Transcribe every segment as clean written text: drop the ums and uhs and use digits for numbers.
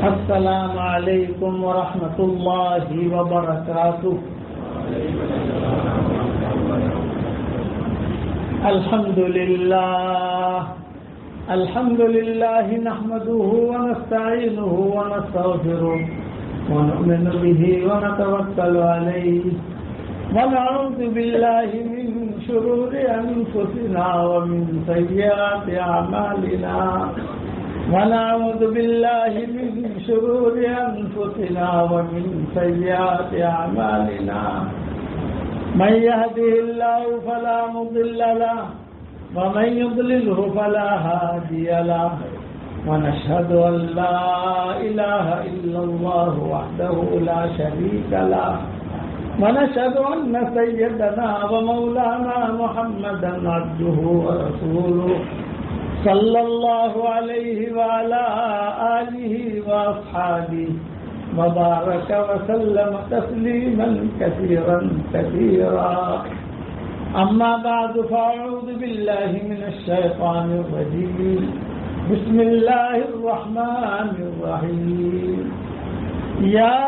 السلام علیکم ورحمۃ اللہ وبرکاتہ. الحمد للہ نحمده ونستعینه ونستغفره ونؤمن به ونتوکل علیہ ونعوذ باللہ من شرور انفسنا ومن سیئات اعمالنا ونعوذ باللہ من شرور انفسنا ومن سیئات اعمالنا من يهده الله فلا مضل له ومن يضلله فلا هادي له ونشهد أن لا إله إلا الله وحده لا شريك له ونشهد أن سيدنا ومولانا محمدا عبده ورسوله صلى الله عليه وعلى آله وأصحابه وبارك وسلم تسليما كثيرا كثيرا. أما بعد فأعوذ بالله من الشيطان الرجيم. بسم الله الرحمن الرحيم. يا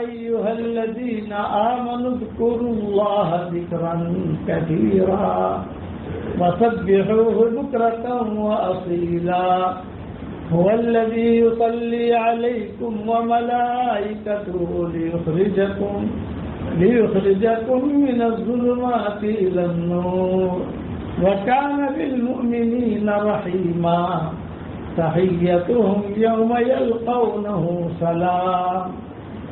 أيها الذين آمنوا اذكروا الله ذكرا كثيرا وسبحوه بكرة وأصيلا. هو الذي يصلي عليكم وملائكته ليخرجكم من الظلمات إلى النور وكان بالمؤمنين رحيما. تحيتهم يوم يلقونه سلام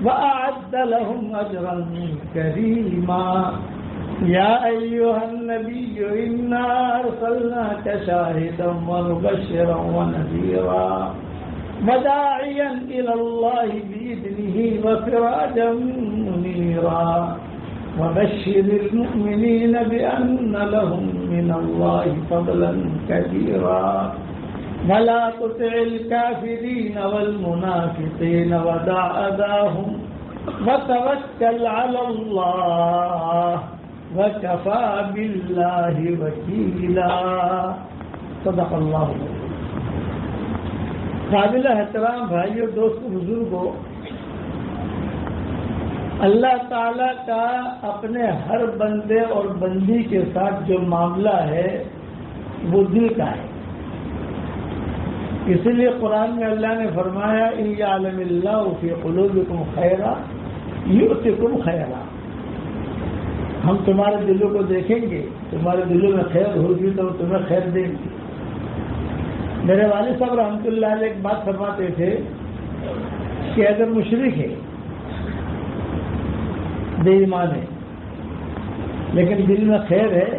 وأعد لهم أجرا كريما. يا أيها النبي إنا أرسلناك شاهدا ومبشرا ونذيرا وداعيا إلى الله بإذنه وسراجا منيرا. وبشر المؤمنين بأن لهم من الله فضلا كبيرا. ولا تطع الكافرين والمنافقين ودع أذاهم وتوكل على الله وَكَفَى بِاللَّهِ وَكِيلًا. صدق اللہ. قابل احترام بھائیو، دوستو، بزرگوں، اللہ تعالیٰ کا اپنے ہر بندے اور بندی کے ساتھ جو معاملہ ہے وہ دل کا ہے. اسی لیے قرآن میں اللہ نے فرمایا إِن يَعْلَمِ اللَّهُ فِي قُلُوبِكُمْ خَيْرًا يُؤْتِكُمْ خَيْرًا. ہم تمہارے دلوں کو دیکھیں گے، تمہارے دلوں میں خیر ہوگی تو تمہیں خیر دیں گے. میرے والد صاحب رحمۃ اللہ علیہ ایک بات فرماتے تھے کہ اگر مشرک ہے، بے ایمان ہے، لیکن دل میں خیر ہے،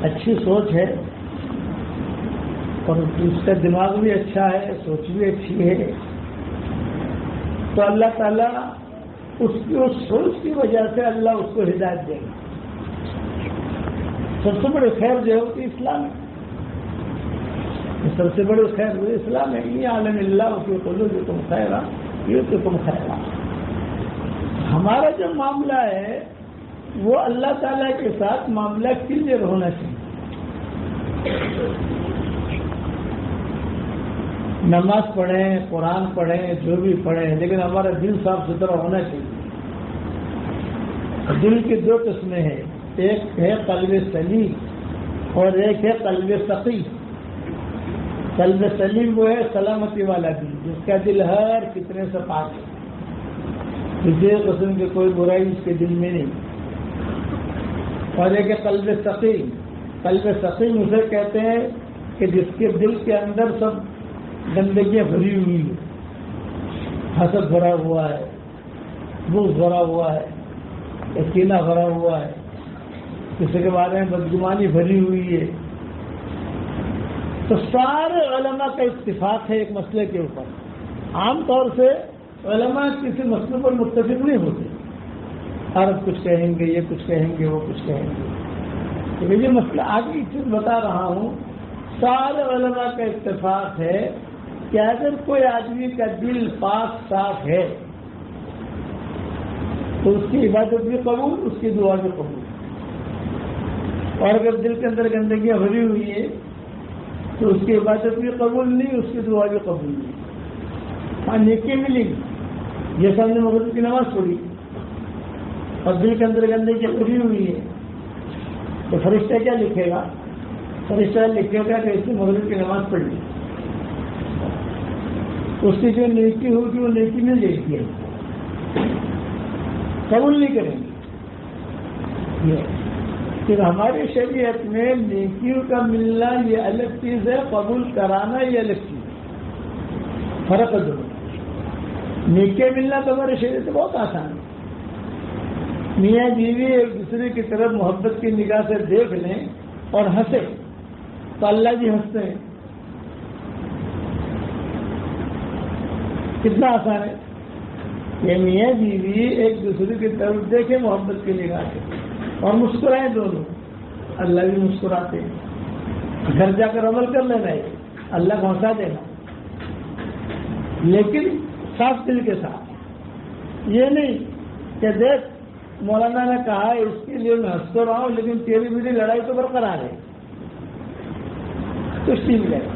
اچھی سوچ ہے اور اس کا دماغ بھی اچھا ہے، سوچ بھی اچھی ہے، تو اللہ تعالیٰ اس سوچ کی وجہ سے اللہ اس کو ہدایت دے گا. سب سے بڑی خیر جو ہوتی ہے اسلام ہے. سب سے بڑی خیر وہ اسلام ہے. یہ عالم اللہ کی قلوبکم خیرا یؤتکم خیرا. ہمارا جو معاملہ ہے وہ اللہ تعالیٰ کے ساتھ معاملہ کلیئر ہونا چاہیے. نماز پڑھیں، قرآن پڑھیں، جو بھی پڑھیں، لیکن ہمارا دل صاف ستھرا ہونا چاہیے. دل کی دو قسمیں ہیں، ایک ہے قلب سلیم اور ایک ہے قلب سقیم. قلب سلیم وہ ہے سلامتی والا دل، جس کا دل ہر فتنے سے پاک ہے، کسی قسم کی کوئی برائی اس کے دل میں نہیں. اور ایک ہے قلب سقیم. قلب سقیم اسے کہتے ہیں کہ جس کے دل کے اندر سب گندگیاں بھری ہوئی ہیں، حسد بھرا ہوا ہے، بغض بھرا ہوا ہے، کینہ بھرا ہوا ہے، کسی کے بارے میں بدگمانی بھری ہوئی ہے. تو سارے علماء کا اتفاق ہے ایک مسئلے کے اوپر. عام طور سے علماء کسی مسئلے پر متفق نہیں ہوتے. عرب کچھ کہیں گے، یہ کچھ کہیں گے، وہ کچھ کہیں گے. تو یہ مسئلہ آگے ایک چیز بتا رہا ہوں، سارے علماء کا اتفاق ہے کہ اگر کوئی آدمی کا دل پاک صاف ہے تو اس کی عبادت بھی قبول، اس کی دعا بھی قبول. اور اگر دل کے اندر گندگیاں بھری ہوئی ہے تو اس کی عبادت بھی قبول نہیں، اس کی دعا بھی قبول نہیں. ہاں نیکی ملی جیسے ہم نے مغرب کی نماز پڑھی اور دل کے اندر گندے کی پوری ہوئی ہے تو فرشتہ کیا لکھے گا؟ فرشتہ لکھے گا کہ اس نے مغرب کی نماز پڑھ لی، اس کی جو نیکی ہوگی وہ نیکی مل جائے گی، قبول نہیں کریں گے۔ پھر ہماری شریعت میں نیکیوں کا ملنا یہ الگ چیز ہے، قبول کرانا یہ الگ چیز ہے، فرق ہے دونوں۔ نیکیاں ملنا تو ہماری شریعت سے بہت آسان ہے، میاں بیوی ایک دوسرے کی طرف محبت کی نگاہ سے دیکھ لیں اور ہنسے تو اللہ بھی ہنستے ہیں، کتنا آسان ہے کہ میاں بیوی ایک دوسرے کی طرف دیکھیں محبت کی نگاہ سے اور مسکرائیں دونوں، اللہ بھی مسکراتے ہیں۔ گھر جا کر عمل کر لینا ہے، اللہ کو ہنسا دینا، لیکن صاف دل کے ساتھ، یہ نہیں کہ دیکھ مولانا نے کہا ہے اس کے لیے میں ہنس تو رہا ہوں لیکن تیری میری لڑائی تو برقرار ہے، کچھ نہیں ملے گا۔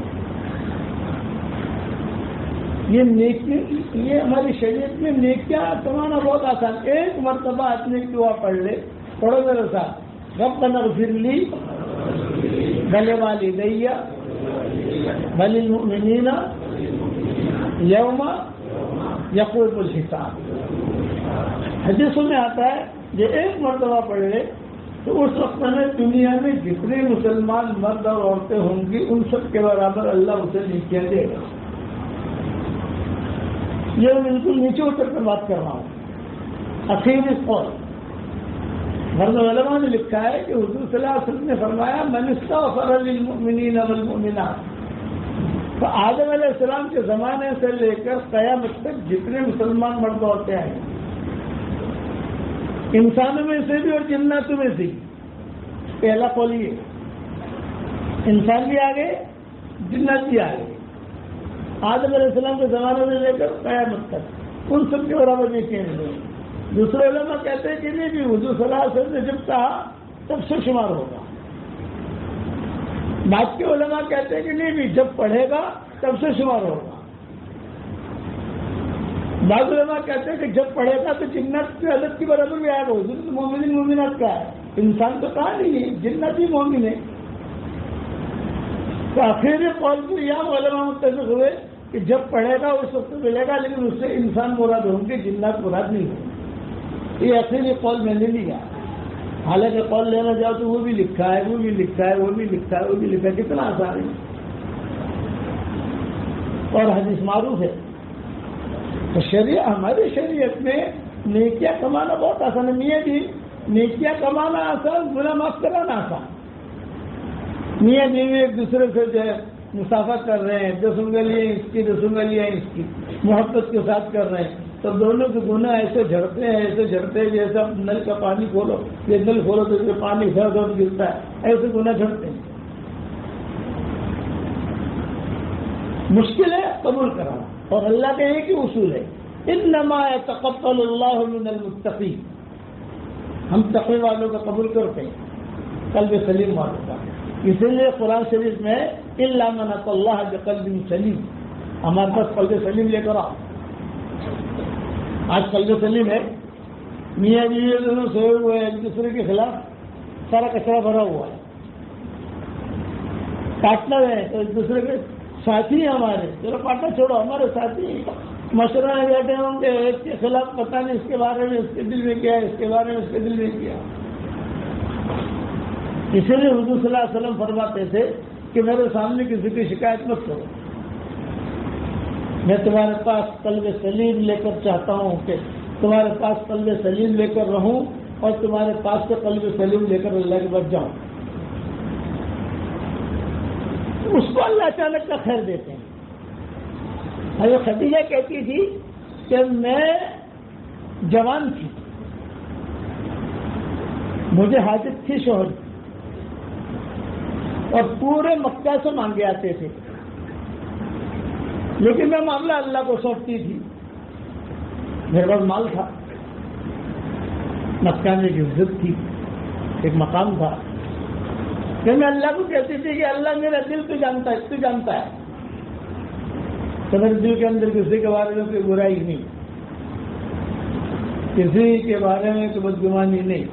یہ نیکی، یہ ہماری شریعت میں نیکیاں کمانا بہت آسان، ایک مرتبہ آدمی کی دعا پڑھ لے، پڑھو میرے ساتھ، ربنا اغفر لی ولوالدی وللمؤمنین یوم یقوم الحساب۔ حدیثوں میں آتا ہے جو ایک مرتبہ پڑھ لے تو اس وقت میں دنیا میں جتنے مسلمان مرد اور عورتیں ہوں گی ان سب کے برابر اللہ اسے نیکیاں دے گا۔ یہ میں بالکل نیچے اتر کر بات کر رہا ہوں۔ اخیر قول مرد علماء نے لکھا ہے کہ حضور صلی اللہ علیہ وسلم نے فرمایا من استغفر للمؤمنین والمؤمنات، تو آدم علیہ السلام کے زمانے سے لے کر قیامت تک جتنے مسلمان مرد عورتیں آئے، انسانوں میں سے بھی اور جناتوں میں سے، پہلا قول یہ، انسان بھی آگے جنات بھی آگے، آدم علیہ السلام کے زمانے سے لے کر قیامت تک ان سب کے برابر یہ کہنے لگے۔ دوسرے علماء کہتے ہیں کہ نہیں بھی حضور صلی اللہ علیہ وسلم نے جب کہا تب سے شمار ہوگا، بعد کے علماء کہتے ہیں کہ نہیں بھی جب پڑھے گا تب سے شمار ہوگا، بعض علماء کہتے ہیں کہ جب پڑھے گا تو جنت کی عدد کی برابر بھی آئے گا۔ حضور تو مومنین مومنات کا ہے، انسان تو کہا نہیں ہے، جنت ہی مومن ہے۔ تو آخری قول پر یہاں علماء متفق ہوئے کہ جب پڑھے گا اس وقت ملے گا، لیکن اس سے انسان مراد ہوں گے، جنات مراد نہیں ہوں۔ یہ آخری قول میں نے لیا، حالانکہ قول لینا جاؤ تو وہ بھی لکھا ہے، وہ بھی لکھا ہے، وہ بھی لکھا ہے، وہ بھی لکھا ہے، کتنا آسان ہے اور حدیث معروف ہے۔ تو ہماری شریعت میں نیکیاں کمانا بہت آسان ہے، میاں جی نیکیاں کمانا آسان، گناہ معاف کرانا آسان۔ میاں بیوی ایک دوسرے سے جو ہے مسافہ کر رہے ہیں، 10 انگلیاں اس کی 10 انگلیاں اس کی، محبت کے ساتھ کر رہے ہیں، تو دونوں کے گناہ ایسے جھڑتے ہیں جیسا نل کا پانی کھولو، یہ نل کھولو تو اس میں پانی گھر گرتا ہے، ایسے گناہ جھڑتے ہیں۔ مشکل ہے قبول کرانا، اور اللہ کے ایک ہی اصول ہے، انما يتقبل اللہ من المتقین، ہم تقوی والوں کا قبول کرتے ہیں، قلب سلیم والوں کا۔ اسی لیے قرآن شریف میں الا من اتى اللہ بقلب سلیم، ہمارے پاس قلب سلیم لے کر آؤ۔ آج قلب سلیم ہے، میاں بیوی دونوں سوئے ہوئے ہیں، ایک دوسرے کے خلاف سارا کچرا بھرا ہوا ہے، پارٹنر ہے تو ایک دوسرے کے ساتھی ہیں ہمارے، چلو پارٹنر چھوڑو، ہمارے ساتھی مشورہ میں بیٹھے ہوں گے، ایک کے خلاف پتہ نہیں اس کے بارے میں اس کے دل میں کیا ہے، اس کے بارے میں اس کے دل میں کیا۔ اسی لیے حضور صلی اللہ علیہ وسلم فرماتے تھے کہ میرے سامنے کسی کی شکایت مت کرو، میں تمہارے پاس قلب سلیم لے کر چاہتا ہوں کہ تمہارے پاس قلب سلیم لے کر رہوں اور تمہارے پاس سے قلب سلیم لے کر اللہ کے بعد جاؤں۔ اس کو اللہ اچانک کا خیر دیتے ہیں۔ حضرت خدیجہ کہتی تھی کہ میں جوان تھی، مجھے حاجت تھی شوہر کی، اور پورے مکہ سے مانگے آتے تھے، لیکن میں معاملہ اللہ کو سونپتی تھی، میرے پاس مال تھا، مکہ میں ایک عزت تھی، ایک مقام تھا، کہ میں اللہ کو کہتی تھی کہ اللہ میرا دل تو جانتا ہے، صدر دل کے اندر کسی کے بارے میں کوئی برائی نہیں، کسی کے بارے میں کوئی بدگمانی نہیں.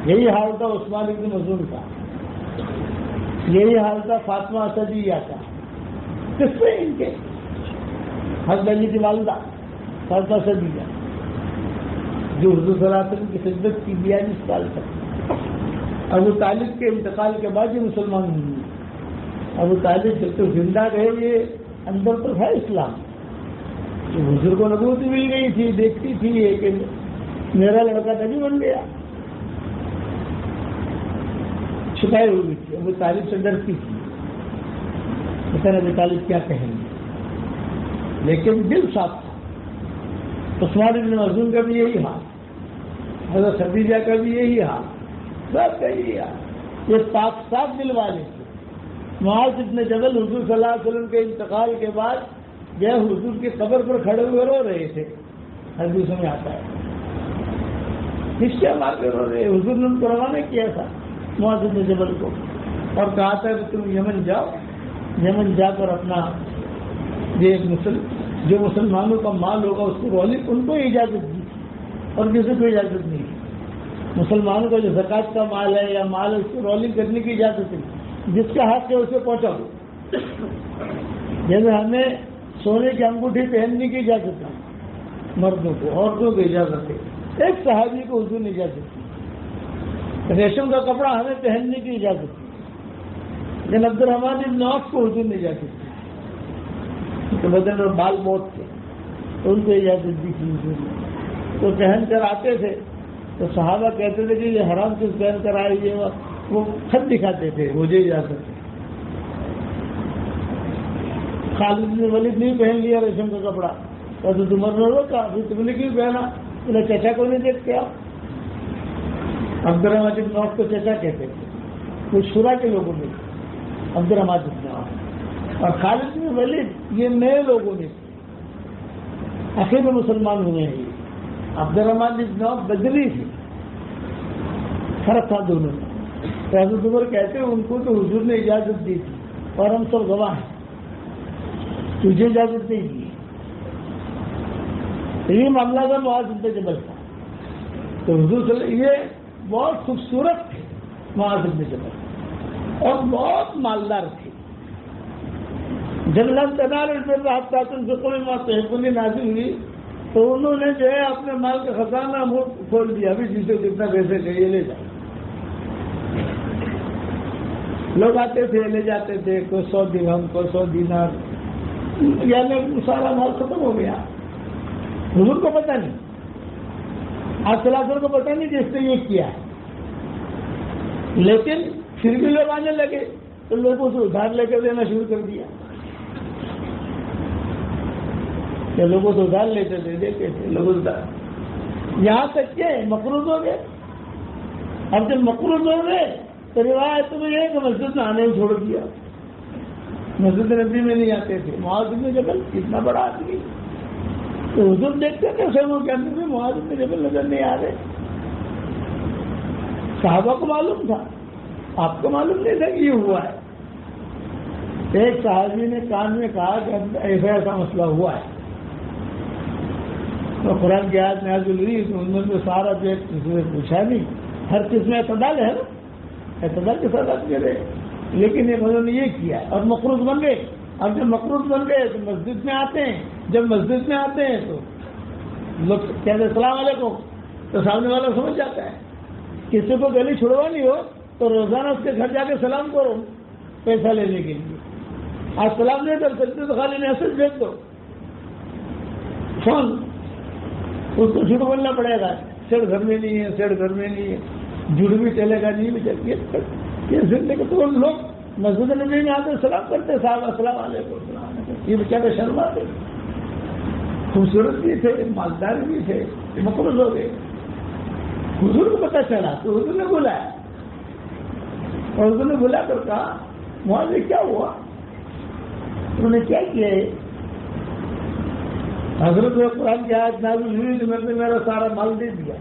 یہی حال تھا عثمان بن مظعون کا، یہی حال تھا فاطمہ اسدیہ کا. کس سے؟ ان کے حضرت علی کی والدہ فاطمہ اسدیہ، جو حضور صلی اللہ علیہ وسلم کی خدمت کی 42 سال تک. ابو طالب کے انتقال کے بعد یہ مسلمان ہوئے. ابو طالب جب تک زندہ رہے یہ اندر تو ہے اسلام. حضور کو نبوت مل گئی تھی، دیکھتی تھی یہ کہ میرا لڑکا نبی بن گیا، چھپائے ہوئی تھی. ابو طالب سے ڈرتی تھی، لیکن ابو طالب کیا کہیں گے، لیکن دل صاف تھا. عثمان بن مظعون کا بھی یہی حال، حضرت خدیجہ کا بھی یہی حال، سب کا یہی حال. یہ پاک صاف دل والے تھے. معاذ بن جبل حضور صلی اللہ علیہ وسلم کے انتقال کے بعد جو حضور کی قبر پر کھڑے ہوئے رو رہے تھے. حدیث میں آتا ہے ہچکیاں مار کے رو رہے. حضور نے ان کو روانہ کیا تھا معاذ بن جبل کو، اور کہا تھا کہ تم یمن جاؤ، یمن جا کر اپنا جو مسلمانوں کا مال ہوگا اس کو غالب، ان کو اجازت دی اور کسی کو اجازت نہیں. مسلمانوں کا جو زکوٰۃ کا مال ہے یا مال ہے اس کو رولنگ کرنے کی اجازت نہیں. جس کا حق ہے اسے پہنچاؤ. جیسے ہمیں سونے کی انگوٹھی پہننے کی اجازت ہے مردوں کو، عورتوں کو اجازت ہے. ایک صحابی کو حضور نے اجازت دی. ریشم کا کپڑا ہمیں پہننے کی اجازت دی، لیکن عبد الرحمن بن عوف کو حضور نے اجازت دی. تو بدن اور بال موت تھے تو ان کو اجازت دی تھی حضور نے. تو پہن کر آتے تھے تو صحابہ کہتے تھے کہ یہ حرام چیز پہن کر آئے، یہ وہ خط دکھاتے تھے مجھے اجازت ہے. خالد بن ولید نہیں پہن لیا ریشم کا کپڑا، تو تمہر نے روکا، تم نے کیوں پہنا؟ بولے چچا کو نہیں دیکھتے آپ. عبد الرحمن بن عوف کو چچا کہتے تھے، کچھ شورا کے لوگوں میں عبد الرحمن بن عوف اور خالد بن ولید یہ نئے لوگوں میں آخر میں مسلمان ہوئے ہیں. عبد الرحمن بن عوف بدری تھے، فرق تھا دونوں میں. حضرت عمر کہتے ہیں ان کو تو حضور نے اجازت دی تھی اور ہم سب گواہ ہیں، تجھے اجازت نہیں دی. یہ معاملہ تھا معاذ بن جبل کا. تو حضور صلی اللہ علیہ وسلم یہ بہت خوبصورت تھے معاذ بن جبل اور بہت مالدار تھے. جب لن تنالوا البر حتى تنفقوا مما تحبون نازل ہوئی تو انہوں نے جو ہے اپنے مال کا خزانہ منہ کھول دیا، ابھی جسے کتنا پیسے چاہیے لے جائے. لوگ آتے تھے لے جاتے تھے، کوئی 100 درہم، کوئی 100 دینار، یعنی سارا مال ختم ہو گیا. حضور کو پتہ نہیں، آپ صلی اللہ علیہ وسلم کو پتہ نہیں کہ اس نے یہ کیا ہے، لیکن پھر بھی لوگ آنے لگے تو لوگوں سے ادھار لے کر دینا شروع کر دیا. کہ لوگوں سے ادھار لیتے تھے، دیتے تھے لوگ ادھار، یہاں تک کہ مقروض ہو گئے. اب جب مقروض ہو گئے تو روایت میں یہ کہ مسجد میں آنے چھوڑ دیا، مسجد نبی میں نہیں آتے تھے. معاذ بن جبل اتنا بڑا آدمی، تو حضور دیکھتے تھے خیموں کے اندر میں معاذ بن جبل نظر نہیں آ رہے. صحابہ کو معلوم تھا، آپ کو معلوم نہیں تھا کہ یہ ہوا ہے. ایک صحابی نے کان میں کہا کہ ایسا ایسا مسئلہ ہوا ہے. تو قرآن کی آیت نازل ہوئی تو انہوں نے سارا جو کسی نے پوچھا نہیں. ہر چیز میں اعتدال ہے نا، اعتدال کے ساتھ آپ کرے، لیکن انہوں نے یہ کیا اور مقروض بن گئے. اب جب مقروض بن گئے تو مسجد میں آتے ہیں، جب مسجد میں آتے ہیں تو لوگ کہتے ہیں السلام علیکم، تو سامنے والا سمجھ جاتا ہے. کسی کو گلی چھڑوانی ہو تو روزانہ اس کے گھر جا کے سلام کرو پیسہ لینے کے لیے. آج سلام نہیں کر سکتے تو خالی میسج بھیج دو، فون، اس کو جھوٹ بولنا پڑے گا، سیڑ گھر میں نہیں ہے، سیڑ گھر میں نہیں ہے، جھوٹ بھی چلے گا، نہیں بھی چلے گا. یہ زندگی تو لوگ مسجد نبی میں آتے سلام کرتے، صاحب السلام علیکم، السلام علیکم. یہ بیچارے شرماتے، خوبصورت بھی تھے، مالدار بھی تھے، مقروض ہو گئے. حضور کو پتہ چلا تو حضور نے بلایا، اور حضور نے بلا کر کہا وہاں سے کیا ہوا، انہوں نے کیا کیا ہے. حضرت قرآن کی آیت نازل ہوئی تو میں نے میرا سارا مال دے دیا.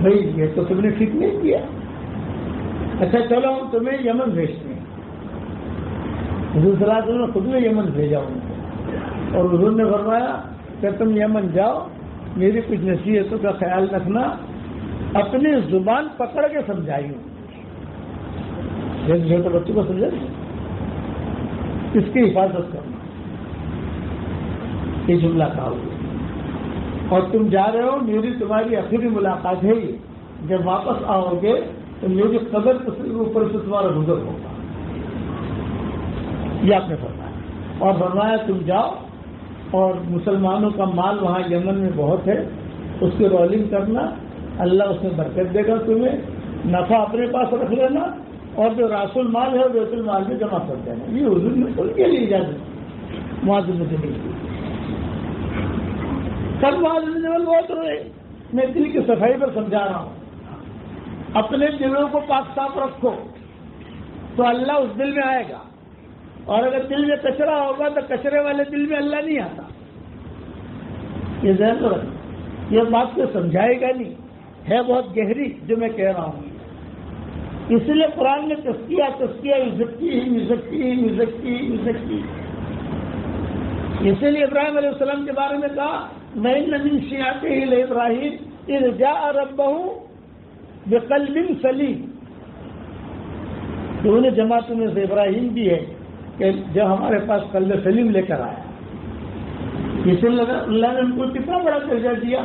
بھائی یہ تو تم نے ٹھیک نہیں کیا. اچھا چلو ہم تمہیں یمن بھیجتے ہیں. حضور صلی اللہ علیہ وسلم نے خود میں یمن بھیجا ان کو، اور حضور نے فرمایا کہ تم یمن جاؤ، میری کچھ نصیحتوں کا خیال رکھنا، اپنی زبان پکڑ کے سمجھائیے، جیسے چھوٹے بچوں کو سمجھا اس کی حفاظت کرنا، یہ جملہ کہا ہوا، اور تم جا رہے ہو، میری تمہاری آخری ملاقات ہے یہ، جب واپس آؤ گے تو میری قبر اوپر سے تمہارا گزر ہوگا، یہ آپ نے فرمایا، اور فرمایا تم جاؤ اور مسلمانوں کا مال وہاں یمن میں بہت ہے، اس کی رولنگ کرنا، اللہ اس میں برکت دے گا، تمہیں نفع اپنے پاس رکھ لینا، اور جو راس المال ہے بیت المال میں جمع کر دینا، یہ حضور نے ان کے لیے اجازت معاذ بن جبل کی۔ سب معاذ بن جبل بہت روئے، میں دل کی صفائی پر سمجھا رہا ہوں، اپنے دلوں کو پاک صاف رکھو تو اللہ اس دل میں آئے گا، اور اگر دل میں کچرا ہوگا تو کچرے والے دل میں اللہ نہیں آتا، یہ ذہن تو رکھنا، یہ بات کو سمجھائے گا نہیں، ہے بہت گہری جو میں کہہ رہا ہوں، اس لیے قرآن نے تزکیہ مزکی، اسی لیے ابراہیم علیہ السلام کے بارے میں کہا وَإِنَّ مِن شِيعَتِهِ لِإِبْرَاهِيمَ إِذْ جَاءَ رَبَّهُ بِقَلْبٍ سَلِيمٍ، تو انہیں جماعتوں میں سے ابراہیم بھی ہے کہ جو ہمارے پاس قلب سلیم لے کر آیا، اس لیے اللہ نے ان کو کتنا بڑا درجہ دیا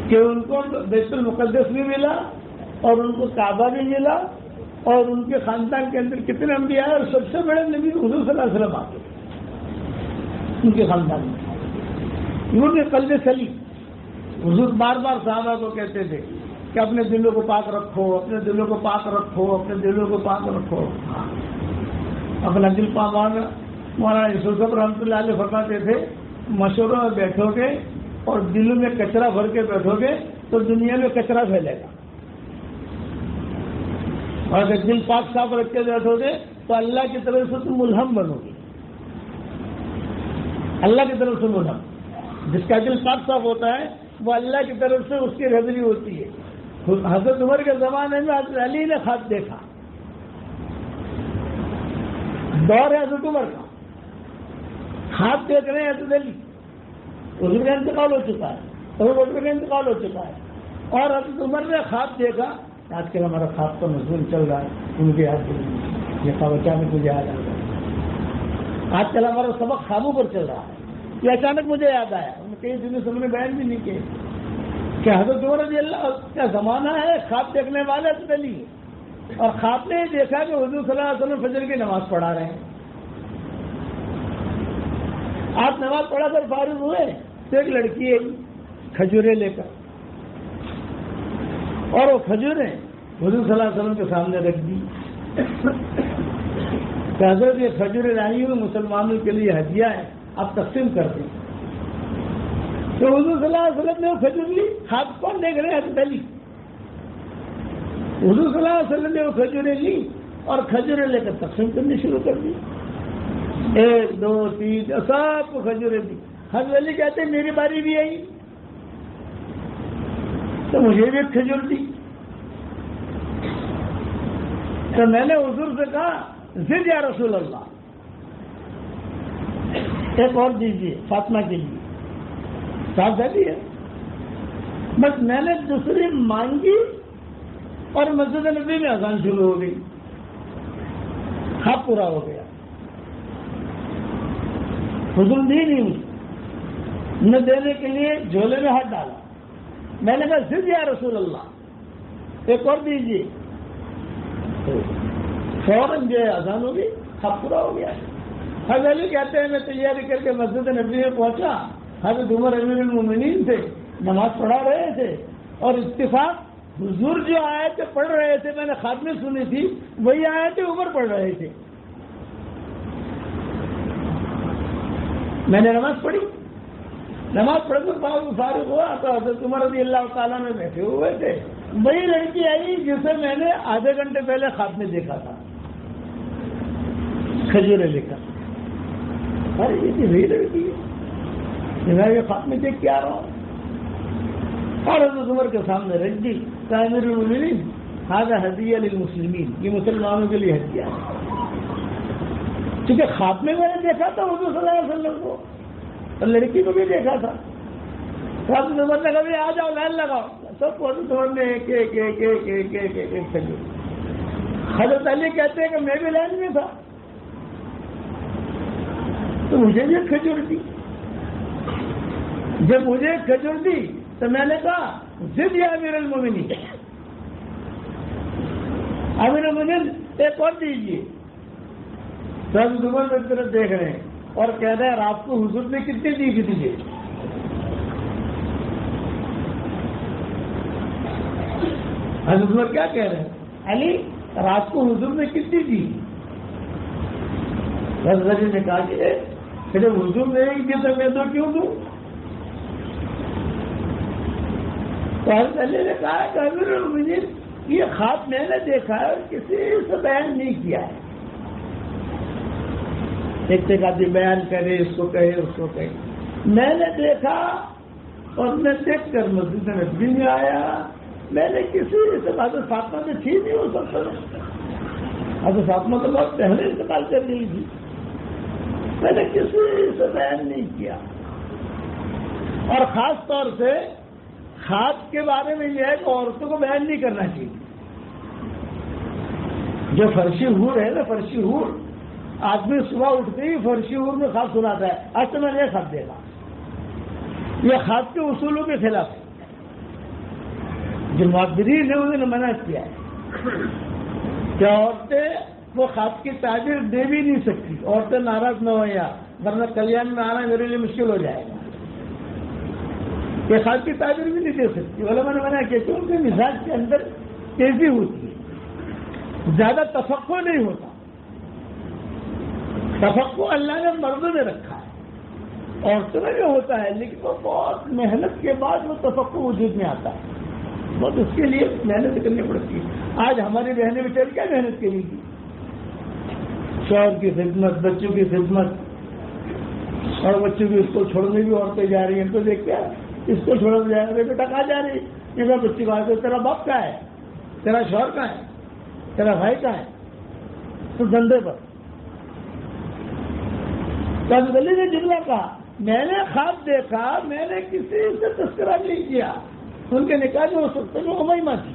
کہ ان کو بیت المقدس بھی ملا، اور ان کو کعبہ بھی ملا، اور ان کے خاندان کے اندر کتنے انبیاء ہیں، اور سب سے بڑے نبی حضور صلی اللہ علیہ وسلم آتے ان کے خاندان میں، ان کے قلب سلیم۔ حضور بار بار صحابہ کو کہتے تھے کہ اپنے دلوں کو پاک رکھو، اپنے دلوں کو پاک رکھو، اپنے دلوں کو پاک رکھو، اپنا دل پاک۔ مولانا یوسف صاحب رحمۃ اللہ علیہ فرماتے تھے مشوروں میں بیٹھو گے اور دلوں میں کچرا بھر کے بیٹھو گے تو دنیا میں کچرا پھیلے گا، اور اگر دل پاک صاف رکھ کے بیٹھو گے تو اللہ کی طرف سے تم ملہم بنو گے، اللہ کی طرف سے ملہم۔ جس کا دل پاک صاف ہوتا ہے وہ اللہ کی طرف سے اس کی رہبری ہوتی ہے۔ حضرت عمر کے زمانے میں حضرت علی نے خواب دیکھا، دور ہے حضرت عمر کا، خواب دیکھ رہے ہیں حضرت علی، حضور کا انتقال ہو چکا ہے، حضرت بکر کا انتقال ہو چکا ہے، اور حضرت عمر نے خواب دیکھا۔ آج کل ہمارا خواب کا مضمون چل رہا ہے، ان کی یاد یہ خواب اچانک مجھے یاد آ گیا، آج کل ہمارا سبق خوابوں پر چل رہا ہے، یہ اچانک مجھے یاد آیا، کئی دنوں سے ہم نے بیان بھی نہیں کیے کہ حضرت عمر رضی اللہ کا زمانہ ہے، خواب دیکھنے والے حضرت علی، اور خواب نے دیکھا کہ حضور صلی اللہ علیہ وسلم فجر کی نماز پڑھا رہے ہیں۔ آپ نماز پڑھا کر فارغ ہوئے تو ایک لڑکی ہے کھجوریں لے کر، اور وہ کھجوریں حضور صلی اللہ علیہ وسلم کے سامنے رکھ دی کہ حضرت یہ کھجوریں لائی ہوئی مسلمانوں کے لیے ہدیہ ہے، آپ تقسیم کر دیں۔ تو حضور صلی اللہ علیہ وسلم نے وہ کھجور لی، خواب کون دیکھ رہے ہیں؟ حضرت علی۔ حضور صلی اللہ علیہ وسلم نے وہ کھجوریں لی اور کھجوریں لے کر تقسیم کرنی شروع کر دی، 1 2 3 سب کو کھجوریں دی۔ حضرت علی کہتے ہیں میری باری بھی آئی تو مجھے بھی ایک کھجور دی، تو میں نے حضور سے کہا زد یا رسول اللہ، ایک اور دیجیے فاطمہ کے لیے، صاحب دادی ہے، بس میں نے دوسری مانگی اور مسجد نبی میں اذان شروع ہو گئی، خواب پورا ہو گیا، حضور دی نہیں مجھے، نہ دینے کے لیے جھولے میں ہاتھ ڈالا، میں نے کہا زد یا رسول اللہ ایک اور دیجیے، فوراً جو ہے اذان ہو گئی، خواب پورا ہو گیا۔ حضرت علی کہتے ہیں میں تیاری کر کے مسجد نبی میں پہنچا، حضرت عمر امیر المومنین تھے، نماز پڑھا رہے تھے، اور اتفاق حضور جو آیتیں پڑھ رہے تھے میں نے خواب میں سنی تھی وہی آیتیں عمر پڑھ رہے تھے۔ میں نے نماز پڑھ کر فارغ ہوا تو حضرت عمر رضی اللہ تعالیٰ میں بیٹھے ہوئے تھے، وہی لڑکی آئی جسے میں نے آدھے گھنٹے پہلے خواب میں دیکھا تھا، کھجوریں لے کر۔ ارے یہ وہی لڑکی ہے، میں یہ خواب میں دیکھ کے آ رہا ہوں، اور حضرت عمر کے سامنے رکھ دی، امیر المومنین ھذا ھدیہ للمسلمین، یہ مسلمانوں کے لیے ہدیہ ہے۔ کیونکہ خواب میں نے دیکھا تھا حضور صلی اللہ علیہ وسلم کو، اور لڑکی کو بھی دیکھا تھا. سب نے کہا بھی آ جاؤ لائن لگاؤ، سب کو توڑنے ایک ایک ایک ایک ایک ایک ایک ایک کھجور. حضرت علی کہتے ہیں کہ میں بھی لائن میں تھا تو مجھے بھی کھجور دی. جب مجھے کھجور دی تو میں نے کہا ضد یا امیر المومنین، امیر المومنین ایک اور دیجیے. سب زبر میں طرف دیکھ رہے ہیں اور کہہ رہے ہیں رات کو حضور نے کتنی دی دیجیے. حضرت عمر کیا کہہ رہے ہیں؟ علی رات کو حضور نے کتنی دی؟ حضرت علی نے کہا کہ جب حضور نے ایک دی تو میں تو کیوں دوں؟ تو حضرت علی نے کہا کہ امیر المومنین یہ خواب میں نے دیکھا ہے اور کسی سے بیان نہیں کیا ہے. ایک ایک آدمی بیان کرے، اس کو کہے اس کو کہے. میں نے دیکھا اور میں دیکھ کر مسجد نبوی میں آیا. میں نے کسی سے حضرت فاطمہ سے تھی نہیں ہو سکتا. حضرت فاطمہ تو بہت پہلے انتقال کر گئی تھی. میں نے کسی سے بیان نہیں کیا. اور خاص طور سے خواب کے بارے میں یہ ہے کہ عورتوں کو بیان نہیں کرنا چاہیے. جو فرشی حور ہے نا، فرشی حور، آدمی صبح اٹھتے ہی فرشی حور میں خواب سناتا ہے آج تو میں نے یہ خواب دیکھا. یہ خواب کے اصولوں کے خلاف ہے. جو معبرین نے انہوں نے منع کیا ہے کہ عورتیں وہ خواب کی تعبیر دے بھی نہیں سکتی. عورتیں ناراض نہ ہو یا ورنہ کلیان میں آنا میرے لیے مشکل ہو جائے گا. یہ خواب کی تعبیر بھی نہیں دے سکتی. علماء نے منع کیا کہ ان کے مزاج کے اندر تیزی ہوتی ہے، زیادہ تفقع نہیں ہوتا. تفقع اللہ نے مردوں میں رکھا ہے، عورتوں میں بھی ہوتا ہے لیکن وہ بہت محنت کے بعد وہ تفقع وجود میں آتا ہے. بہت اس کے لیے محنت کرنی پڑتی ہے. آج ہماری بہنیں بیچاری کیا محنت کریں گی؟ شوہر کی خدمت، بچوں کی خدمت، اور بچوں کی اسکول چھوڑنے بھی عورتیں جا رہی ہیں. تو دیکھ کیا اسکول چھوڑنے جا رہے بیٹا کہاں جا رہی ہے؟ یہ بچی کو آتے تیرا باپ کہاں ہے، تیرا شوہر کہاں ہے، تیرا بھائی کہاں ہے؟ تو دھندے پر. علی نے جملہ کہا میں نے خواب دیکھا، میں نے کسی سے تذکرہ نہیں کیا. ان کے نکاح میں ہو سکتا ہے وہ ہماری ماں تھی.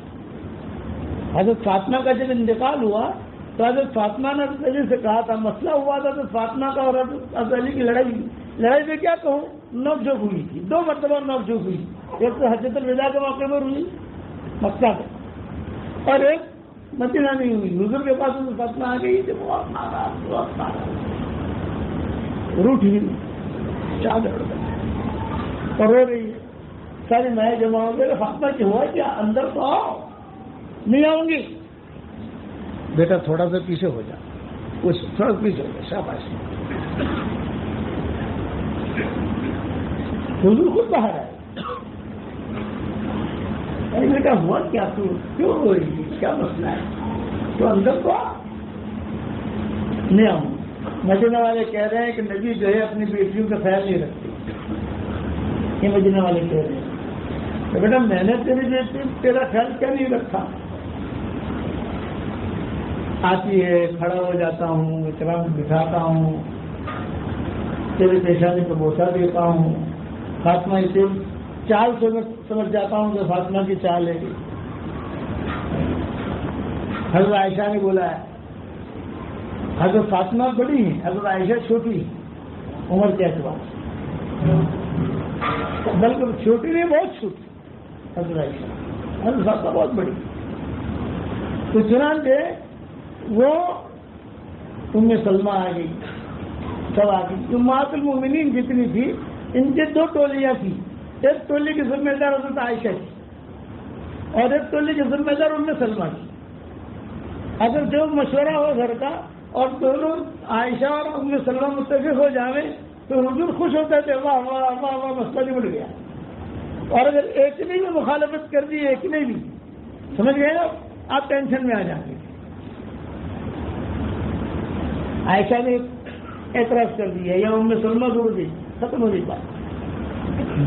حضرت فاطمہ کا جب انتقال ہوا تو حضرت فاطمہ نے حضرت علی سے کہا تھا، مسئلہ ہوا تھا حضرت فاطمہ کا اور حضرت علی کی لڑائی میں کیا کہوں، نوک جھوک ہوئی تھی. 2 مرتبہ نوک جھوک ہوئی. ایک تو حجۃ الوداع کے موقع پر ہوئی مکہ میں، اور ایک مدینہ میں ہوئی. حضور کے پاس حضرت فاطمہ آ گئی تھی، بہت ناراض روٹ ہی چادر اور رو رہی ہے. ساری میں جمع ہوں گے. فاطمہ کی ہوا کیا؟ اندر تو آؤ. نہیں آؤں گی. بیٹا تھوڑا سا پیچھے ہو جا، کچھ تھوڑا پیچھے ہو جا. شاباش. حضور خود باہر آئے. بیٹا ہوا کیا، تو کیوں ہو رہی ہے، کیا مسئلہ ہے؟ تو اندر تو آ. نہیں آؤں. مدینہ والے کہہ رہے ہیں کہ نبی جو ہے اپنی بیٹیوں کا خیال نہیں رکھتے. یہ مدینہ والے کہہ رہے ہیں کہ بیٹا میں نے تیری بیٹی تیرا خیال کیا نہیں رکھا. آتی ہے، کھڑا ہو جاتا ہوں، احترام بٹھاتا ہوں، تیرے پیشانی کو بوسہ دیتا ہوں. فاطمہ اسے چال سمجھ جاتا ہوں کہ فاطمہ کی چال ہے. حضرت عائشہ نے بولا ہے حضرت فاطمہ بڑی ہیں، حضرت عائشہ چھوٹی ہیں عمر کے اعتبار سے، بلکہ چھوٹی نہیں بہت چھوٹی. حضرت عائشہ، حضرت فاطمہ بہت بڑی. تو چنانچہ وہ ام سلمہ آ گئی، سب آ گئی. امہات المومنین جتنی تھی ان کے 2 ٹولیاں تھیں. ایک ٹولی کی ذمہ دار حضرت عائشہ کی اور ایک ٹولی کی ذمہ دار ام سلمہ کی. اگر جو مشورہ ہو گھر کا اور دونوں عائشہ اور ام سلمہ متفق ہو جاویں تو حضور خوش ہوتے تھے، واہ واہ واہ واہ مسئلہ نمٹ گیا. اور اگر ایک نے بھی مخالفت کر دی، ایک نے بھی، سمجھ گئے نا، آپ ٹینشن میں آ جائیں گے. عائشہ نے اعتراض کر دیا یا ام سلمہ ضرور دی، ختم ہو گئی بات.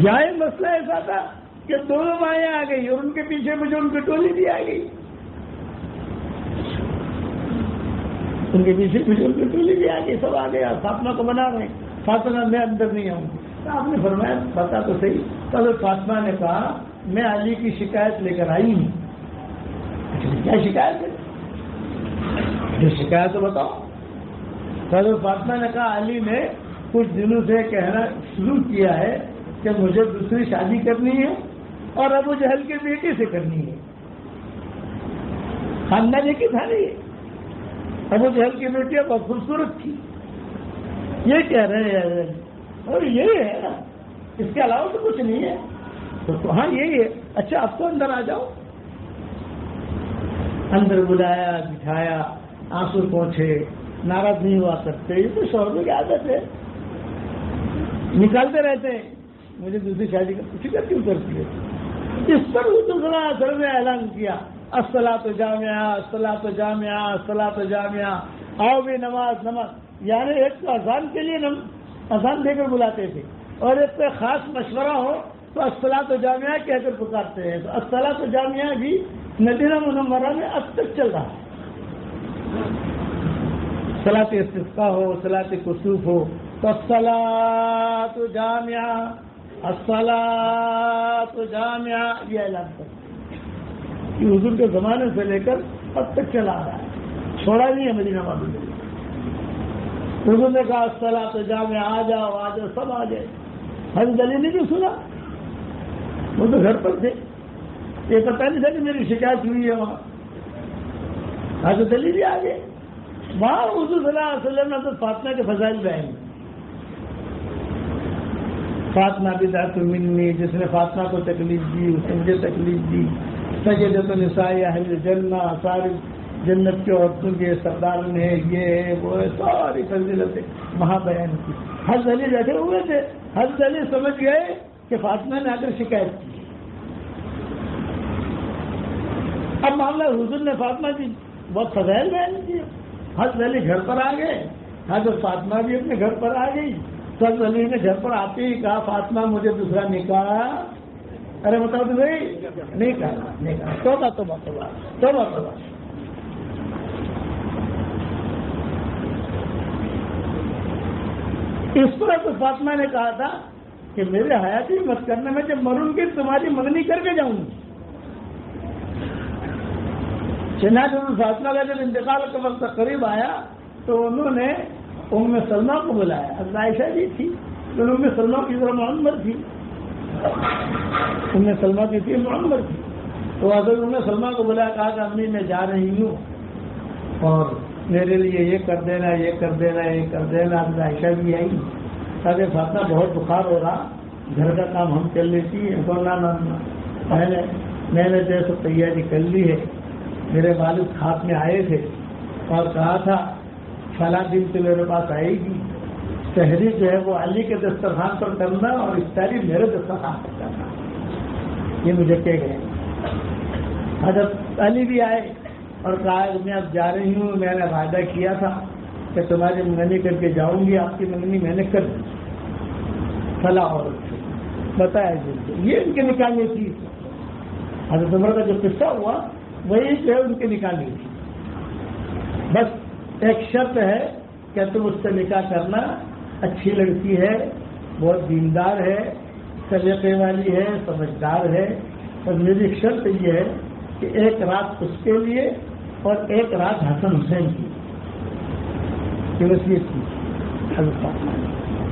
جائے مسئلہ ایسا تھا کہ دونوں مائیں آ گئی اور ان کے پیچھے مجھے ان کی ٹولی بھی آ گئی. ان کے پیچھے بزرگ ٹولی بھی آ گئی، سب آ گیا، فاطمہ کو بنا رہے ہیں، فاطمہ میں اندر نہیں آؤں گی۔ تو آپ نے فرمایا بتا تو صحیح۔ تو حضرت فاطمہ نے کہا میں علی کی شکایت لے کر آئی ہوں۔ اچھا کیا شکایت ہے؟ جو شکایت تو بتاؤ۔ تو حضرت فاطمہ نے کہا علی نے کچھ دنوں سے کہنا شروع کیا ہے کہ مجھے دوسری شادی کرنی ہے اور ابو جہل کی بیٹی سے کرنی ہے۔ خاندان کی تھا نہیں، ابو جہل کی بیٹی بہت خوبصورت تھی، یہ کہہ رہے ہیں اور یہ ہے نا، اس کے علاوہ تو کچھ نہیں ہے۔ تو ہاں یہی ہے۔ اچھا اب تو اندر آ جاؤ۔ اندر بلایا، بٹھایا، آنسو پہنچے، ناراض نہیں ہوا کرتے، یہ تو شوہروں کی عادت ہے، نکالتے رہتے ہیں مجھے دوسری شادی کا فکر کیوں کرتی ہے۔ اس پر حضور صلی اللہ علیہ وسلم نے اعلان کیا الصلاۃ جامعہ، الصلاۃ جامعہ، الصلاۃ جامعہ، آؤ بھی نماز نماز، یعنی ایک تو اذان کے لیے اذان دے کر بلاتے تھے اور ایک پہ خاص مشورہ ہو تو الصلاۃ جامعہ کہہ کر پکارتے ہیں۔ تو الصلاۃ جامعہ بھی مدینہ منورہ میں اب تک چل رہا ہے۔ صلاۃ استسقاء ہو، صلاۃ کسوف ہو تو الصلاۃ جامعہ، الصلاۃ جامعہ یہ اعلان کرتے ہیں۔ یہ حضور کے زمانے سے لے کر اب تک چلا آ رہا ہے، چھوڑا نہیں ہے مدینہ والوں نے۔ حضور نے کہا الصلاۃ جامعہ، آ جاؤ آ جاؤ، سب آ گئے۔ حضرت علی نے بھی سنا، وہ تو گھر پر تھے، یہ پتہ نہیں تھا کہ میری شکایت ہوئی ہے وہاں۔ حضرت علی بھی آ گئے وہاں۔ حضور صلی اللہ علیہ وسلم نے تو فاطمہ کے فضائل بیان، فاطمہ بدعۃ منی، جس نے فاطمہ کو تکلیف دی اس نے مجھے تکلیف دی، سیدۃ النساء اہل الجنہ، ساری جنت کی عورتوں کے سردار نے یہ وہ ساری فضیلتیں وہاں بیان کی۔ حضرت علی بیٹھے ہوئے تھے، حضرت علی سمجھ گئے کہ فاطمہ نے آ کر شکایت کی۔ اب معاملہ حضور نے فاطمہ کی بہت فضائل بیان کیے۔ حضرت علی گھر پر آ گئے، حضرت فاطمہ بھی اپنے گھر پر آ گئی۔ تو حضرت علی نے گھر پر آتے ہی کہا فاطمہ مجھے دوسرا نکاح، ارے بتاؤ تو بھائی نہیں کہا، توبہ توبہ توبہ توبہ توبہ۔ اس پر تو فاطمہ نے کہا تھا کہ میرے حیاتی مت کرنے میں جب مروں گی تمہاری منگنی کر کے جاؤں گی۔ چنانچہ فاطمہ کا جب انتقال کا وقت قریب آیا تو انہوں نے ام سلمہ کو بلایا۔ حضرت عائشہ بھی تھی تو ام سلمہ کی ذرا معمر تھی، ام سلمہ کی تھی معمر تھی، تو حضرت ام سلمہ کو بلایا، کہا کہ امی میں جا رہی ہوں اور میرے لیے یہ کر دینا یہ کر دینا یہ کر دینا۔ حضرت عائشہ بھی آئی، کہ فاطمہ بہت بخار ہو رہا، گھر کا کام ہم کر لیتی ہیں۔ میں نے جیسے تیاری کر لی ہے، میرے والد ہاتھ میں آئے تھے اور کہا تھا فلاں دن تو میرے پاس آئے گی، شہری جو ہے وہ علی کے دسترخوان پر کرنا اور افطاری میرے دسترخوان پر کرنا، یہ مجھے کہہ گئے۔ حضرت علی بھی آئے اور کہا میں اب جا رہی ہوں، میں نے وعدہ کیا تھا کہ تمہاری منگنی کر کے جاؤں گی، آپ کی منگنی میں نے کر دی فلاں عورت بتایا جی، یہ ان کے نکاح میں تھی۔ حضرت عمر کا جو قصہ ہوا وہی جو ہے ان کے نکاح میں تھی۔ بس ایک شرط ہے کہ تم اس سے نکاح کرنا، اچھی لڑکی ہے، بہت دیندار ہے، سلیقے والی ہے، سمجھدار ہے، اور میری ایک شرط یہ ہے کہ ایک رات اس کے لیے اور ایک رات حسن حسین کی وصیت کی حضرت فاطمہ نے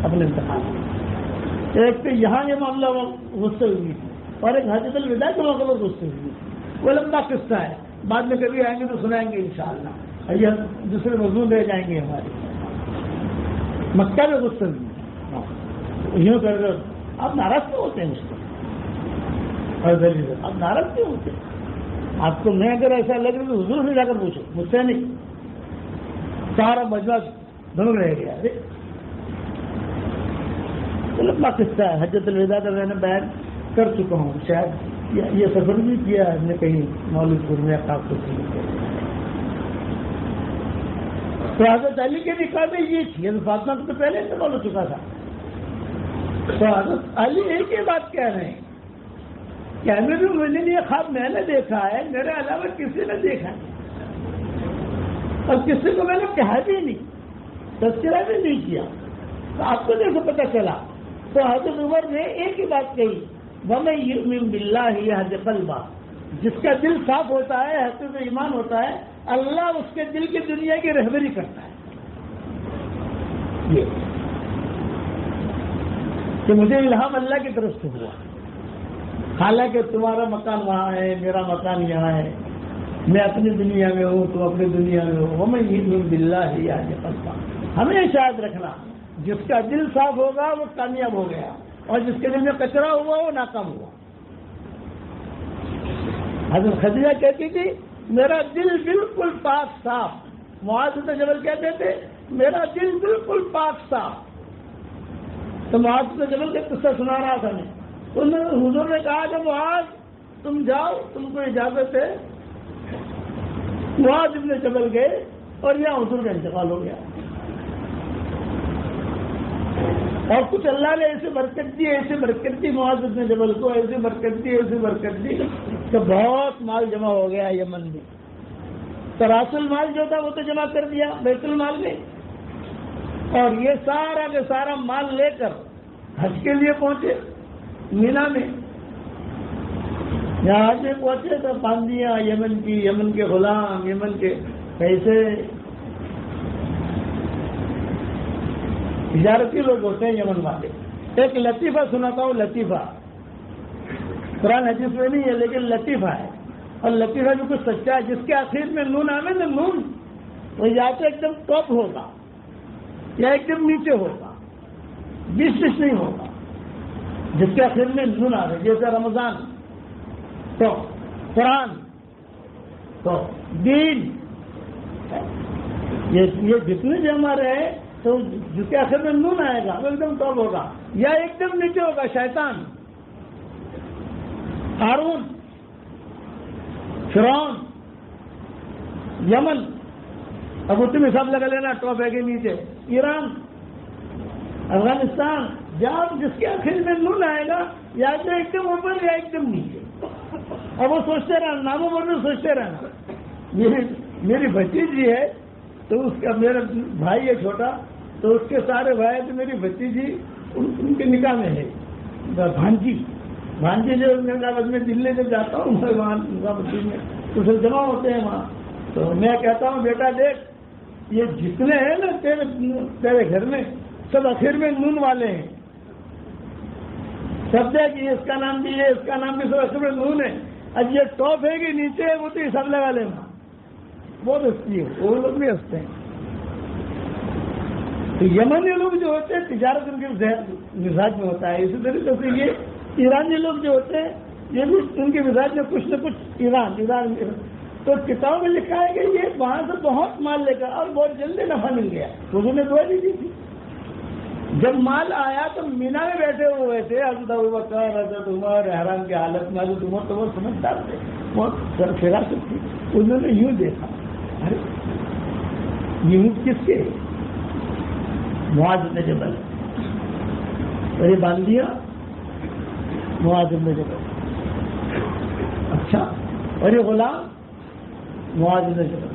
اپنے انتقال میں۔ ایک تو یہاں یہ معاملہ غصے ہوئی تھی اور ایک حجۃ الوداع کے موقع پر غصے ہوئی تھی، وہ لمبا قصہ ہے، بعد میں کبھی آئیں گے تو سنائیں گے انشاءاللہ، یہ دوسرے مضمون رہ جائیں گے ہمارے۔ مکہ میں غصہ ہوئی، یوں کر کر آپ ناراض کیوں ہوتے ہیں مجھ پر؟ آپ ناراض کیوں ہوتے ہیں؟ آپ کو میں اگر ایسا لگ رہا تو حضور سے جا کر پوچھو، مجھ سے نہیں۔ سارا مجمع دھنگ رہ گیا، لمبا قصہ ہے، حجۃ الوداع کا میں نے بیان کر چکا ہوں، شاید یہ سفر بھی کیا ہے ہم نے کہیں مولود پور میں آپ کو کیا۔ تو حضرت علی کے نکاح میں یہ تھی، حضرت فاطمہ کو تو پہلے انتقال ہو چکا تھا۔ تو حضرت علی ایک ہی بات کہہ رہے ہیں کہ ہمیں بھی میرے لیے خواب میں نے دیکھا ہے، میرے علاوہ کسی نے دیکھا ہے۔ اور کسی کو میں نے کہا بھی نہیں، تذکرہ بھی نہیں کیا، تو آپ کو جیسے پتہ چلا؟ تو حضرت عمر نے ایک ہی بات کہی، وَمَن يُؤْمِن بِاللَّهِ يَهْدِ قَلْبَهُ، جس کا دل صاف ہوتا ہے، حقیقت ایمان ہوتا ہے، اللہ اس کے دل کی دنیا کی رہبری کرتا ہے۔ یہ کہ مجھے الہام اللہ کی طرف سے ہوا، حالانکہ تمہارا مکان وہاں ہے، میرا مکان یہاں ہے، میں اپنی دنیا میں ہوں، تم اپنی دنیا میں ہو، وَمَن يُؤْمِن بِاللَّهِ يَهْدِ قَلْبَهُ۔ ہمیشہ یاد رکھنا، جس کا دل صاف ہوگا وہ کامیاب ہو گیا، اور جس کے دل میں کچرا ہوا وہ ناکام ہوا۔ حضرت خدیجہ کہتی تھی میرا دل بالکل پاک صاف، معاذ بن جبل کہتے تھے میرا دل بالکل پاک صاف۔ تو معاذ بن جبل کا قصہ سنا رہا تھا میں، حضور نے کہا کہ معاذ تم جاؤ، تم کو اجازت ہے۔ معاذ بن جبل گئے اور یہاں حضور کا انتقال ہو گیا، اور کچھ اللہ نے ایسے برکت دی، ایسے برکت دی معاذ بن جبل کو، ایسے برکت دی، ایسے برکت دی کہ بہت مال جمع ہو گیا یمن میں۔ تو راس المال جو تھا وہ تو جمع کر دیا بیت المال میں، اور یہ سارا کے سارا مال لے کر حج کے لیے پہنچے مینا میں۔ یہاں حج میں پہنچے تو باندیاں یمن کی، یمن کے غلام، یمن کے پیسے، تجارتی لوگ ہوتے ہیں یمن والے۔ ایک لطیفہ سناتا ہوں، لطیفہ قرآن حدیث میں نہیں ہے لیکن لطیفہ ہے، اور لطیفہ بھی کچھ سچا ہے۔ جس کے آخر میں نون آئے نا، نون وہ یا تو ایک دم ٹاپ ہوگا یا ایک دم نیچے ہوگا، بیچ نہیں ہوگا۔ جس کے آخر میں نون آ رہے، جیسے رمضان تو قرآن تو دین، یہ جتنے بھی ہمارے ہیں تو جس کے آخر میں نون آئے گا وہ ایک دم ٹاپ ہوگا، یا ایک دم نیچے ہوگا شیطان، ہارون، فرعون، یمن۔ اب تم حساب لگا لینا ٹاپ ہے کہ نیچے، ایران، افغانستان، جہاں جس کے آخر میں نون آئے گا یا تو ایک دم اوپر یا ایک دم نیچے۔ اور وہ سوچتے رہنا، ناموں پر بھی سوچتے رہنا۔ میری بھتیجی ہے تو اس کا، میرا بھائی ہے چھوٹا تو اس کے سارے بھائی تو میری بھتیجی ان کے نکاح میں ہے، بھانجی جو میں دلی جب جاتا ہوں وہاں مسجد میں تو سب جمع ہوتے ہیں وہاں، تو میں کہتا ہوں بیٹا دیکھ یہ جتنے ہیں نا تیرے گھر میں سب آخر میں نون والے ہیں، سب دیکھ یہ اس کا نام بھی ہے، اس کا نام بھی سب آخر میں نون ہے۔ اب یہ ٹاپ ہے کہ نیچے ہے وہ تو یہ سب لگا لینا، بہت ہستی ہے، وہ لوگ بھی ہنستے ہیں۔ تو یمنی لوگ جو ہوتے ہیں تجارت ان کے مزاج میں ہوتا ہے، اسی طریقے سے یہ ایرانی لوگ جو ہوتے ہیں یہ بھی ان کے مزاج میں کچھ نہ کچھ ایران تو کتابوں میں لکھا ہے کہ یہ وہاں سے بہت مال لے کر اور بہت جلدی نفع مل گیا، حضور نے دعا دی تھی۔ جب مال آیا تو مینا میں بیٹھے ہوئے تھے حضرت ابوبکر، حضرت عمر احرام کی حالت میں، حضرت عمر تو وہ سمجھدار تھے، وہ فراست تھی، انہوں نے یوں دیکھا، ارے یہ کس کے؟ معاذ بن جبل، اور یہ باندھ دیا معاذ بن جبل، اچھا، اور یہ غلام معاذ بن جبل۔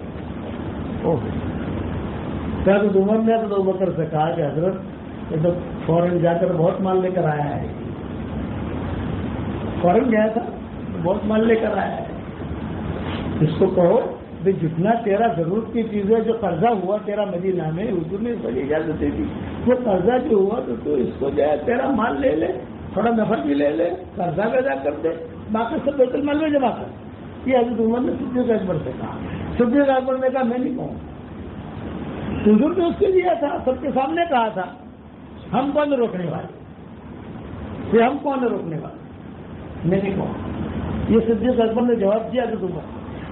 حضرت عمر نے حضرت ابوبکر سے کہا کہ حضرت یہ تو فوراً جا کر بہت مال لے کر آیا ہے، فوراً گیا تھا بہت مال لے کر آیا ہے، اس کو کہو بھائی جتنا تیرا ضرورت کی چیزیں جو قرضہ ہوا تیرا مدینہ میں، حضور نے بڑی اجازت دی تھی، وہ قرضہ جو ہوا تو اس کو جو ہے تیرا مال لے لے، تھوڑا نفع بھی لے لے، قرضہ بھی ادا کر دے، باقی سب بیت المال میں جمع کر۔ یہ حضرت عمر نے صدیق اکبر سے کہا، صدیق اکبر نے کہا میں نہیں کہوں، حضور نے اس کے دیا تھا، سب کے سامنے کہا تھا، ہم کون روکنے والے، یہ ہم کون روکنے والے، میں نہیں کہوں۔ یہ صدیق اکبر نے جواب دیا حضرت عمر،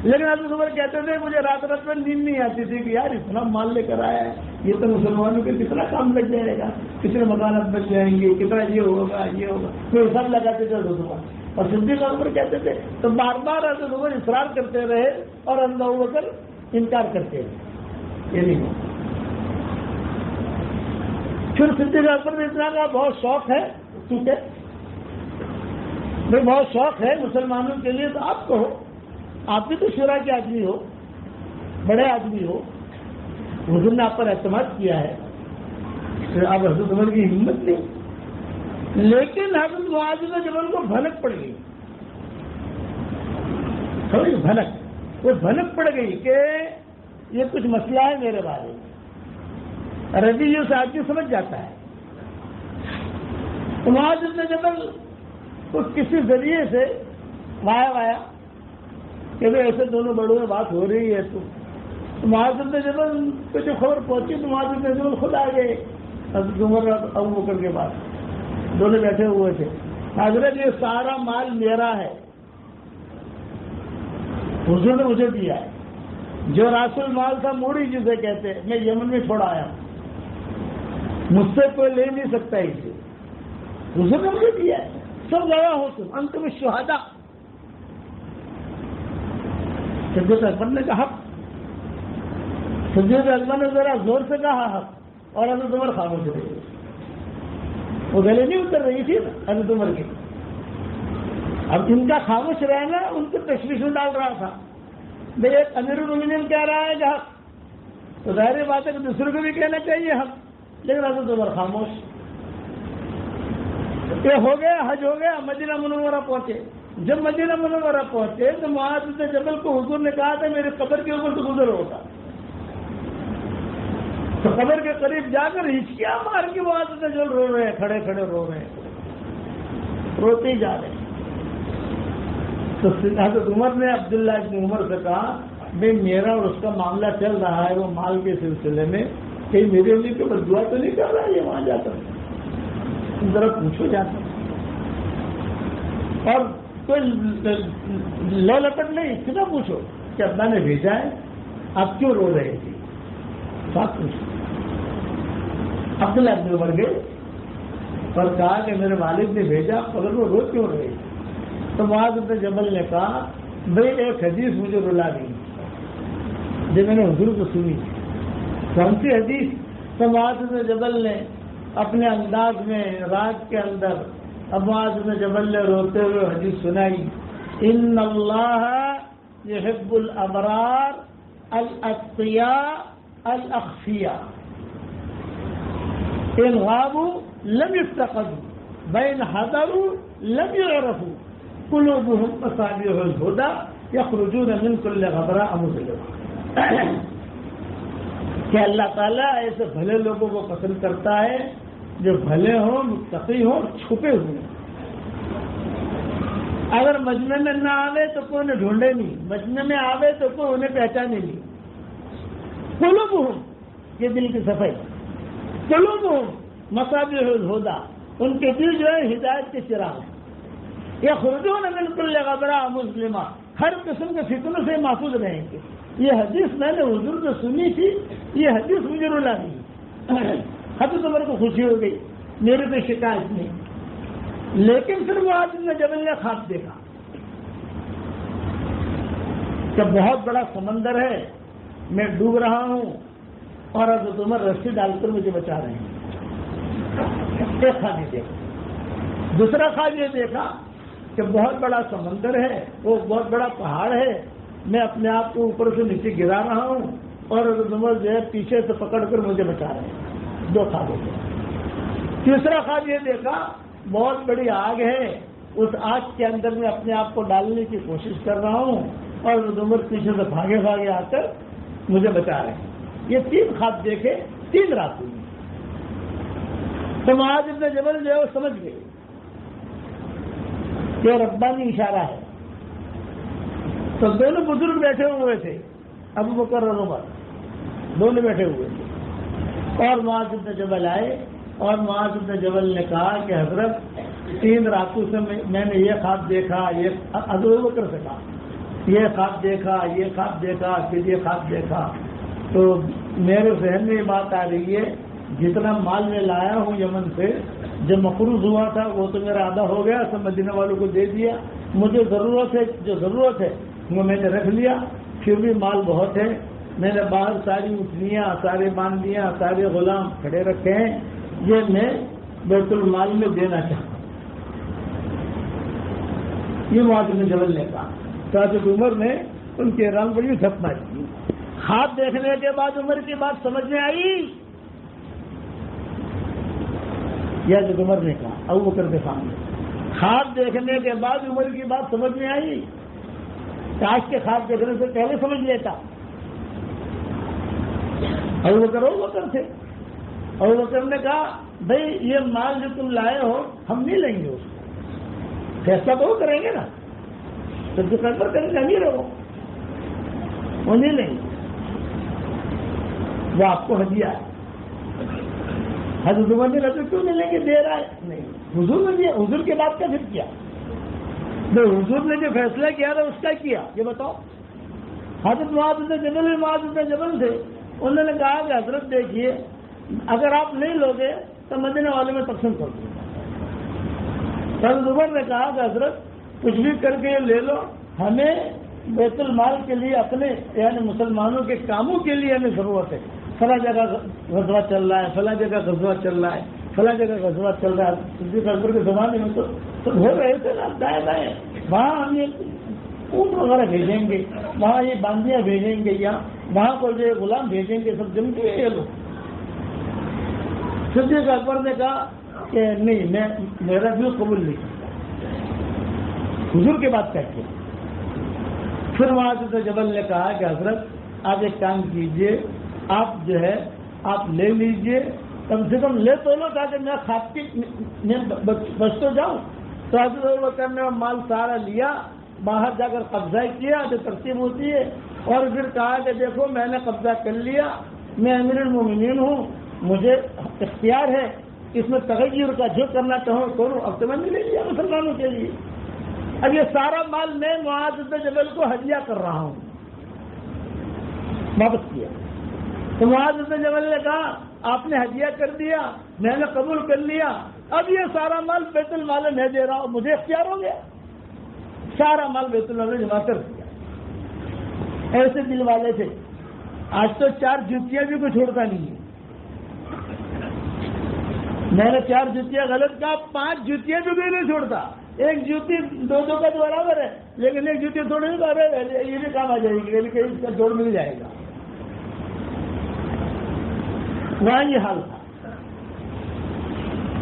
لیکن حضرت عمر کہتے تھے مجھے رات رات میں نیند نہیں آتی تھی کہ یار اتنا مال لے کر آیا ہے، یہ تو مسلمانوں کے کتنا کام لگ جائے گا، کتنے مکانات بچ جائیں گے، کتنا یہ ہوگا یہ ہوگا، تو سب لگاتے تھے حضرت عمر۔ اور صدیق اکبر کہتے تھے تو بار بار حضرت عمر اصرار کرتے رہے اور حضرت ابوبکر انکار کرتے رہے، یہ نہیں ہو۔ پھر صدیق اکبر نے اتنا کہا بہت شوق ہے، ٹھیک ہے میں بہت شوق ہے مسلمانوں کے لیے، تو آپ کہو، آپ بھی تو شورا کے آدمی ہو، بڑے آدمی ہو، حضور نے آپ پر اعتماد کیا ہے، پھر اب حضرت عمر کی ہمت نہیں. لیکن حضرت معاذ بن جبل کو بھنک پڑ گئی، تھوڑی بھنک، وہ بھنک پڑ گئی کہ یہ کچھ مسئلہ ہے میرے بارے میں. رویے سے آدمی سمجھ جاتا ہے. معاذ بن جبل کو کسی ذریعے سے وایا کہ بھائی ایسے دونوں بڑوں میں بات ہو رہی ہے. تو معاذ بن جبل کو جو خبر پہنچی تو معاذ بن جبل خود آ گئے حضرت عمر اور ابو بکر کے پاس. دونوں بیٹھے ہوئے تھے. حضرت یہ سارا مال میرا ہے، حضور نے مجھے دیا ہے. جو راس المال تھا موڑی جسے کہتے ہیں، میں یمن میں چھوڑ آیا ہوں، مجھ سے کوئی لے نہیں سکتا اسے. حضور نے مجھے دیا ہے. سب گواہ ہو تم، انتم الشہداء. صدیق اکبر نے کہا حق. صدیق اکبر نے ذرا زور سے کہا حق، اور حضرت عمر خاموش رہے. وہ گلے نہیں اتر رہی تھی حضرت عمر کی. اب ان کا خاموش رہنا ان کو تشویش میں ڈال رہا تھا. بھائی ایک امیر المومنین کہہ رہا ہے کہ حق، تو ظاہر بات ہے کہ دوسرے کو بھی کہنا چاہیے حق. لیکن حضرت عمر خاموش. یہ ہو گیا، حج ہو گیا، مدینہ منورہ پہنچے. جب مدینہ منورہ پہنچے تو معاذ بن جبل کو حضور نے کہا تھا میرے قبر کے اوپر سے گزر ہوگا. تو قبر کے قریب جا کر ہچکیاں مار کے معاذ بن جبل رو رہے ہیں، کھڑے کھڑے رو رہے ہیں، روتے ہی جا رہے ہیں. تو حضرت عمر نے عبداللہ ابن عمر سے کہا بھائی میرا اور اس کا معاملہ چل رہا ہے وہ مال کے سلسلے میں، کہیں میرے لیے کوئی بددعا تو نہیں کر رہا ہے یہ وہاں جا کر؟ ذرا پوچھو جاتا. اور کوئی لو لپٹ نہیں، اتنا پوچھو کہ اللہ نے بھیجا ہے، آپ کیوں رو رہے تھے؟ بات پوچھو. عبداللہ ابن عمر گئے اور کہا کہ میرے والد نے بھیجا، مگر وہ رو کیوں رہے تھے؟ تو معاذ بن جبل نے کہا بھائی ایک حدیث مجھے رلا گئی جو میں نے حضور کو سنی. کون سی حدیث؟ تو معاذ بن جبل نے اپنے انداز میں رات کے اندر معاذ بن جبل نے روتے ہوئے حدیث سنائی. ان اللہ یحب الابرار الاتقیاء الاخفیاء ان غابوا لم يفتقدوا بین حضروا لم يعرفوا قلوبهم مصابيح الهدى يخرجون من كل غبراء مظلم. کہ اللہ تعالیٰ ایسے بھلے لوگوں کو پسند کرتا ہے جو بھلے ہوں، متقی ہوں، چھپے ہوئے. اگر مجمع میں نہ آوے تو کوئی انہیں ڈھونڈے نہیں، مجمع میں آوے تو کوئی انہیں پہچانے نہیں. قلوبهم، یہ دل کی صفائی. قلوبهم مصابیح الہدی، ان کے دل جو ہے ہدایت کے چراغ ہیں. یخرجون من کل غبراء مسلمہ، ہر قسم کے فتنوں سے محفوظ رہیں گے. یہ حدیث میں نے حضور سے سنی تھی، یہ حدیث مجھے رلا دی. حضرت عمر کو خوشی ہو گئی، میرے پہ شکایت نہیں. لیکن پھر معاذ بن جبل نے خواب دیکھا کہ بہت بڑا سمندر ہے، میں ڈوب رہا ہوں اور حضرت عمر رسی ڈال کر مجھے بچا رہے ہیں. ایک خواب یہ دیکھا. دوسرا خواب یہ دیکھا کہ بہت بڑا سمندر ہے، وہ بہت بڑا پہاڑ ہے، میں اپنے آپ کو اوپر سے نیچے گرا رہا ہوں اور حضرت عمر جو ہے پیچھے سے پکڑ کر مجھے بچا رہے ہیں. دو خواب ہوتے. تیسرا خواب یہ دیکھا بہت بڑی آگ ہے، اس آگ کے اندر میں اپنے آپ کو ڈالنے کی کوشش کر رہا ہوں اور حضرت عمر پیچھے سے بھاگے بھاگے آ کر مجھے بچا رہے ہیں. یہ تین خواب دیکھے 3 راتوں میں. تو معاذ بن جبل جو ہے وہ سمجھ گئے کہ ربانی اشارہ ہے. تو دونوں بزرگ بیٹھے ہوئے تھے، ابو بکر اور عمر دونوں بیٹھے ہوئے تھے. اور معاذ بن جبل آئے اور معاذ بن جبل نے کہا کہ حضرت 3 راتوں سے میں نے یہ خواب دیکھا، یہ ابو بکر سے کہا یہ خواب دیکھا، یہ خواب دیکھا، پھر یہ خواب دیکھا. تو میرے ذہن میں یہ بات آ رہی ہے جتنا مال میں لایا ہوں یمن سے، جب مقروض ہوا تھا وہ تو میرا آدھا ہو گیا، سب مدینہ والوں کو دے دیا. مجھے ضرورت ہے، جو ضرورت ہے وہ میں نے رکھ لیا. پھر بھی مال بہت ہے، میں نے باہر ساری اٹھنیاں، سارے باندیاں، سارے غلام کھڑے رکھے ہیں، یہ میں بیت المال میں دینا چاہتا ہوں. یہ معاذ بن جبل نے کہا. تو حضرت عمر نے ان کے رنگ بڑی جھپ ماری. خواب دیکھنے کے بعد عمر کی بات سمجھ میں آئی؟ یا جو عمر نے کہا ابو بکر کے سامنے، خواب دیکھنے کے بعد عمر کی بات سمجھ میں آئی؟ کاش کے خواب دیکھنے سے پہلے سمجھ لیتا۔ ابو بکر تھے۔ ابو بکر نے کہا بھائی یہ مال جو تم لائے ہو ہم نہیں لیں گے، اس کو فیصلہ تو وہ کریں گے نا، تو جو فیصلہ کریں گے امیر ہو وہ نہیں لیں گے، وہ آپ کو ہدیہ ہے۔ حضرت عمر نے کہا کیوں نہیں لیں گے، دے رہا ہے نہیں، حضور نے دیا، حضور کے بعد کا پھر کیا؟ تو حضور نے جو فیصلہ کیا تھا اس کا کیا یہ بتاؤ۔ حضرت معاذ بن جبل تھے، انہوں نے کہا کہ حضرت دیکھیے اگر آپ نہیں لوگے تو مدینے والے میں تقسیم کر دوں گا۔ حضرت عمر نے کہا کہ حضرت کچھ بھی کر کے یہ لے لو، ہمیں بیت المال کے لیے اپنے یعنی مسلمانوں کے کاموں کے لیے ہمیں ضرورت ہے، فلاں جگہ غزوہ چل رہا ہے، فلاں جگہ غزوہ چل رہا ہے، فلاں جگہ غزوہ چل رہا ہے۔ صدیق اکبر کے زمانے میں تو ہو رہے تھے نا دائیں بائیں، وہاں ہم یہ اونٹ وغیرہ بھیجیں گے، وہاں یہ باندیاں بھیجیں گے، یا وہاں کو جو غلام بھیجیں گے، سب جم کے یہ لوگ۔ صدیق اکبر نے کہا کہ نہیں، میں میرا بھی قبول نہیں کرتا، حضور کے بات کہہ کے۔ پھر وہاں سے جبل نے کہا کہ حضرت آپ ایک کام کیجئے، آپ جو ہے آپ لے لیجئے، کم سے کم لے تو لو تاکہ میں خواب کی بچ تو جاؤں۔ تو حضرت ابوبکر نے مال سارا لیا، باہر جا کر قبضہ کیا جو ترتیب ہوتی ہے، اور پھر کہا کہ دیکھو میں نے قبضہ کر لیا، میں امیر المومنین ہوں، مجھے اختیار ہے اس میں تغیر کا، جو کرنا چاہوں کروں۔ اب تو میں نے لے لیا مسلمانوں کے لیے، اب یہ سارا مال میں معاذ بن جبل کو ہدیہ کر رہا ہوں، واپس کیا۔ تو معاذ بن جبل نے کہا آپ نے ہدیہ کر دیا، میں نے قبول کر لیا، اب یہ سارا مال بیت المال میں دے رہا ہوں، مجھے اختیار ہو گیا، سارا مال بیت المال میں جمع کر دیا۔ ایسے دل والے تھے۔ آج تو 4 جوتیاں بھی کوئی چھوڑتا نہیں ہے۔ میں نے 4 جوتیاں غلط کہا، 5 جوتیاں بھی نہیں چھوڑتا۔ ایک جوتی 2 کا تو برابر ہے، لیکن ایک جوتی تھوڑی نہیں کر رہے، یہ بھی کام آ جائے گی، لیکن اس کا جوڑ مل جائے گا۔ وہاں یہ حال تھا۔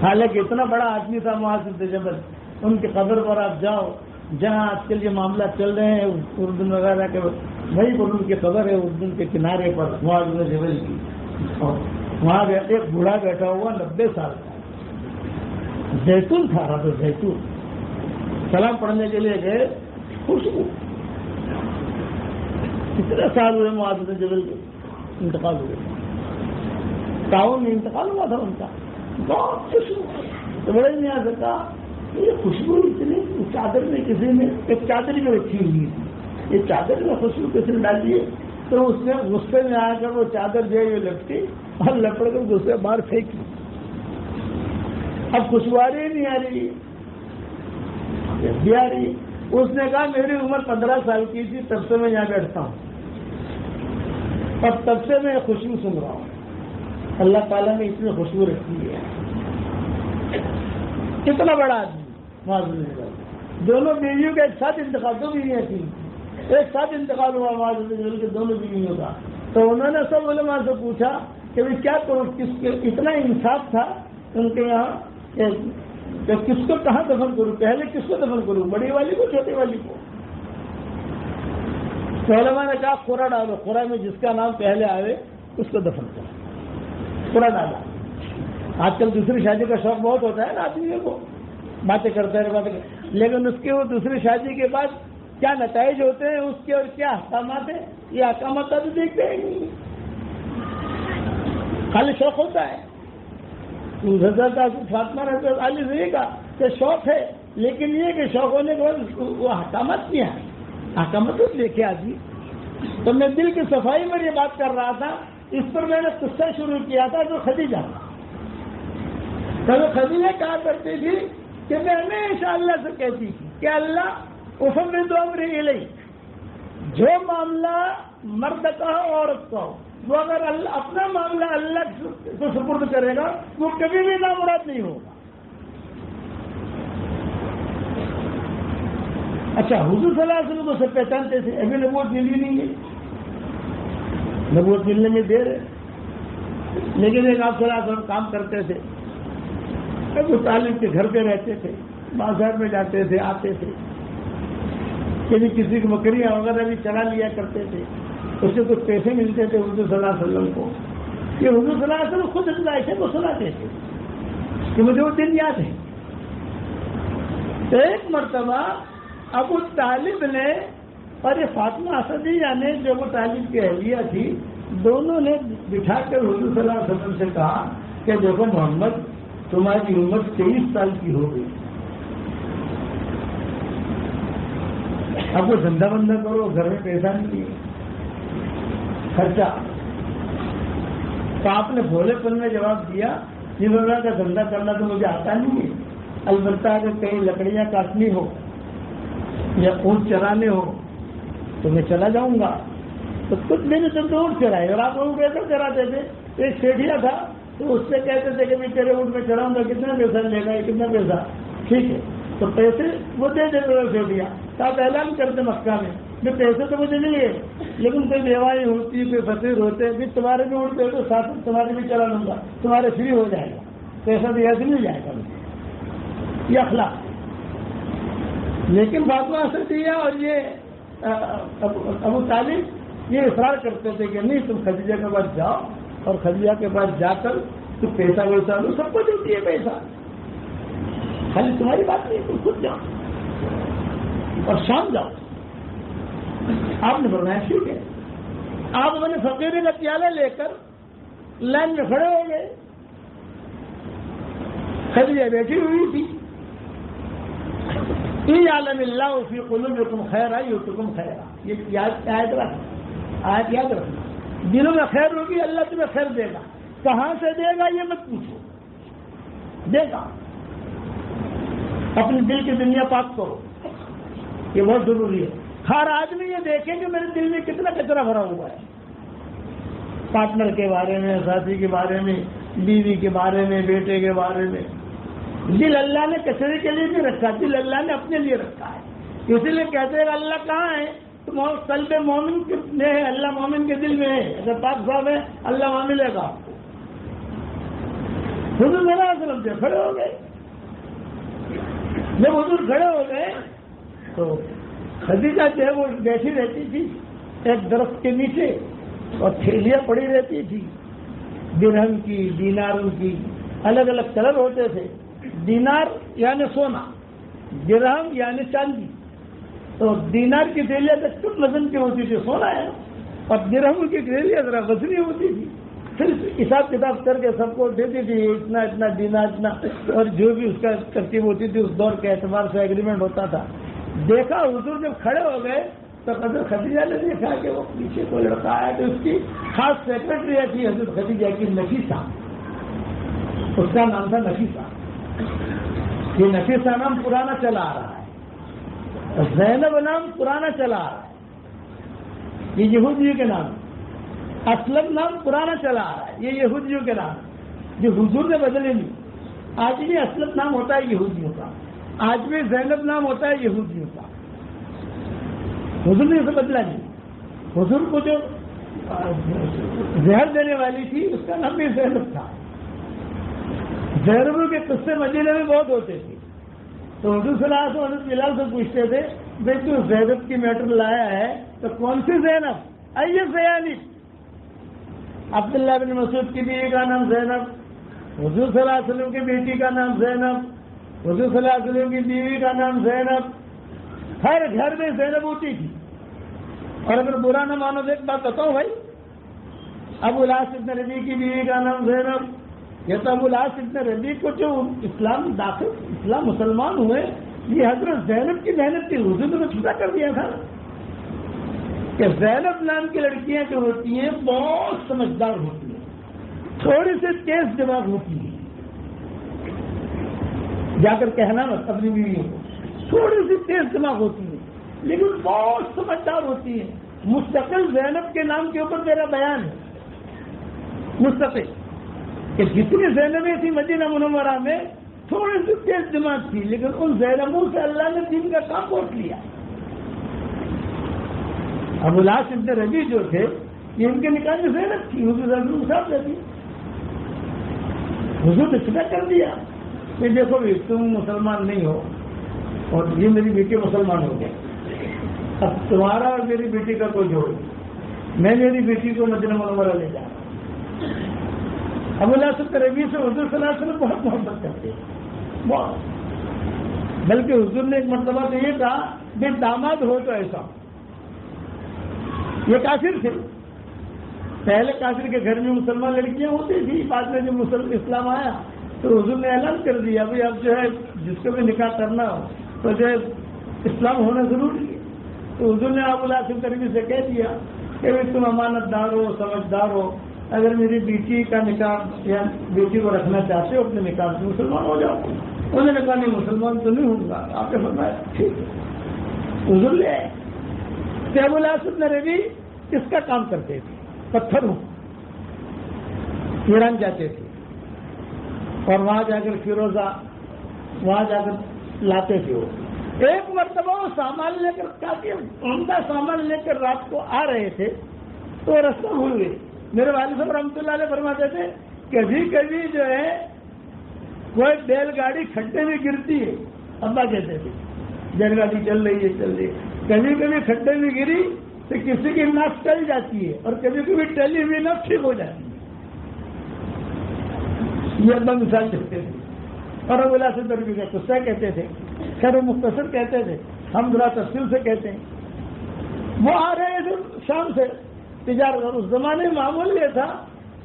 حالانکہ اتنا بڑا آدمی تھا معاذ بن جبل، ان کی قبر پر آپ جاؤ، جہاں آج کل یہ معاملہ چل رہے ہیں اردن وغیرہ کے، وہیں پر ان کی قبر ہے، اردن کے کنارے پر معاذ بن جبل کی۔ وہاں ایک بوڑھا بیٹھا ہوا 90 سال کا، زیتون تھا رہا تو زیتون، سلام پڑھنے کے لیے گئے، خوشبو۔ کتنے سال ہوئے معاذ بن جبل کے انتقال ہوئے، تعاون میں انتقال ہوا تھا ان کا، بہت خوشبو۔ تو بڑے نہیں آ سکتا یہ خوشبو اتنی، چادر میں کسی نے ایک چادر بھی رکھی ہوئی تھی، یہ چادر میں خوشبو کسی نے ڈالی ہے، تو اس نے غصے میں آ کر وہ چادر جو ہے یہ لپٹی اور لپڑ کر دوسرے باہر پھینکی۔ اب خوشبو آ رہی نہیں آ رہی بھی آ رہی۔ اس نے کہا میری عمر 15 سال کی تھی تب سے میں یہاں بیٹھتا ہوں، اور تب سے میں خوشبو سن رہا ہوں۔ اللہ تعالیٰ نے اتنی خوشبو رکھی ہے۔ کتنا بڑا آدمی معاذ بن جبل، دونوں بیویوں کا ایک ساتھ انتقال، 2 بیویاں تھیں، ایک ساتھ انتقال ہوا معاذ بن جبل کے دونوں بیویوں کا۔ تو انہوں نے سب علماء سے پوچھا کہ بھائی کیا کروں، اتنا انصاف تھا ان کے یہاں کہ کس کو کہاں دفن کروں، پہلے کس کو دفن کروں، بڑی والی کو چھوٹی والی کو؟ تو علماء نے کہا قرآن ڈالو، قرآن میں جس کا نام پہلے آئے اس کو دفن کرو۔ قرآن ڈالا۔ آج کل دوسری شادی کا شوق بہت ہوتا ہے نا آدمیوں کو، باتیں کرتے ہیں باتیں، لیکن اس کے وہ دوسری شادی کے بعد کیا نتائج ہوتے ہیں اس کے اور کیا احکامات ہیں، یہ احکامات تو دیکھتے ہیں نہیں، خالی شوق ہوتا ہے۔ حضرت فاطمہ رضی اللہ عنہا سے یہ کہا کہ شوق ہے، لیکن یہ کہ شوق ہونے کے بعد وہ احکامات کیا ہے، احکامات تو دیکھے آدمی۔ تو میں دل کی صفائی میں یہ بات کر رہا تھا، اس پر میں نے قصہ شروع کیا تھا جو خدیجہ تھا۔ خدیجہ کہا کرتی تھی کہ میں ہمیشہ اللہ سے کہتی تھی کہ اللہ افوض امری الیک، جو معاملہ مرد کا ہو عورت کا ہو، وہ اگر اللہ اپنا معاملہ اللہ کو سپرد کرے گا وہ کبھی بھی نامراد نہیں ہوگا۔ اچھا حضور صلی اللہ علیہ وسلم کو سب پہچانتے تھے، ابھی نبوت ملی نہیں ہے، نبوت ملنے میں دیر ہے، لیکن ایک آپ صلی اللہ علیہ وسلم کام کرتے تھے، ابو طالب کے گھر پہ رہتے تھے، بازار میں جاتے تھے، آتے تھے، کبھی کسی کی بکریاں وغیرہ بھی چلا لیا کرتے تھے، اس سے کچھ پیسے ملتے تھے حضور صلی اللہ علیہ وسلم کو. یہ حضور صلی اللہ علیہ وسلم خود عائشہ کو سناتے تھے کہ مجھے وہ دن یاد ہے. ایک مرتبہ ابو طالب نے اور یہ فاطمہ اسدیہ نے جو ابو طالب کی اہلیہ تھی، دونوں نے بٹھا کر حضور صلی اللہ علیہ وسلم سے کہا کہ دیکھو محمد، تمہاری عمر 23 سال کی ہو گئی، اب وہ دھندا بندہ کرو، گھر میں پیسہ نہیں ہے، خرچہ. تو آپ نے بھولے پن میں جواب دیا، جس طرح کا دھندا کرنا تو مجھے آتا نہیں ہے، البتہ اگر کہیں لکڑیاں کاٹنی ہو یا اونٹ چرانے ہو تو میں چلا جاؤں گا. تو کچھ میرے تو اونٹ چرائے، اور آپ اونٹ کیسے چراتے تھے؟ ایک سیٹھیا تھا، تو اس سے کہتے تھے کہ میں تیرے اونٹ میں چڑھاؤں گا، کتنا پیسہ لے گا، کتنا پیسہ؟ ٹھیک ہے، تو پیسے وہ دے دیتے سیٹھیا. تو آپ اعلان کرتے مکہ میں کہ پیسے تو مجھے نہیں ہے، لیکن کوئی بیوائی ہوتی، کوئی فقیر ہوتے، بھی تمہارے بھی اونٹ پہ تو ساتھ تمہارے بھی چلا لوں گا، تمہارے فری ہو جائے گا، پیسہ تو ایسے نہیں جائے گا. یہ اخلاق. لیکن فاطمہ اسدیہ اور یہ ابو طالب یہ اصرار کرتے تھے کہ نہیں، تم خدیجہ کے پاس جاؤ اور خدیجہ کے پاس جا کر تم پیسہ ویسا لو، سب کو دیتی ہے پیسہ، خالی تمہاری بات نہیں، تم خود جاؤ اور شام جاؤ. آپ نے فرمایا ٹھیک ہے. آپ اپنے فقیرے کا پیالہ لے کر لائن میں کھڑے ہو گئے. خدیجہ بیٹھی ہوئی تھی. یعلم اللہ فی قلوبکم خیرا یؤتکم خیرا، یہ آیت یاد رکھنا. دلوں میں خیر ہوگی، اللہ تمہیں خیر دے گا. کہاں سے دے گا یہ مت پوچھو، دے گا. اپنے دل کی دنیا پاک کرو، یہ بہت ضروری ہے. ہر آدمی یہ دیکھے کہ میرے دل میں کتنا کچرا بھرا ہوا ہے، پارٹنر کے بارے میں، ساتھی کے بارے میں، بیوی کے بارے میں، بیٹے کے بارے میں. دل اللہ نے کچرے کے لیے نہیں رکھا، دل اللہ نے اپنے لیے رکھا ہے. اسی لیے کہتے ہیں اللہ کہاں ہے؟ تو قلب مومن میں ہے، اللہ مومن کے دل میں ہے. اگر پاک صاحب ہے اللہ وہاں ملے گا. حضور صلی اللہ علیہ وسلم سے کھڑے ہو گئے. جب حضور کھڑے ہو گئے تو خدیجہ جو ہے وہ بیٹھی رہتی تھی ایک درخت کے نیچے، اور تھیلیاں پڑی رہتی تھی درہم کی، دیناروں کی. الگ الگ کلر ہوتے تھے. دینار یعنی سونا، درہم یعنی چاندی. تو دینار کی تھیلیاں تو کم وزن کی ہوتی تھی، سونا ہے، اور درہم کی تھیلیاں ذرا وزنی ہوتی تھی. پھر حساب کتاب کر کے سب کو دیتی تھی، اتنا اتنا دینار اتنا، اور جو بھی اس کا ترتیب ہوتی تھی اس دور کے اعتبار سے ایگریمنٹ ہوتا تھا. دیکھا حضور جب کھڑے ہو گئے تو حضرت خدیجہ نے دیکھا کہ وہ پیچھے کو لڑکا آیا، تو اس کی خاص سیکرٹری تھی حضرت خدیجہ کی نفیسہ. اس کا نام تھا نفیسہ. یہ نفیسہ نام پرانا چلا آ رہا ہے، زینب نام پرانا چلا آ رہا ہے، یہ یہودیوں کے نام. اسلم نام پرانا چلا آ رہا ہے، یہ یہودیوں کے نام جو حضور نے بدلے نہیں. آج بھی اسلم نام ہوتا ہے یہودیوں کا، آج بھی زینب نام ہوتا ہے یہودیوں کا. حضور نے اسے بدلا نہیں. حضور کو جو زہر دینے والی تھی اس کا نام بھی زینب تھا. زہروں کے قصے مدینے میں بہت ہوتے تھے. تو حضور صلی اللہ علیہ وسلم بلال سے پوچھتے تھے بھائی تو زینب کی میٹر لایا ہے تو کون سی زینب؟ آئیے زینب. عبداللہ بن مسعود کی بیوی کا نام زینب، حضور صلی اللہ علیہ وسلم کی بیٹی کا نام زینب، حضور صلی اللہ علیہ وسلم کی بیوی کا نام زینب. ہر گھر میں زینب ہوتی تھی. اور اگر برا نہ مانو تو ایک بات بتاؤ بھائی، ابو العاص ابن ربیع کی بیوی کا نام زینب. یہ تو ابو العاص ابن ربیع کو جو اسلام مسلمان ہوئے، یہ حضرت زینب کی محنت تھی. حضور نے چھوٹا کر دیا تھا کہ زینب نام کی لڑکیاں جو ہوتی ہیں بہت سمجھدار ہوتی ہیں، تھوڑی سی تیز دماغ ہوتی ہے. جا کر کہنا مت اپنی بیویوں کو، تھوڑی سی تیز دماغ ہوتی ہے لیکن بہت سمجھدار ہوتی ہے. مستقل زینب کے نام کے اوپر میرا بیان ہے، مستقل، کہ جتنی زینبیں تھی مدینہ منورہ میں تھوڑی سی تیز دماغ تھی، لیکن ان زینبوں سے اللہ نے دین کا کام بوٹ لیا. ابو العاص ابن ربیع جو تھے یہ ان کے نکاح میں زینب تھی، حضور صلی اللہ علیہ وسلم کے ساتھ رہتی. حضور نے فدا کر دیا کہ دیکھو بھی تم مسلمان نہیں ہو اور یہ میری بیٹی مسلمان ہو گئی، اب تمہارا اور میری بیٹی کا کوئی جوڑ نہیں، میں میری بیٹی کو مدینہ منورہ لے جاؤں. ابو الاسود ربیع سے حضور صلی اللہ علیہ وسلم بہت محبت کرتے ہیں، بہت. بلکہ حضور نے ایک مرتبہ تو یہ کہا کہ داماد ہو تو ایسا. یہ کافر تھے، پہلے کافر کے گھر میں مسلمان لڑکیاں ہوتی تھی، بعد میں جب اسلام آیا تو حضور نے اعلان کر دیا بھائی اب جو ہے جس کو بھی نکاح کرنا ہو تو جو ہے اسلام ہونا ضروری ہے. تو حضور نے ابو الاسود ربیع سے کہہ دیا کہ بھائی تم امانت دار ہو، سمجھدار ہو، اگر میری بیٹی کا نکاح یا بیٹی کو رکھنا چاہتے ہو اپنے نکاح سے مسلمان ہو جاؤ. انہوں نے کہا نہیں مسلمان تو نہیں ہوں گا. آپ نے فرمایا ٹھیک ہے، حضور لے آئے. تو ابو الاسود ربیع کس کا کام کرتے تھے؟ پتھروں. ایران جاتے تھے اور وہاں جا کر فیروزہ وہاں جا کر لاتے تھے. وہ ایک مرتبہ وہ سامان لے کر کافی عمدہ سامان لے کر رات کو آ رہے تھے تو رستہ بھول گئے. میرے والد صاحب رحمۃ اللہ علیہ فرماتے تھے کبھی کبھی جو ہے کوئی بیل گاڑی کھڈے میں گرتی ہے، ابا کہتے تھے بیل گاڑی چل رہی ہے، کبھی کبھی کھڈے میں گری تو کسی کی نس ٹل جاتی ہے اور کبھی کبھی ٹلی ہوئی نس ٹھیک ہو جاتی ہے. یہ ابا مثال دیتے تھے. اور ابو الاسود ربیع کا قصہ کہتے تھے، خیر وہ مختصر کہتے تھے، ہم ذرا تفصیل سے کہتے ہیں. وہ آ رہے تھے شام سے تجارت. اس زمانے میں معمول یہ تھا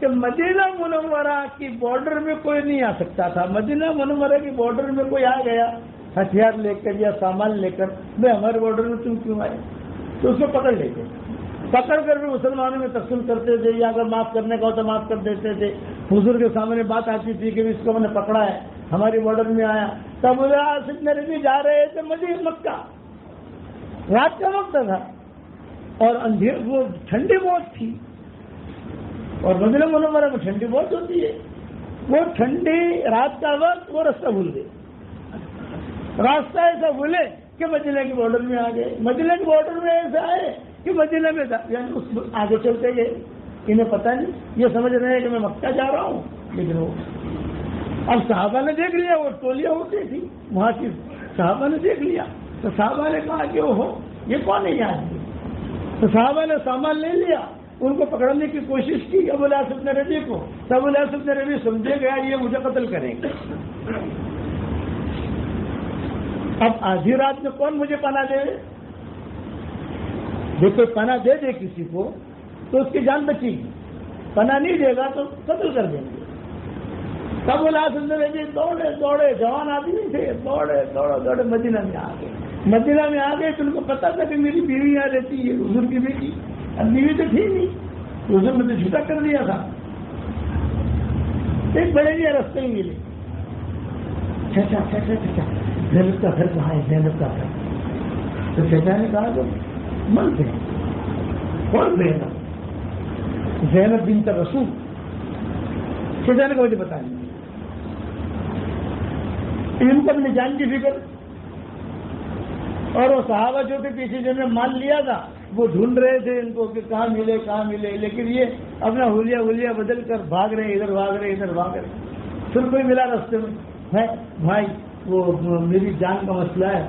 کہ مدینہ منورہ کی بارڈر میں کوئی نہیں آ سکتا تھا. مدینہ منورہ کی بارڈر میں کوئی آ گیا ہتھیار لے کر یا سامان لے کر، میں ہمارے بارڈر میں تم کیوں آئے؟ تو اس کو پکڑ لیتے، پکڑ کر بھی مسلمانوں میں تقسیم کرتے تھے، یا اگر معاف کرنے کا ہوتا معاف کر دیتے تھے. حضور کے سامنے بات آتی تھی کہ اس کو میں نے پکڑا ہے، ہماری بارڈر میں آیا. تب ابو الاسود ربیع جا رہے تھے مدینہ مکہ، رات کا وقت تھا اور اندھیر، وہ ٹھنڈی بہت تھی اور مدینہ منورہ میں ٹھنڈی بہت ہوتی ہے. وہ ٹھنڈی رات کا وقت وہ راستہ بھول گئے. راستہ ایسا بھولے کہ مدینہ کی بارڈر میں آ گئے. مدینہ کی بارڈر میں ایسے آئے کہ مدینہ میں یعنی اس آگے چلتے گئے. انہیں پتہ نہیں، یہ سمجھ رہے ہیں کہ میں مکہ جا رہا ہوں. لیکن وہ اب صحابہ نے دیکھ لیا، وہ ٹولیاں ہوتی تھی وہاں کی، صحابہ نے دیکھ لیا تو صحابہ نے کہا کہ وہ یہ کون ہے یہاں. تو صحابہ نے سامان لے لیا، ان کو پکڑنے کی کوشش کی ابو الاسود ربیع کو. تو ابو الاسود ربیع سمجھے گیا یہ مجھے قتل کریں گے. اب آدھی رات میں کون مجھے پناہ دے؟ دیکھو پناہ دے دے کسی کو تو اس کی جان بچے گی، پناہ نہیں دے گا تو قتل کر دیں گے. تب ابو الاسود ربیع دوڑے دوڑے، جوان آدمی تھے، دوڑے دوڑے دوڑے مدینہ میں آ گئے. مدینہ میں آ گئے تو ان کو پتا تھا کہ میری بیوی یہاں رہتی ہے، حضور کی بیٹی. اب بیوی تو تھی نہیں، حضور نے تو جھوٹا کر دیا تھا. ایک بڑے گیا رستے میں ملے، چچا زینب کا گھر کہاں ہے؟ زینب کا گھر. تو چچا نے کہا تو من سے کون زینب؟ زینب بنت رسول. چچا نے کہا مجھے بتا نہیں، ان کو اپنی جان کی فکر. اور وہ صحابہ جو تھے پیچھے جنہوں نے مان لیا تھا وہ ڈھونڈ رہے تھے ان کو کہ کہاں ملے کہاں ملے. لیکن یہ اپنا حلیہ بدل کر بھاگ رہے، ادھر بھاگ رہے ادھر بھاگ رہے. پھر کوئی ملا راستے میں، بھائی وہ میری جان کا مسئلہ ہے،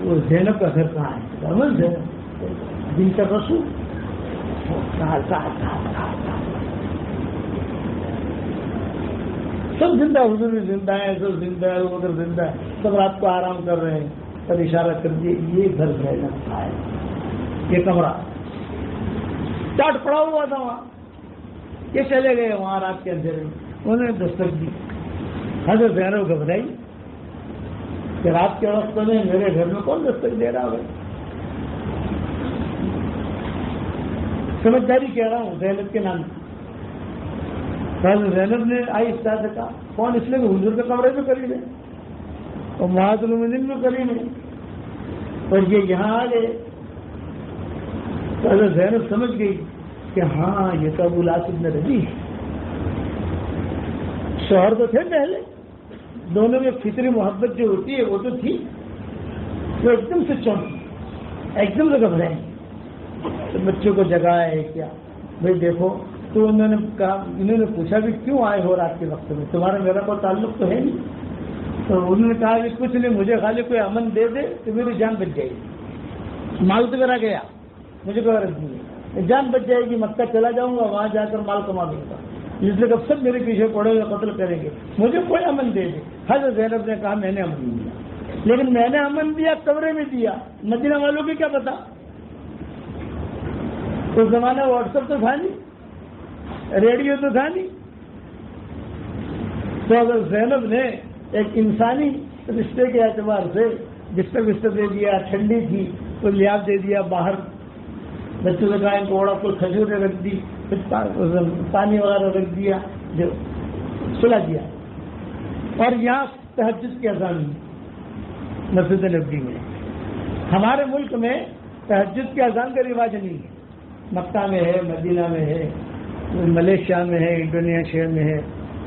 وہ زینب کا گھر کہاں ہے؟ زینب بنت رسول. سب زندہ، حضور بھی زندہ ہے، سب زندہ ہے، ادھر زندہ ہے، سب رات کو آرام کر رہے ہیں. پر اشارہ کر دیے یہ گھر زینب کا ہے، یہ کمرہ ٹاٹ پڑا ہوا تھا وہاں. یہ چلے گئے وہاں رات کے اندھیرے میں، انہوں نے دستک دی. حضرت زینب گھبرائی کہ رات کے وقت میں میرے گھر میں کون دستک دے رہا ہے؟ سمجھداری کہہ رہا ہوں زینب کے نام. زینب نے آئی اس طرح سے کہا کون؟ اس لیے کہ حضور کے کمرے میں قریب ہے اور امہات المومنین میں قریب ہے اور یہ یہاں آ گئے. تو حضرت زینب سمجھ گئی کہ ہاں یہ تو ابو الاسود ربیع ہے. شوہر تو تھے پہلے، دونوں میں فطری محبت جو ہوتی ہے وہ تو تھی. وہ ایک دم سے چونکی، ایک دم سے گھبرائیں تو بچوں کو جگائے کیا. بھائی دیکھو، تو انہوں نے کہا، انہوں نے پوچھا کہ کیوں آئے ہو رات کے وقت میں، تمہارا میرا کوئی تعلق تو ہے نہیں. تو انہوں نے کہا کہ کچھ نہیں، مجھے خالی کوئی امن دے دے تو میری جان بچ جائے گی. مال تو میرا گیا، مجھے کوئی غرض نہیں ہے، جان بچ جائے گی، مکہ چلا جاؤں گا، وہاں جا کر مال کما دوں گا. اس لیے کب سب میرے پیچھے پڑے ہوئے قتل کریں گے، مجھے کوئی امن دے دے. حضرت زینب نے کہا میں نے امن نہیں دیا، لیکن میں نے امن دیا کمرے میں دیا، مدینہ والوں کی کیا پتا. اس زمانے واٹس ایپ تو تھا نہیں، ریڈیو تو تھا نہیں. تو اگر زینب نے ایک انسانی رشتے کے اعتبار سے بستر دے دیا، ٹھنڈی تھی تو لیاب دے دیا، باہر بچوں نے کہا کوڑا کوئی کھجوریں رکھ دی، پانی وغیرہ رکھ دیا، جو سلا دیا. اور یہاں تہجد کی اذان مسجد نبوی میں. ہمارے ملک میں تہجد کی اذان کا رواج نہیں ہے، مکہ میں ہے، مدینہ میں ہے، ملیشیا میں ہے، انڈونیشیا میں ہے.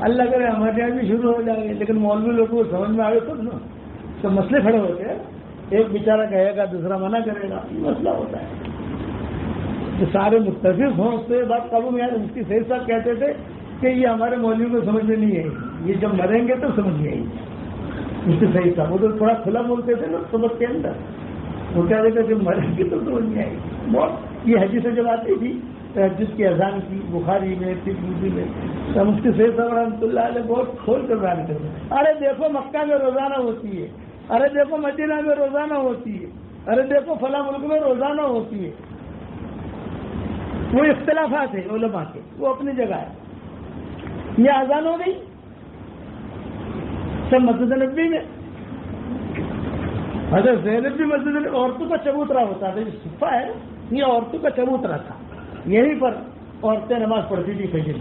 اللہ کرے ہمارے یہاں بھی شروع ہو جائیں گے، لیکن مولوی لوگوں کو سمجھ میں آئے تب نا. تو مسئلے کھڑے ہوتے ہیں، ایک بیچارہ کہے گا دوسرا منع کرے گا، یہ مسئلہ ہوتا ہے. جو سارے متفق ہوں اس سے بات قابو میں آئے. اس کی صحیح صاحب کہتے تھے کہ یہ ہمارے مولوی کو سمجھ میں نہیں آئے گی، یہ جب مریں گے تو سمجھ میں آئے گی. اس کی صحیح صاحب وہ تو تھوڑا کھلا بولتے تھے نا صبح کے اندر، وہ کہہ رہے تھے جب مریں گے تو سمجھ میں آئے گی. بہت یہ حدیث سے جب آتی تھی جس کی اذان کی بخاری میں، ترمذی میں، تو اس کی صحیح صاحب رحمۃ اللہ علیہ بہت کھول کر بیان کرتے ہیں. ارے دیکھو مکہ میں روزانہ ہوتی ہے، ارے دیکھو مدینہ میں روزانہ ہوتی ہے، ارے دیکھو فلاں ملک میں روزانہ ہوتی ہے. وہ اختلافات ہیں علماء کے، وہ اپنی جگہ ہے. یہ اذان ہو گئی سب مسجد نبوی میں. حضرت زینب بھی مسجد نبوی، عورتوں کا چبوترا ہوتا تھا، یہ صفہ ہے، یہ عورتوں کا چبوترا تھا. یہیں پر عورتیں نماز پڑھتی تھی فجر.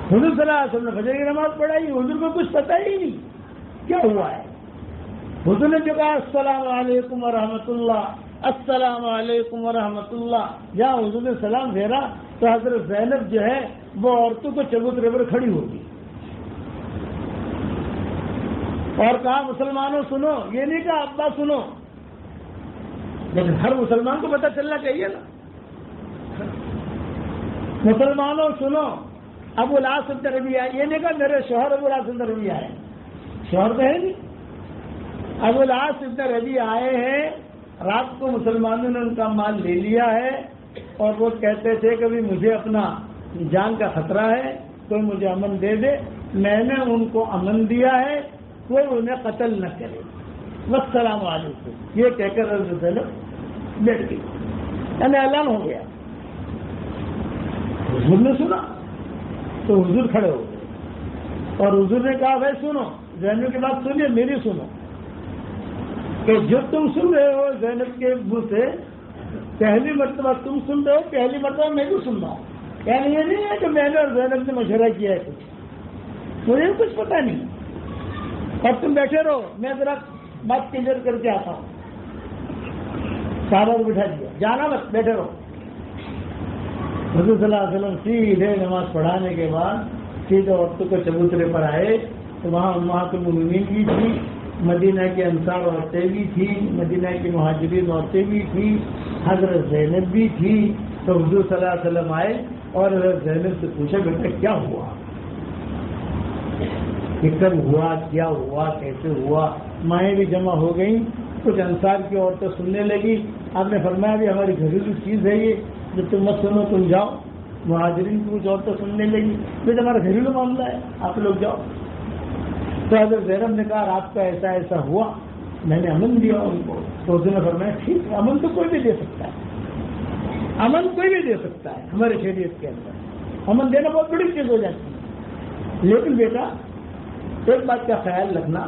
حضور صلی اللہ علیہ وسلم نے فجر کی نماز پڑھائی، حضور کو کچھ پتہ ہی نہیں کیا ہوا ہے. حضور نے جو کہا السلام علیکم ورحمۃ اللہ، السلام علیکم ورحمۃ اللہ، جہاں حضور نے سلام پھیرا تو حضرت زینب جو ہے وہ عورتوں کو چبوترے پر کھڑی ہوگی اور کہا مسلمانوں سنو. یہ نہیں کہا ابا سنو، لیکن ہر مسلمان کو پتہ چلنا چاہیے نا. مسلمانوں سنو، ابو العاص بن ربیعہ، یہ نہیں کہا میرے شوہر ابو العاص بن ربیعہ ہے، شوہر تو ہے نہیں. ابو العاص بن ربیعہ آئے ہیں، رات کو مسلمانوں نے ان کا مال لے لیا ہے اور وہ کہتے تھے کہ مجھے اپنا جان کا خطرہ ہے، کوئی مجھے امن دے دے. میں نے ان کو امن دیا ہے، کوئی انہیں قتل نہ کرے. والسلام علیکم یہ کہہ کر حضرت زینب بیٹھ گئی، یعنی اعلان ہو گیا. حضور نے سنا تو حضور کھڑے ہو گئے اور حضور نے کہا بھائی سنو، زینب کی بات سنیے، میری سنو، کہ جو تم سن رہے ہو زینب کے منہ سے پہلی مرتبہ تم سن رہے ہو، پہلی مرتبہ میں بھی سن رہا ہوں. یعنی یہ نہیں ہے کہ میں نے اور زینب نے مشورہ کیا ہے کچھ، مجھے کچھ پتہ نہیں. اور تم بیٹھے رہو، میں ذرا بات کلیئر کر کے آتا ہوں. صحابہ کو بٹھا دیا، جانا بس بیٹھے رہو. حضور صلی اللہ علیہ وسلم سیدھے نماز پڑھانے کے بعد سیدھے عورتوں کو چبوترے پر آئے تو وہاں امہات المؤمنین بھی تھی، مدینہ کے انصار عورتیں بھی تھیں، مدینہ کی مہاجرین عورتیں بھی تھیں، حضرت زینب بھی تھی. تو حضور صلی اللہ علیہ وسلم آئے اور حضرت زینب سے پوچھا بیٹا کیا ہوا، کہ کب ہوا، کیا ہوا، کیسے ہوا. مائیں بھی جمع ہو گئیں، کچھ انصار کی عورتیں سننے لگی. آپ نے فرمایا بھی ہماری گھریلو چیز ہے یہ، جب تم مت سنو تم جاؤ. مہاجرین کی کچھ عورتیں سننے لگی، یہ ہمارا گھریلو معاملہ ہے، آپ لوگ جاؤ. تو حضرت زینب نے کہا رات کا ایسا ایسا ہوا، میں نے امن دیا ان کو. تو حضور نے فرمایا ٹھیک ہے، امن تو کوئی بھی دے سکتا ہے، امن کوئی بھی دے سکتا ہے ہمارے شریعت کے اندر. امن دینا بہت بڑی چیز ہو جاتی ہے. لیکن بیٹا ایک بات کا خیال رکھنا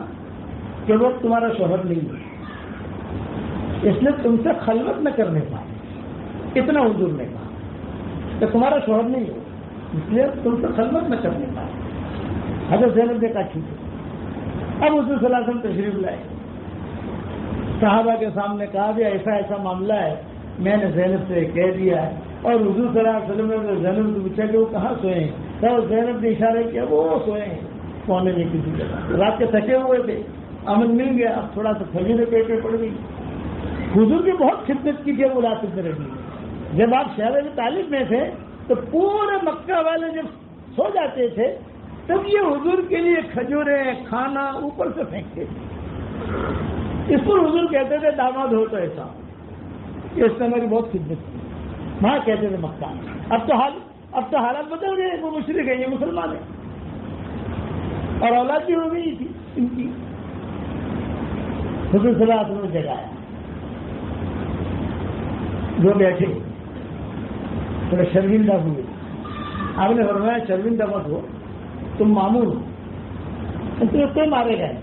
کہ وہ تمہارا شوہر نہیں ہے، اس لیے تم سے خلوت نہ کرنے پائے، اتنا حضور نے کہا کہ تمہارا شوہر نہیں ہو، اس لیے تم سے خلوت نہ کرنے پائے. حضرت زینب نے کہا ٹھیک ہے. اب حضور صلی اللہ علیہ وسلم تشریف لائے، صحابہ کے سامنے کہا بھی ایسا ایسا معاملہ ہے، میں نے زینب سے کہہ دیا ہے. اور حضور صلی اللہ علیہ وسلم نے زینب سے پوچھا کہ وہ کہاں سوئے ہیں. تو زینب نے اشارہ کیا وہ سوئے ہیں کونے میں کسی جگہ، رات کے تھکے ہوئے تھے، امن مل گیا، اب تھوڑا سا فجر پیٹ پہ پڑ گئی. حضور کی بہت خدمت کی تھی ابو العاص بن ربیعہ. جب آپ شہر ابی طالب میں تھے تو پورے مکہ والے جب سو جاتے تھے تب یہ حضور کے لیے کھجوریں کھانا اوپر سے پھینکتے تھے. اس پر حضور کہتے تھے داماد ہو تو ایسا. اس نے ہماری بہت خدمت کی. وہاں کہتے تھے مکہ. اب تو حالات بدل گئے. وہ مشرک ہیں، یہ مسلمان ہیں اور اولاد بھی ہو گئی تھی ان کی. حضور صلی اللہ علیہ وسلم نے جگایا. جو بیٹھے تھوڑے شرمندہ ہوئے. آپ نے فرمایا شرمندہ مت ہو، تم مامون ہو، تمہیں کوئی مارے گئے.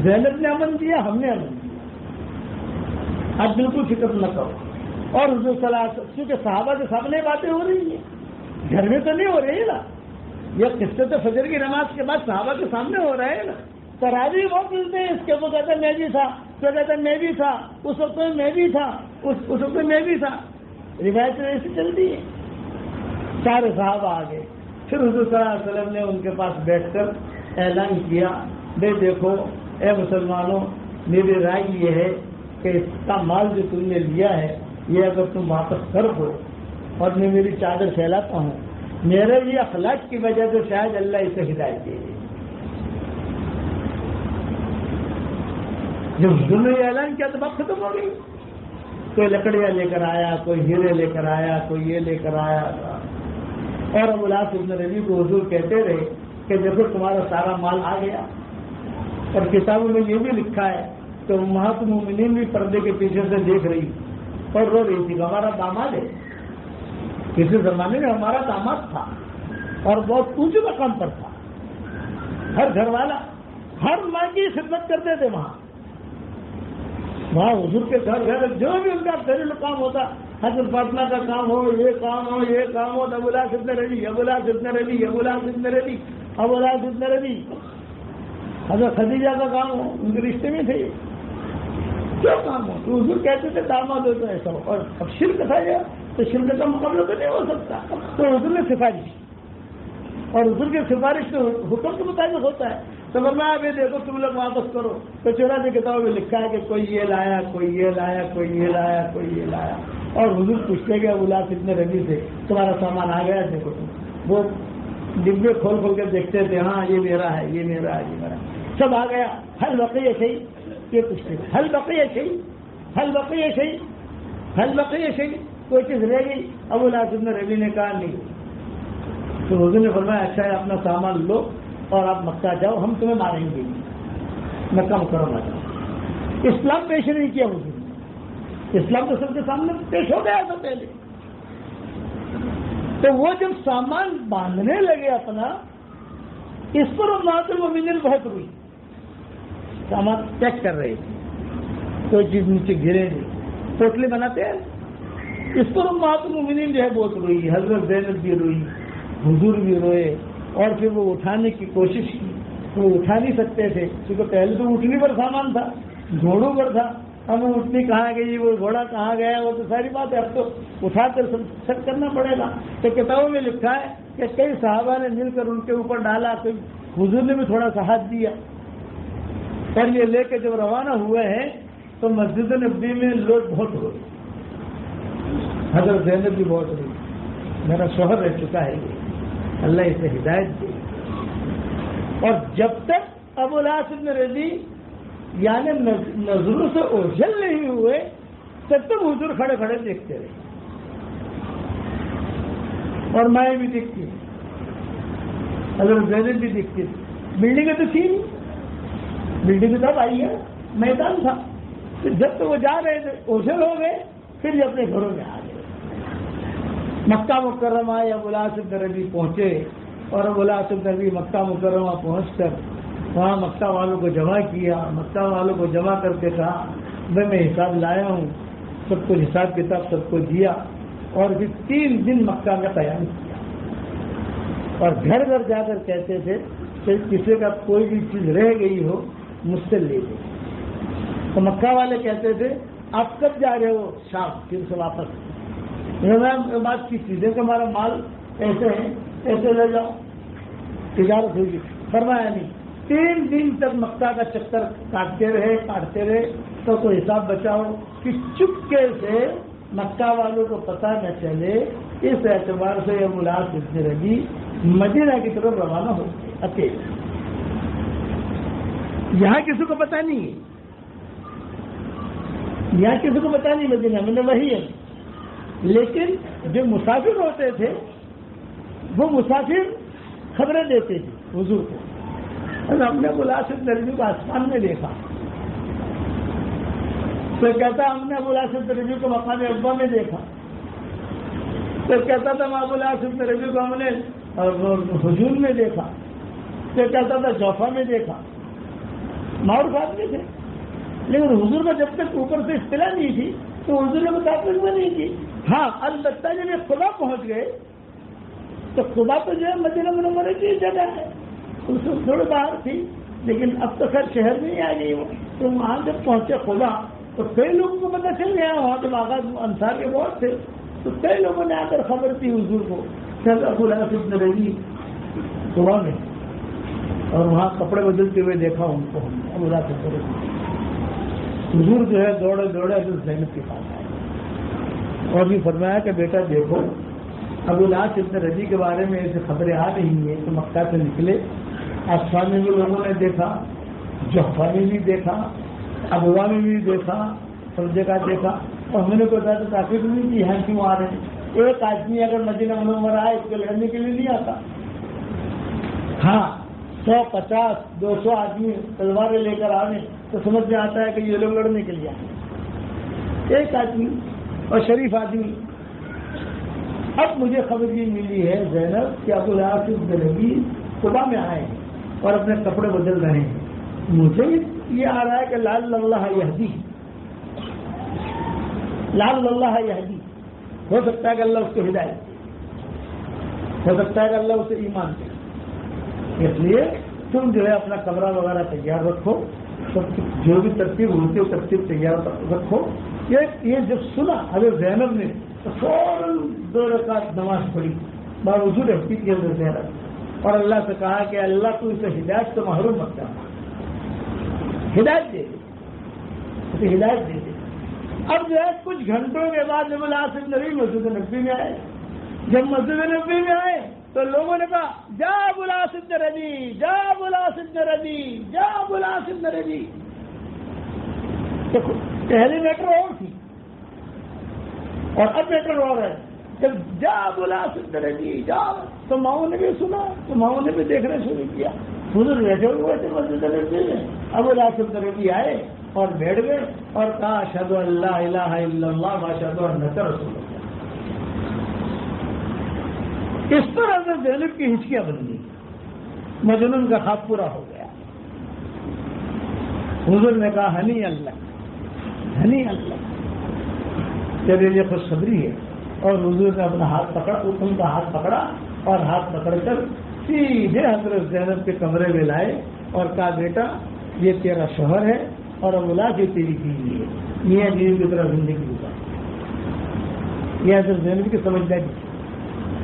زینب نے امن دیا، ہم نے امن دیا. اب بالکل فکر نہ کرو. اور حضور صلی اللہ علیہ وسلم کیونکہ صحابہ کے سامنے باتیں ہو رہی ہیں، گھر میں تو نہیں ہو رہی ہے نا. یہ قصے تو فجر کی نماز کے بعد صحابہ کے سامنے ہو رہے ہیں نا. تراویح بہت ملتے ہیں. اس کے وہ کہتا ہے میں بھی تھا، تو کہتا ہے میں بھی تھا، اس وقت میں بھی تھا، اس وقت میں بھی تھا. روایت ایسی چلتی ہے. سارے صحابہ آ گئے. پھر حضور صلی اللہ علیہ وسلم نے ان کے پاس بیٹھ کر اعلان کیا، دیکھو اے مسلمانوں، میری رائے یہ ہے کہ اس کا مال جو تم نے لیا ہے یہ اگر تم واپس کر دو اور میں میری چادر پھیلاتا ہوں، میرے یہ اخلاق کی وجہ سے شاید اللہ اسے ہدایت دے. جب حضور نے یہ اعلان کیا تو بات ختم ہو گئی. کوئی لکڑیاں لے کر آیا، کوئی ہیرے لے کر آیا، کوئی یہ لے کر آیا. اور ابو العاص ابن ربیع کو حضور کہتے رہے کہ دیکھو تمہارا سارا مال آ گیا. اور کتابوں میں یہ بھی لکھا ہے کہ امہات المومنین بھی پردے کے پیچھے سے دیکھ رہی اور رو رہی تھی کہ ہمارا داماد ہے. کسی زمانے میں ہمارا داماد تھا اور بہت اونچے مقام پر تھا. ہر گھر والا ہر ماں کی خدمت کرتے تھے. وہاں حضور کے گھر جو بھی ان کا گھریلو کام ہوتا، حضرت فاطمہ کا کام ہو، یہ کام ہو، یہ کام ہو، ابو العاص ابن ربیع، ابو العاص ابن ربیع، ابو العاص ابن ربیع، ابو العاص ابن ربیع. حضرت خدیجہ کا کام ہو، ان کے رشتے میں تھے. کیا کام ہو تو حضور کہتے تھے داماد ہو تو ایسا ہو. اور اب شرک تھا گیا تو شرک کا مقابلہ تو نہیں ہو سکتا. تو حضور نے سفارش کی اور حضور کی سفارش تو حکم کے مطابق ہوتا ہے. تو میں ابھی دیکھو تم لوگ واپس کرو. تو 84 کتابوں میں لکھا ہے کہ کوئی یہ لایا، کوئی یہ لایا، کوئی یہ لایا، کوئی یہ لایا. اور حضور پوچھتے گئے ابو العاص ابن ربیع سے تمہارا سامان آ گیا؟ دیکھو تم. وہ ڈبے کھول کھول کے دیکھتے تھے، ہاں یہ میرا ہے، یہ میرا ہے، یہ میرا ہے، سب آ گیا. حل بقیہ شیء، یہ پوچھتے تھے حل بقیہ شیء، حل بقیہ شیء، حل بقیہ شیء، کوئی چیز رہ گئی؟ ابو العاص ابن ربیع نے کہا نہیں. تو حضور نے فرمایا اچھا ہے اپنا سامان لو اور آپ مکہ جاؤ، ہم تمہیں ماریں گے. مکہ مکرمہ جاؤ. اسلام پیش نہیں کیا حضور نے. اسلام تو سب کے سامنے پیش ہو گیا تھا پہلے. تو وہ جب سامان باندھنے لگے اپنا، اس پر امہات المومنین بہت روئی. سامان پیک کر رہے تھے، کوئی چیز نیچے گرے نہیں، پوٹلی بناتے ہیں. اس پر امہات المومنین جو ہے بہت روئی. حضرت زینب بھی روئی، حضور بھی روئے. اور پھر وہ اٹھانے کی کوشش کی، وہ اٹھا نہیں سکتے تھے کیونکہ پہلے تو اٹھنے پر سامان تھا، گھوڑوں پر تھا. اب وہ اٹھنی کہاں گئی، وہ گھوڑا کہاں گیا، وہ تو ساری بات ہے. اب تو اٹھا کر سب کرنا پڑے گا. تو کتابوں میں لکھا ہے کہ کئی صحابہ نے مل کر ان کے اوپر ڈالا، کوئی حضور نے بھی تھوڑا سا ہاتھ دیا. اور یہ لے کے جب روانہ ہوئے ہیں تو مسجد نبوی میں لوگ بہت ہوئے. حضرت زینب بھی بہت ہوئی. میرا شوہر رہ چکا ہے یہ، اللہ اسے ہدایت دے. اور جب تک ابو العاص ابن ربیع یعنی نظروں سے اوجھل نہیں ہوئے تب تک حضور کھڑے کھڑے دیکھتے رہے. اور مائیں بھی دیکھتی، حضرت زینب بھی دیکھتی. بلڈنگیں تو تھی، بلڈنگ تب آئی ہے، میدان تھا. جب تو وہ جا رہے تھے اوجھل ہو گئے، پھر یہ اپنے گھروں میں آ گئے. مکہ مکرمہ ابو العاص ابن ربیع پہنچے. اور ابو العاص ابن ربیع مکہ مکرمہ پہنچ کر وہاں مکہ والوں کو جمع کیا. مکہ والوں کو جمع کر کے کہا میں حساب لایا ہوں. سب کو حساب کتاب سب کو دیا. اور پھر 3 دن مکہ میں قیام کیا. اور گھر گھر جا کر کہتے تھے کہ کسی کا کوئی بھی چیز رہ گئی ہو مجھ سے لے لو. تو مکہ والے کہتے تھے آپ کب جا رہے ہو؟ شام. پھر سے واپس بات کی چیزیں کہ ہمارا مال ایسے ہیں، ایسے لے جاؤ، تجارت ہوگی. فرمایا نہیں. 3 دن تک مکہ کا چکر کاٹتے رہے تو کوئی حساب بچاؤ کہ چپکے سے مکہ والوں کو پتہ نہ چلے اس اعتبار سے یہ ملاس ابن ربیع مدینہ کی طرف روانہ ہو گئے اکیلے. یہاں کسی کو پتہ نہیں ہے، یہاں کسی کو پتہ نہیں مدینہ میں نے وہی ہے. لیکن جو مسافر ہوتے تھے وہ مسافر خبریں دیتے تھے حضور کو. اور ہم نے ملاس ابن ربیع کو آسمان میں دیکھا تو کہتا ہم نے ملاس ابن ربیع کو مقام ابا میں دیکھا. تو کہتا تھا ملاس ابن ربیع کو ہم نے ہجون میں دیکھا. تو کہتا تھا جوفا میں دیکھا. معروف آدمی تھے، لیکن حضور کو جب تک اوپر سے اطلاع نہیں تھی تو حضور نے مطابق میں نہیں کی. ہاں البتہ جب یہ خدا پہنچ گئے تو خدا تو جو ہے مدینہ منورہ کی جگہ ہے، اس سے تھوڑی باہر تھی، لیکن اب تو خیر شہر میں ہی آ گئی وہ. تو وہاں جب پہنچے خدا تو کئی لوگوں کو پتہ چل گیا. وہاں تو آغاز انصار کے بہت تھے، تو کئی لوگوں نے آ کر خبر دی حضور کو کہ ابو العاص ابن ربیع صبح میں، اور وہاں کپڑے بدلتے ہوئے دیکھا ان کو. ہم ابو العاص ابن ربیع حضور جو ہے دوڑے دوڑے حضرت زینب کے پاس آئے اور بھی فرمایا کہ بیٹا دیکھو ابو العاص ابن ربیع کے بارے میں ایسی خبریں آ رہی ہیں کہ مکہ سے نکلے. آسمان میں بھی لوگوں نے دیکھا، جوفا میں بھی دیکھا، ابوا میں بھی دیکھا، سب جگہ دیکھا، اور ہم نے کوئی زیادہ تاکید نہیں کی یہاں کیوں آ رہے ہیں. ایک آدمی اگر مدینہ منورہ آئے اس کو لڑنے کے لیے نہیں آتا. ہاں 150 200 آدمی تلواریں لے کر آنے تو سمجھ میں آتا ہے کہ یہ لوگ لڑنے کے لیے آئے. ایک آدمی اور شریف آدمی. اب مجھے خبر یہ ملی ہے زینب کہ ابو العاص ابن ربیع صبح میں آئے ہیں اور اپنے کپڑے بدل رہے ہیں. مجھے یہ آ رہا ہے کہ لعل اللہ یہدی، لعل اللہ یہدی، ہو سکتا ہے کہ اللہ اس کو ہدایت دے، ہو سکتا ہے کہ اللہ اسے ایمان دے. اس لیے تم جو ہے اپنا کمرہ وغیرہ تیار رکھو، سب جو بھی ترتیب ہوتی ہے وہ ترتیب تیار رکھو. یہ جب سنا حضرت زینب نے تو فوراً 2 رکعت نماز پڑھی باوجود رہتی کی حضرت زینب، اور اللہ سے کہا کہ اللہ تو اسے ہدایت سے محروم مت کرنا، ہدایت دے دے، اسے ہدایت دے دے. اب جو ہے کچھ گھنٹوں کے بعد ابو العاص ابن ربیع مسجد نبوی میں آئے. جب مسجد نبوی میں آئے تو لوگوں نے کہا جا ابو العاص ابن ربیع، جا ابو العاص ابن ربیع، جا ابو العاص ابن ربیع. دیکھو پہلے میٹر اور تھی اور اب میٹر اور ہے. جب جا ابو العاص ابن ربیع جا تو ماؤں نے بھی سنا، تو ماؤں نے بھی دیکھنا شروع کیا. حضور بیٹھے ہوئے تھے مسجد نبوی میں، ابو العاص ابن ربیع آئے اور بیٹھ گئے اور کہا اشہد ان لا الہ الا اللہ و اشہد انک رسول اللہ. اس پر حضرت زینب کی ہچکیاں بن گئی، مجنون کا خواب پورا ہو گیا. حضور نے کہا ہنی اللہ، ہنی اللہ، تیرے لیے خوشخبری ہے. اور حضور نے اپنا ہاتھ پکڑا، ان کا ہاتھ پکڑا اور ہاتھ پکڑ کر سیدھے حضرت زینب کے کمرے میں لائے اور کہا بیٹا یہ تیرا شوہر ہے اور ابو العاص یہ تیری بیوی ہے، میاں بیوی کی طرح زندگی گزار. یہ حضرت زینب کی سمجھداری.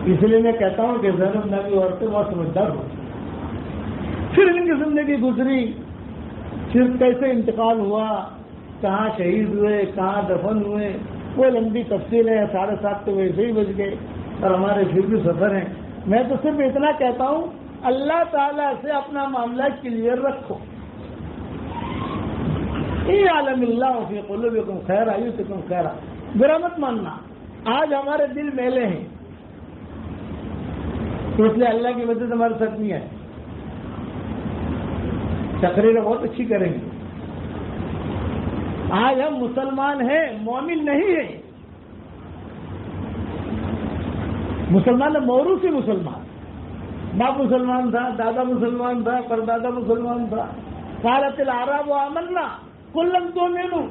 اس لیے میں کہتا ہوں کہ زینب نبی عورتیں بہت سمجھدار ہو. پھر ان کی زندگی گزری، پھر کیسے انتقال ہوا، کہاں شہید ہوئے، کہاں دفن ہوئے، وہ لمبی تفصیل ہے. 7:30 تو ویسے ہی بج گئے اور ہمارے پھر بھی سفر ہیں. میں تو صرف اتنا کہتا ہوں اللہ تعالیٰ سے اپنا معاملہ کلیئر رکھو. عالم اللہ فی قلوبکم خیرا یؤتکم خیرا. برا مت ماننا. آج ہمارے دل میلے ہیں اس لیے اللہ کی مدد ہمارے ساتھ نہیں ہے. تقریر بہت اچھی کریں گے. آج ہم مسلمان ہیں، مومن نہیں ہیں. مسلمان موروثی مسلمان، باپ مسلمان تھا، دادا مسلمان تھا، پردادا مسلمان تھا. قالت الاعراب آمنا قل لم تؤمنوا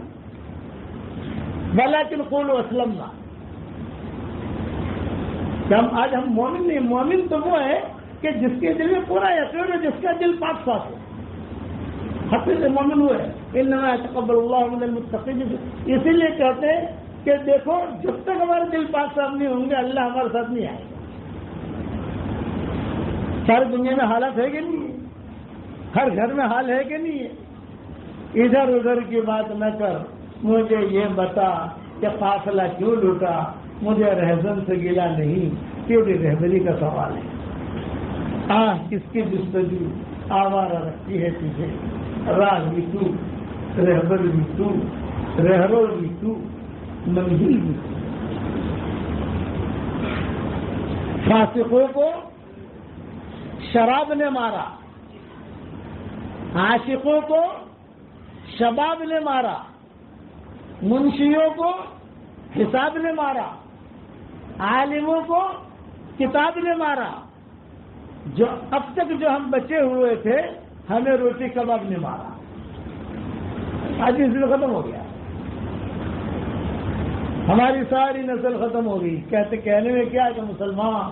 ولكن قولوا اسلمنا. آج ہم مومن نہیں. مومن تو وہ ہے کہ جس کے دل میں پورا یقین ہے، جس کا دل پاک صاف ہے. حقیقی مومن وہ ہے. انما يتقبل الله من المتقين. اسی لیے کہتے ہیں کہ دیکھو جب تک ہمارے دل پاک صاف نہیں ہوں گے اللہ ہمارے ساتھ نہیں آئے. ساری دنیا میں حالات ہے کہ نہیں ہے؟ ہر گھر میں حال ہے کہ نہیں ہے؟ ادھر ادھر کی بات نہ کر، مجھے یہ بتا کہ قافلہ کیوں لوٹا، مجھے رہزن سے گلا نہیں، کیونکہ رہبری کا سوال ہے۔ کس کی جستجو آوارہ رکھتی ہے تجھے، راہ بھی تو، رہبر بھی تو، رہرو بھی تو، منزل بھی تو۔ فاسقوں کو شراب نے مارا، عاشقوں کو شباب نے مارا، منشیوں کو حساب نے مارا، عالموں کو کتاب نے مارا، جو اب تک جو ہم بچے ہوئے تھے ہمیں روٹی کباب نے مارا۔ آج اس دن ختم ہو گیا، ہماری ساری نسل ختم ہو گئی۔ کہنے میں کیا کہ مسلمان،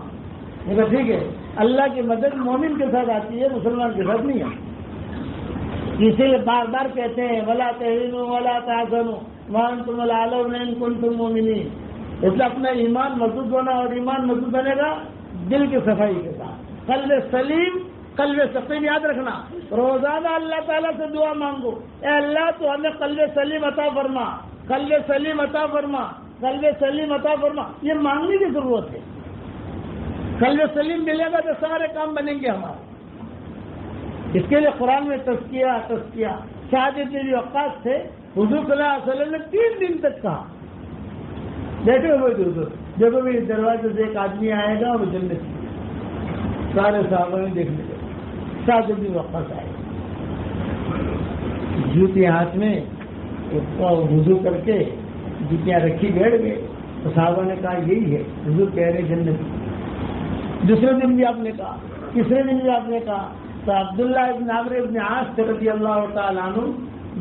یہ ٹھیک ہے، اللہ کی مدد مومن کے ساتھ آتی ہے، مسلمان کے ساتھ نہیں آتی۔ اسی لیے بار بار کہتے ہیں ولا تہینوا ولا تحزنوا وانتم الاعلون ان کنتم مؤمنین۔ اس لیے اپنا ایمان مضبوط ہونا، اور ایمان مضبوط بنے گا دل کی صفائی کے ساتھ، قلب سلیم، قلب سقیم۔ یاد رکھنا، روزانہ اللہ تعالیٰ سے دعا مانگو، اے اللہ تو ہمیں قلب سلیم عطا فرما، قلب سلیم عطا فرما، قلب سلیم عطا فرما۔ یہ مانگنے کی ضرورت ہے۔ قلب سلیم ملے گا تو سارے کام بنیں گے ہمارے۔ اس کے لیے قرآن میں تزکیہ سعد بن ابی وقاص تھے، حضور صلی اللہ علیہ وسلم نے 3 دن تک کہا، دیکھے ہوئے حضور دیکھو بھی دروازے سے ایک آدمی آئے گا اور جنت کی، سارے صحابہ نے دیکھنے لگے۔ سعد بن ابی وقاص آئے، جوتی ہاتھ میں وضو کر کے جوتیاں رکھی بیٹھ گئے، تو صحابہ نے کہا یہی ہے حضور کہہ رہے جنت کی۔ دوسرے دن بھی آپ نے کہا، تیسرے دن بھی آپ نے کہا۔ تو عبداللہ ابن عمرو ابن عاص رضی اللہ تعالیٰ عنہ،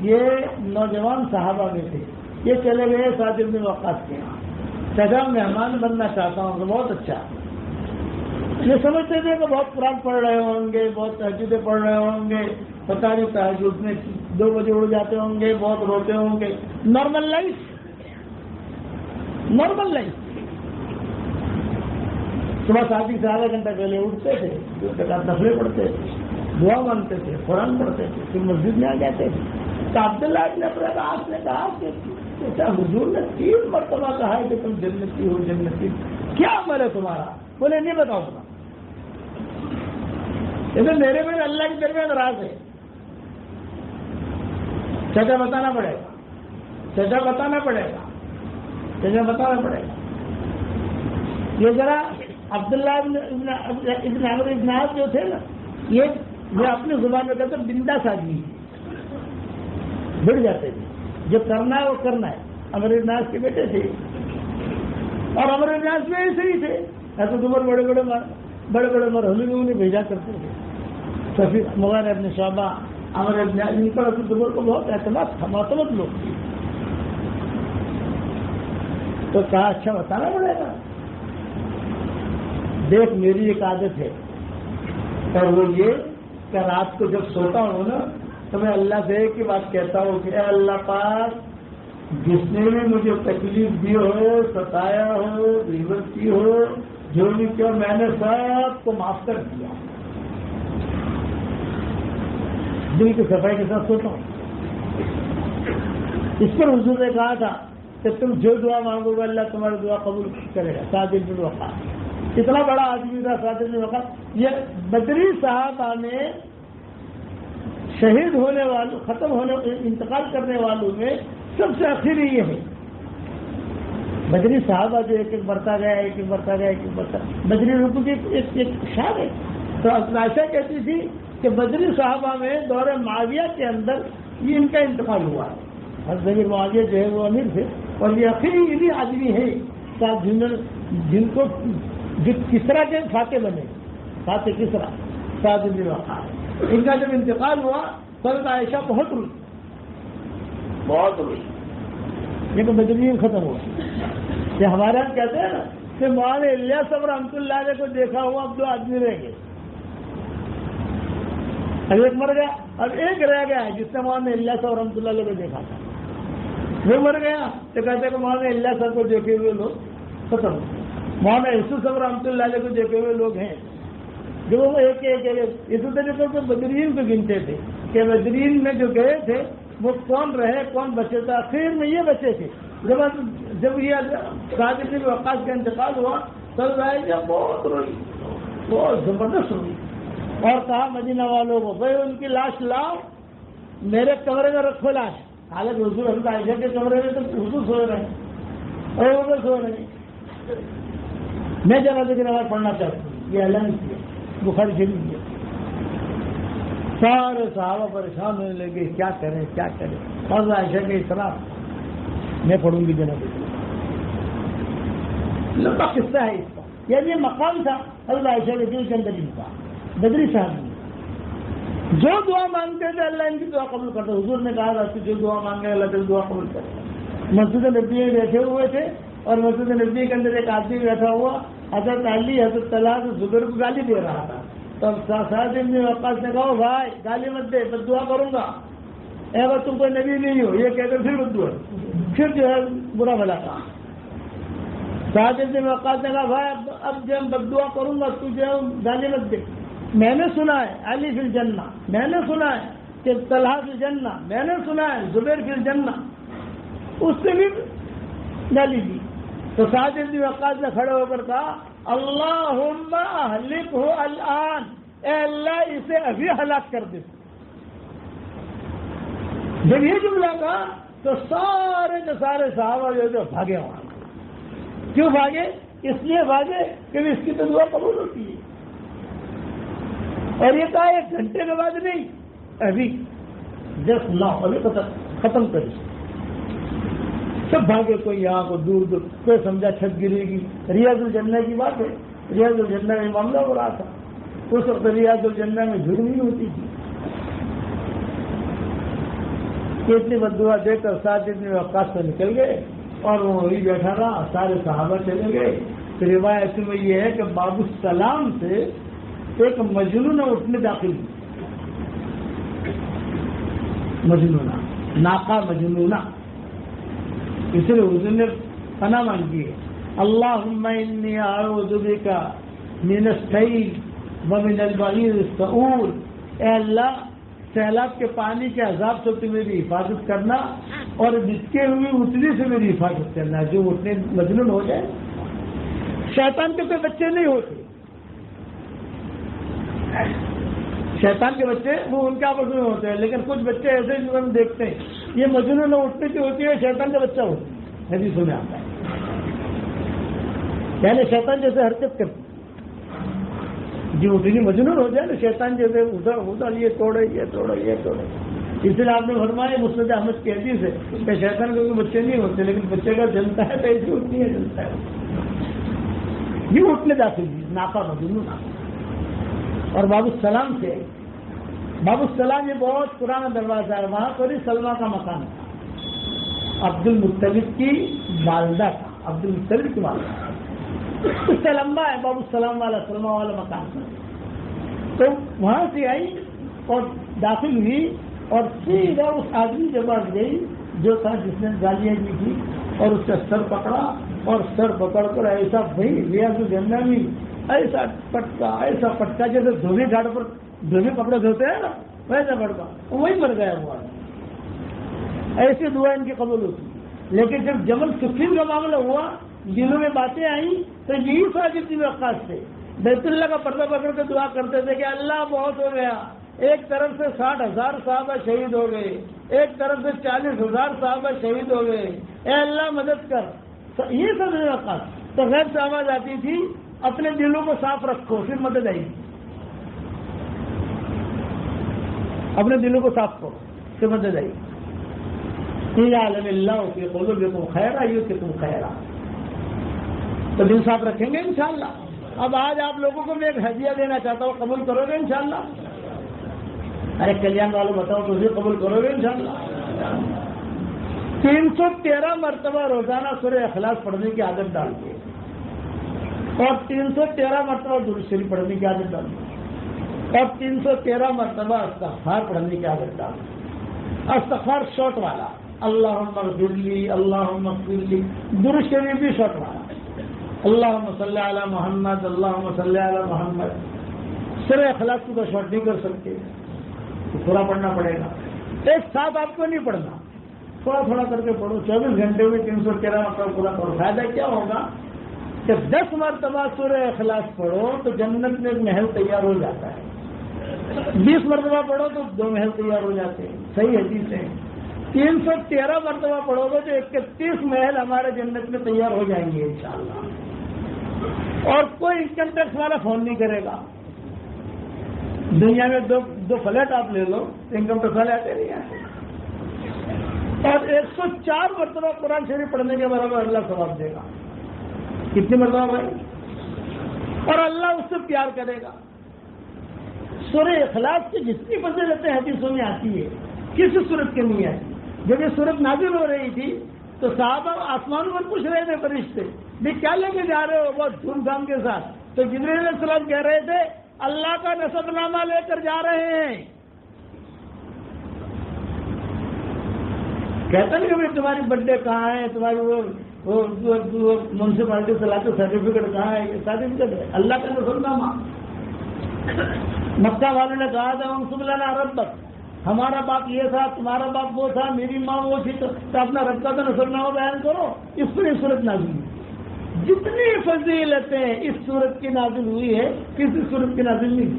یہ نوجوان صحابہ میں تھے، یہ چلے گئے سعد بن وقاص کے یہاں، کہا مہمان بننا چاہتا ہوں۔ تو بہت اچھا، یہ سمجھتے تھے کہ بہت قرآن پڑھ رہے ہوں گے، بہت تہجدیں پڑھ رہے ہوں گے، پتہ نہیں تہجد میں 2 بجے اڑ جاتے ہوں گے، بہت روتے ہوں گے، نارمل لائف۔ صبح شادی سے آدھا گھنٹہ پہلے اٹھتے تھے، نفلیں پڑھتے تھے، دعا مانگتے تھے، قرآن پڑھتے تھے، پھر مسجد میں آ جاتے تھے۔ تو عبداللہ ابن عباس نے کہا کہ حضور نے 3 مرتبہ کہا ہے کہ تم جنتی ہو، جنتی، کیا عمل ہے تمہارا؟ بولے نہیں بتاؤں گا، لیکن میرے میں اللہ کی درمیان راز ہے، سجا بتانا پڑے گا، سجا بتانا پڑے گا، سجا بتانا پڑے گا۔ یہ ذرا عبداللہ ابن عمرو ابن عاص جو تھے نا، یہ میں اپنی زبان میں کہتا ہوں بنداس آدمی، بڑھ جاتے تھے، جو کرنا ہے وہ کرنا ہے۔ عمرو ابن عاص کے بیٹے تھے، اور عمرو ابن عاص میں ایسے ہی تھے، ایسے تو بڑے بڑے مرحلے میں انہیں بھیجا کرتے تھے۔ سفیر مغیرہ ابن شعبہ، عمرو ابن عاص، ان پر حضرت عمر کو بہت اعتماد تھا، معتمد لوگ تھے۔ تو کہا اچھا بتانا پڑے گا، دیکھ میری ایک عادت ہے، اور وہ یہ کہ رات کو جب سوتا ہوں نا تو میں اللہ سے ایک ہی بات کہتا ہوں کہ اے اللہ پاک، جس نے بھی مجھے تکلیف دی ہو، ستایا ہو، غیبت کی ہو، جو بھی کیا، میں نے سب کو معاف کر دیا۔ دل کی صفائی کے ساتھ سوتا ہوں۔ اس پر حضور نے کہا تھا کہ تم جو دعا مانگو گے اللہ تمہاری دعا قبول کرے گا۔ سعد بن وقاص اتنا بڑا آدمی تھا، سعد بن وقاص۔ یہ بدری صحابہ میں شہید ہونے والوں، ختم ہونے، انتقال کرنے والوں میں سب سے آخری یہ ہے۔ بدری صحابہ جو ایک بڑھتا گیا، بدری رکو کی ایک شان ہے۔ تو عائشہ کہتی تھی کہ بدری صحابہ میں دور معاویہ کے اندر یہ ان کا انتقال ہوا ہے۔ حضرت معاویہ جو ہے وہ امیر تھے، اور یہ آخری آدمی ہے جن کو کسرا کے فاتح بنے، فاتح کسرا، سعد بن وقاص۔ ان کا جب انتقال ہوا تو عائشہ بہت روئی، لیکن بدرین ختم ہوا۔ یہ ہمارے یہاں کہتے ہیں نا کہ مولانا الیاس صاحب رحمۃ اللہ علیہ کو دیکھا ہوا، اب 2 آدمی رہ گئے، اب ایک مر گیا، اب ایک رہ گیا ہے جس نے مولانا الیاس صاحب رحمۃ اللہ علیہ کو دیکھا تھا۔ وہ مر گیا تو کہتے کہ مولانا الیاس صاحب کو دیکھے ہوئے لوگ ختم ہو۔ مولانا یوسف صاحب رحمۃ اللہ علیہ کو دیکھے ہوئے لوگ ہیں جو وہ ایک اسی طریقے سے بدرین کو گنتے تھے کہ بدرین میں جو گئے تھے وہ کون رہے، کون بچے تھے، آخر میں یہ بچے تھے۔ جب جب یہ سعد بن وقاص کا انتقال ہوا تب عائشہ بہت روئی، بہت زبردست روئی، اور کہا مدینہ والوں کو بھائی ان کی لاش لاؤ، میرے کمرے میں رکھو لاش۔ حالانکہ حضور حضرت عائشہ کے کمرے میں تو حضور سو رہے ہیں اور ادھر سو رہے ہیں، میں جنازے کی نماز پڑھنا چاہتا ہوں، یہ اعلان کیا، بخاری شریف کیا۔ سارے صحابہ پریشان ہونے لگے، کیا کریں کیا کریں۔ حضرت عائشہ کے اطلاع میں پڑھوں گی جنازے کی، لمبا قصہ ہے اس کا، یعنی یہ مقام تھا حضرت عائشہ کے دل کے اندر ہی تھا۔ بدری صاحب جو دعا مانگتے تھے اللہ ان کی دعا قبول کرتا۔ حضور نے کہا تھا جو دعا مانگے اللہ تعالی دعا قبول کرے۔ مسجد نبی میں بیٹھے ہوئے تھے اور مسجد نبی کے اندر ایک آدمی بیٹھا ہوا حضرت علی حضرت طلحہ زبیر کو گالی دے رہا تھا، تو سعد بن وقاص نے کہا بھائی گالی مت دے، بد دعا کروں گا، اگر تم کوئی نبی نہیں ہو، یہ کہہ کر پھر بد دعا، پھر جو ہے برا بھلا کہا۔ سعد بن وقاص نے کہا بھائی اب جب بد دعا کروں گا تو جو ہے گالی مت دے، میں نے سنا ہے علی فی الجنہ، میں نے سنا ہے کہ طلحہ فی الجنہ، میں نے سنا ہے زبیر فی الجنہ، اس سے بھی گالی دی۔ تو سعد بن وقاص نے کھڑے ہو کر کہا اللہم اہلکہ الآن، اے اللہ اسے ابھی ہلاک کر دے۔ جب یہ جملہ کہا تو سارے کے سارے صحابہ جو بھاگے وہاں۔ کیوں بھاگے؟ اس لیے بھاگے کہ اس کی تو دعا قبول ہوتی ہے، اور یہ کہا 1 گھنٹے کے بعد نہیں، ابھی جس لاؤ ابھی ختم کری۔ سب بھاگے، کوئی یہاں کو دور دور، کوئی سمجھا چھت گرے گی۔ ریاض الجنہ کی بات ہے، ریاض الجنہ میں معاملہ ہو رہا تھا، اس وقت ریاض الجنہ میں بھیڑ نہیں ہوتی تھی۔ اتنی بددعا دے کر سعد بن وقاص سے نکل گئے اور وہ وہی بیٹھا رہا، سارے صحابہ چلے گئے۔ تو روایت میں یہ ہے کہ باب السلام سے ایک مجنون اٹھنے داخل ہوئی، مجنونہ، ناقہ مجنونہ، اس لیے حضور نے پناہ مانگی ہے اللہم انی اعوذ بک من السیل ومن البعیر السعور، اے اللہ سیلاب کے پانی کے عذاب سے تو میری حفاظت کرنا اور بچکے ہوئی اٹھنے سے میری حفاظت کرنا، جو اٹھنے مجنون ہو جائے۔ شیطان کے کوئی بچے نہیں ہوتے، شیطان کے بچے وہ ان کے آپس میں ہوتے ہیں، لیکن کچھ بچے ایسے جو ہم دیکھتے ہیں یہ مجنون اٹھنے کی ہوتی ہے، شیطان کا بچہ ہوتا ہے، حدیثوں میں آتا ہے، یعنی شیطان جیسے حرکت کرتے جو اٹھنی مجنون ہو جائے نا، شیطان جیسے ادھر ادھر یہ توڑے یہ توڑے یہ توڑے۔ اس لیے آپ نے فرمایا مسند احمد کی حدیث ہے کہ شیطان کے کوئی بچے نہیں ہوتے، لیکن بچے کا جلتا ہے تو ایسی اٹھنی ہے، جلتا ہے یہ اٹھنے جاتے ناپا مجنون۔ اور باب السلام سے، باب السلام یہ بہت پرانا دروازہ ہے، وہاں پر ہی سلمہ کا مکان تھا، عبد المطلب کی والدہ کا، عبد المطلب کی والدہ، اس سے لمبا ہے باب السلام والا سلمہ والا مکان تھا۔ تو وہاں سے آئی اور داخل ہوئی اور سیدھا اس آدمی کے پاس گئی جو تھا جس نے گالیاں دی تھی، اور اس کا سر پکڑا اور سر پکڑ کر ایسا بھائی ریاض الجنہ میں ایسا پٹکا جیسے دھوبی گھاٹ پر دھوبی کپڑے دھوتے ہیں نا ویسا پٹکا، وہی مر گیا وہ آدمی۔ ایسی دعا ان کی قبول ہوتی، لیکن جب جبل سفین کا معاملہ ہوا، دلوں میں باتیں آئیں تو یہی سعد بن وقاص سے بیت اللہ کا پردہ پکڑ کے دعا کرتے تھے کہ اللہ بہت ہو گیا، ایک طرف سے 60,000 صحابہ شہید ہو گئے، ایک طرف سے 40,000 صحابہ شہید ہو گئے، اے اللہ مدد کر۔ یہ سعد بن وقاص تو غیب سے آواز آتی تھی اپنے دلوں کو صاف رکھو پھر مدد آئی گی، اپنے دلوں کو صاف کرو پھر مدد آئی گی۔ یعلم اللہ فی قلوبکم خیرا یؤتکم خیرا، تو دل صاف رکھیں گے انشاءاللہ۔ اب آج آپ لوگوں کو میں ایک ہدیہ دینا چاہتا ہوں، قبول کرو گے انشاءاللہ؟ ارے کلیان والوں بتاؤ تو بھی قبول کرو گے انشاءاللہ؟ 313 مرتبہ روزانہ سورہ اخلاص پڑھنے کی عادت ڈال دیں اور 313 مرتبہ درود شریف پڑھنے کی عادت ڈال دیں اور 313 مرتبہ استغفار پڑھنے کی عادت ڈال دیں۔ استغفار شارٹ والا، اللہم اغفر لی، اللہم اغفر لی، درود شریف بھی شارٹ والا، اللہم صلی علی محمد، اللہم صلی علی محمد۔ سورہ اخلاص کو شارٹ نہیں کر سکتے تو پورا پڑھنا پڑے گا، ایک ساتھ آپ کو نہیں پڑھنا، تھوڑا تھوڑا کر کے پڑھو، 24 گھنٹے میں 313 مرتبہ پورا کرو. فائدہ کیا ہوگا کہ 10 مرتبہ سورہ اخلاص پڑھو تو جنت میں ایک محل تیار ہو جاتا ہے. 20 مرتبہ پڑھو تو 2 محل تیار ہو جاتے ہیں. صحیح حدیث ہے. 313 مرتبہ پڑھو گے تو 31 محل ہمارے جنت میں تیار ہو جائیں گے انشاءاللہ. اور کوئی انکم ٹیکس والا فون نہیں کرے گا. دنیا میں دو فلیٹ آپ لے لو، انکم ٹیکس والے آتے نہیں آتے. اور 104 مرتبہ قرآن شریف پڑھنے کے برابر اللہ ثواب دے گا. کتنی مرتبہ بھائی؟ اور اللہ اس سے پیار کرے گا. سورہ اخلاص کی جتنی فضیلتیں حدیثوں میں آتی ہے کسی صورت کے نہیں آتی. جب یہ صورت نازل ہو رہی تھی تو صحابہ آسمان پر پوچھ رہے تھے فرشتے بھی کیا لے کے جا رہے ہو بہت دھوم دھام کے ساتھ. تو جبرائیل علیہ السلام کہہ رہے تھے اللہ کا نسب نامہ لے کر جا رہے ہیں. کہتا نہیں کہ تمہاری برتھ ڈے کہاں ہے، تمہاری وہ میونسپلٹی سے لاتے سرٹیفکیٹ کہاں ہے. یہ سرٹیفکیٹ ہے اللہ کا نسب نامہ. مکہ والوں نے کہا تھا انصب لنا ربک، ہمارا باپ یہ تھا، تمہارا باپ وہ تھا، میری ماں وہ تھی، تو اپنا رب کا تو نسب نامہ بیان کرو. اس پر یہ صورت نازل ہوئی. جتنی فضیلتیں اس صورت کی نازل ہوئی ہے کسی صورت کی نازل نہیں.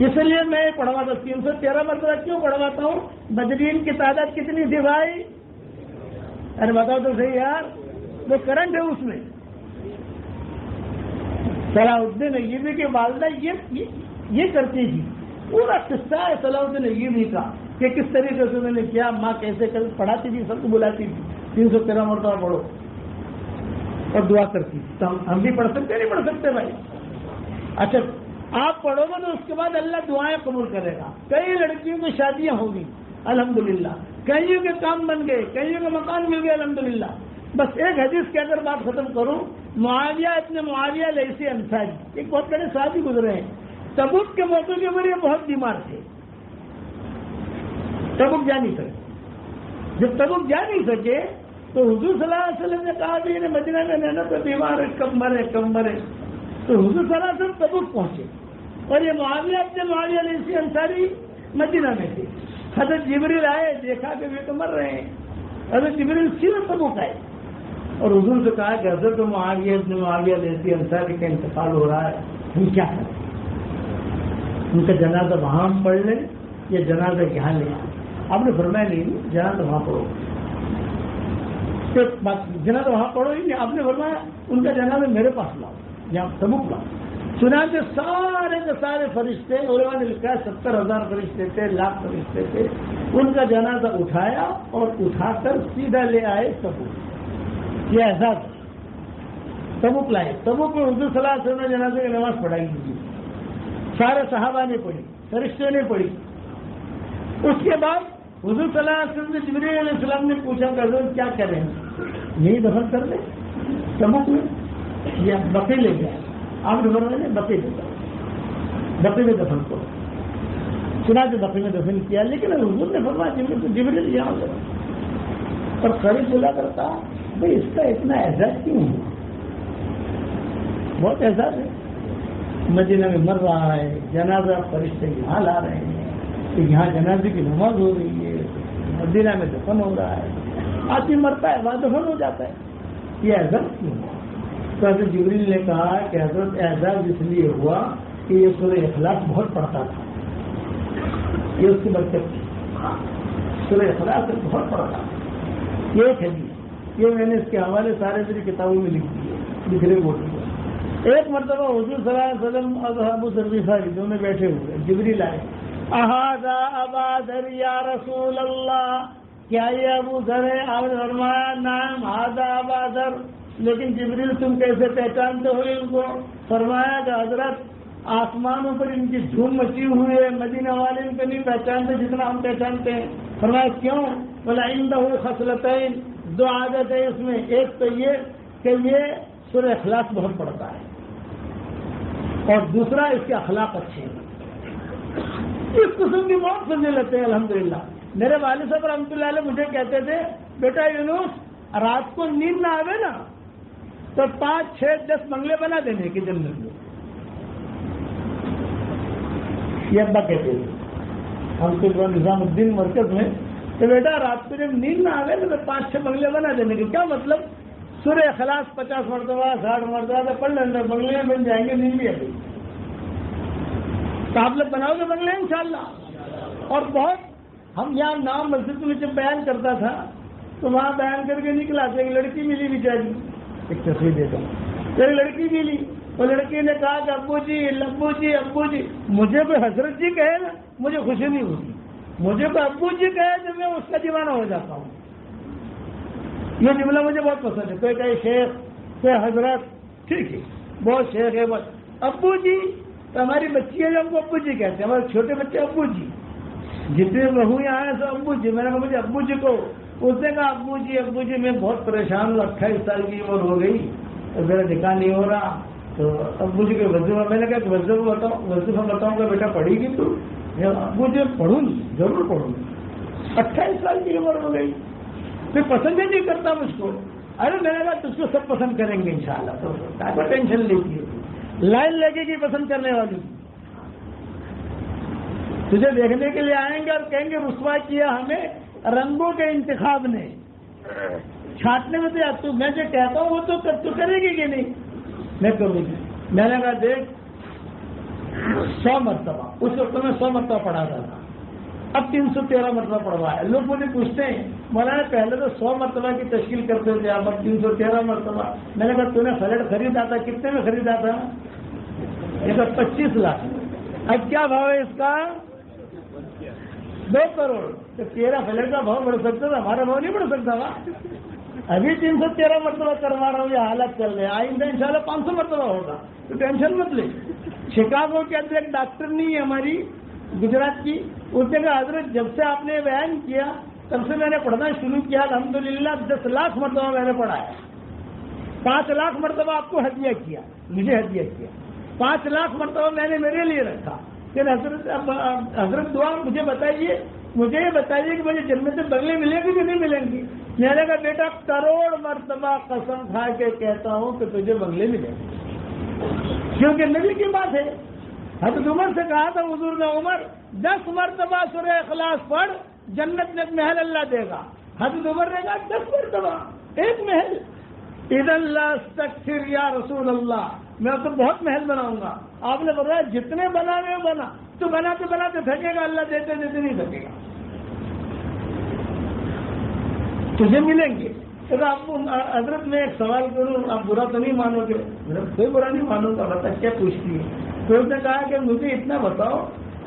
اس لیے میں پڑھواتا 313 مرتبہ کیوں پڑھواتا ہوں؟ بدرین کی تعداد کتنی تھی بھائی؟ ارے بتاؤ تو صحیح یار، وہ کرنٹ ہے اس میں. صلاح الدین ایوبی کی والدہ یہ کرتی تھی. پورا قصہ ہے صلاح الدین ایوبی کا کہ کس طریقے سے میں نے کیا، ماں کیسے پڑھاتی تھی، سب کو بلاتی تھی 313 مرتبہ پڑھو اور دعا کرتی تھی. تو ہم بھی پڑھ سکتے نہیں پڑھ سکتے بھائی؟ اچھا آپ پڑھو گے تو اس کے بعد اللہ دعائیں قبول کرے گا. کئی لڑکیوں کی شادیاں ہوگی الحمدللہ، کئیوں کے کام بن گئے، کئیوں کے مکان مل گئے الحمدللہ. بس ایک حدیث کے اگر بات ختم کروں، معاویہ ابن معاویہ لیثی انصاری ایک بہت بڑے صحابی گزرے ہیں. تبوک کے موقع کے اوپر یہ بہت بیمار تھے، تبوک جا نہیں سکے. جب تبوک جا نہیں سکے تو حضور صلی اللہ علیہ وسلم نے کہا کہ انہیں مدینہ میں رہنا تو بیمار ہے، کب مرے کب مرے. تو حضور صلی اللہ علیہ وسلم تبوک پہنچے اور یہ معاویہ ابن معاویہ لیثی انصاری مدینہ میں تھے. حضرت جبریل آئے، دیکھا کہ وہ تو مر رہے ہیں. حضرت جبریل سیدھے تبوک آئے اور حضور سے کہا کہ حضرت معاویہ ابن معاویہ لیثی انصاری کا انتقال ہو رہا ہے، ہم کیا کریں؟ ان کا جنازہ وہاں ہم پڑھ لیں یا جنازہ یہاں لے آئیں؟ آپ نے فرمایا نہیں، جنازہ وہاں پڑھو. جنازہ وہاں پڑھو ہی نہیں، آپ نے فرمایا ان کا جنازہ میرے پاس لاؤ، یہاں تبوک لاؤ. چنانچہ سارے کے سارے فرشتے، علماء نے لکھا ہے 70,000 فرشتے تھے، لاکھ فرشتے تھے، ان کا جنازہ اٹھایا اور اٹھا کر سیدھا لے آئے تبوک. یہ احساس تبوک لائے. تبوک میں حضور صلی اللہ علیہ وسلم نے جنازے کی نماز پڑھائی تھی. سارے صحابہ نے پڑھی، فرشتے نے پڑھی. اس کے بعد حضور صلی اللہ علیہ وسلم سے جبرائیل علیہ السلام نے پوچھا کہ حضرت کیا کریں؟ یہی دفن کر لیں تبوک میں یا بقی لے جائیں؟ آپ نے فرمایا بقی لے جائیں، بقی میں دفن کرو. چنانچہ بقی میں دفن کیا. لیکن حضور نے فرمایا جبرائیل یہاں سے اور قریب بلا کرتا بھائی اس کا اتنا اعزاز کیوں ہوا؟ بہت اعزاز ہے. مدینہ میں مر رہا ہے، جنازہ فرشتے یہاں لا رہے ہیں، کہ یہاں جنازے کی نماز ہو رہی ہے، مدینہ میں دفن ہو رہا ہے. آدمی مرتا ہے وہاں دفن ہو جاتا ہے. یہ اعزاز کیوں ہوا؟ تو حضرت جبریل نے کہا کہ حضرت اعزاز اس لیے ہوا کہ یہ سورہ اخلاص بہت پڑھتا تھا، یہ اس کی برکت تھی. سورہ اخلاص بہت پڑھتا تھا. یہ ایک حدیث، یہ میں نے اس کے حوالے سارے میری کتابوں میں لکھ دیے، لکھنے بوٹی. ایک مرتبہ حضور صلی اللہ علیہ وسلم اور ابو ذر غفاری دونوں بیٹھے ہوئے، جبریل آئے. اہذا ابا ذر یا رسول اللہ، کیا یہ ابو ذر ہے؟ آپ نے فرمایا نعم ھذا ابا ذر. لیکن جبریل تم کیسے پہچانتے ہو ان کو؟ فرمایا کہ حضرت آسمانوں پر ان کی دھوم مچی ہوئی ہے، مدینہ والے ان کو نہیں پہچانتے جتنا ہم پہچانتے ہیں. فرمایا کیوں؟ بولا عندہ خصلتین، 2 عادت ہے اس میں. ایک تو یہ کہ یہ سورہ اخلاص بہت پڑھتا ہے، اور دوسرا اس کے اخلاق اچھے ہیں. اس قسم کی بہت فضیلت ہے الحمدللہ. میرے والد صاحب رحمۃ اللہ علیہ مجھے کہتے تھے بیٹا یونس رات کو نیند نہ آوے نا تو 5, 6, 10 بنگلے بنا دینے کی جنت میں. یہ ابا کہتے تھے. ہم تو نظام الدین مرکز میں کہ بیٹا رات کو جب نیند نہ آئے تو 5-6 بنگلے بنا دینے کے. کیا مطلب؟ سورہ اخلاص 50 مرتبہ 60 مرتبہ تو پڑھ لینا, بنگلے بن جائیں گے, نیند بھی آ گئی. تو آپ لوگ بناؤ گے بنگلے انشاءاللہ. اور بہت ہم یہاں نام مسجد میں جب بیان کرتا تھا تو وہاں بیان کر کے نکلا تھا, ایک لڑکی ملی بیچاری, ایک تصویر دیتا ہوں, ایک لڑکی ملی, وہ لڑکی نے کہا کہ ابو جی لبو جی ابو جی. مجھے کوئی حضرت جی کہے نا مجھے خوشی نہیں ہوتی, مجھے کوئی ابو جی کہے تو میں اس کا دیوانہ ہو جاتا ہوں. یہ جملہ مجھے بہت پسند ہے. کوئی کہے شیخ, کوئی حضرت, ٹھیک ہے بہت شیخ ہے, بس ابو جی تو ہماری بچی ہے جو ہم کو ابو جی کہتے ہیں, ہمارے چھوٹے بچے ابو جی, جتنے بہو یہاں ہیں سب ابو جی. میں نے کہا مجھے ابو جی کو, اس نے کہا ابو جی میں بہت پریشان ہوں, 28 سال کی عمر ہو گئی تو میرا نکاح نہیں ہو رہا. تو ابو جی کے وظیفہ, میں نے کہا کہ وظیفہ بتاؤں گا بیٹا پڑھی گی تو؟ ابو جی پڑھوں گی, ضرور پڑھوں گی. 28 سال کی عمر ہو گئی, پھر پسند ہی نہیں کرتا مجھ کو. ارے میں نے کہا تجھ کو سب پسند کریں گے انشاءاللہ, تو کیا ٹینشن لیتی ہے, لائن لگے گی پسند کرنے والی. تجھے دیکھنے کے لیے آئیں گے اور کہیں گے رسوا کیا ہمیں رنگوں کے انتخاب نے, چھانٹنے میں تو میں جو کہتا ہوں وہ تو کرے گی کہ نہیں؟ میں کروں گی. میں نے کہا دیکھ 100 مرتبہ, اس وقت میں 100 مرتبہ پڑھا رہا تھا, اب 313 مرتبہ پڑھوایا. لوگ مجھے پوچھتے ہیں مولانا پہلے تو 100 مرتبہ کی تشکیل کرتے تھے, اب 313 مرتبہ. میں نے کہا تو نے فلیٹ خریدا تھا, کتنے میں خریدا تھا؟ یہ تو 25 لاکھ. اب کیا بھاؤ ہے اس کا؟ 2 کروڑ. تو تیرا فلیٹ کا بھاؤ بڑھ سکتا تھا, ہمارا بھاؤ نہیں بڑھ سکتا تھا. ابھی 313 مرتبہ کروا رہا ہوں, یہ حالت چل رہے ہیں. آئندہ انشاءاللہ 500 مرتبہ ہوگا, تو ٹینشن مت لے. شکاگو کے اندر ایک ڈاکٹر نہیں ہے ہماری گجرات کی, اس نے کہا حضرت جب سے آپ نے بیان کیا تب سے میں نے پڑھنا شروع کیا, الحمدللہ 10 لاکھ مرتبہ میں نے پڑھا ہے. 5 لاکھ مرتبہ آپ کو ہدیہ کیا, مجھے ہدیہ کیا. 5 لاکھ مرتبہ میں نے میرے لیے رکھا. پھر حضرت دعا مجھے بتائیے, مجھے یہ بتائیے کہ مجھے جنت سے بنگلے ملیں گے کہ نہیں ملیں گے؟ میں نے کہا بیٹا کروڑ مرتبہ قسم کھا کے کہتا ہوں کہ تجھے بنگلے ملیں گے, کیونکہ نبی کی بات ہے. حضرت عمر سے کہا تھا حضور نے, عمر 10 مرتبہ سورہ اخلاص پڑھ, جنت میں ایک محل اللہ دے گا. حضرت عمر نے کہا 10 مرتبہ ایک محل, اذن لا استکثر یا رسول اللہ, میں تو بہت محل بناؤں گا. آپ نے بتایا جتنے بنانے بنا, تو بناتے بناتے تھکے گا, اللہ دیتے دیتے نہیں تھکے گا. تجھے ملیں گے. تو آپ حضرت میں ایک سوال کروں, آپ برا تو نہیں مانو گے؟ کوئی برا نہیں مانوں گا, بتا کیا پوچھتی ہے. تو اس نے کہا کہ مجھے اتنا بتاؤ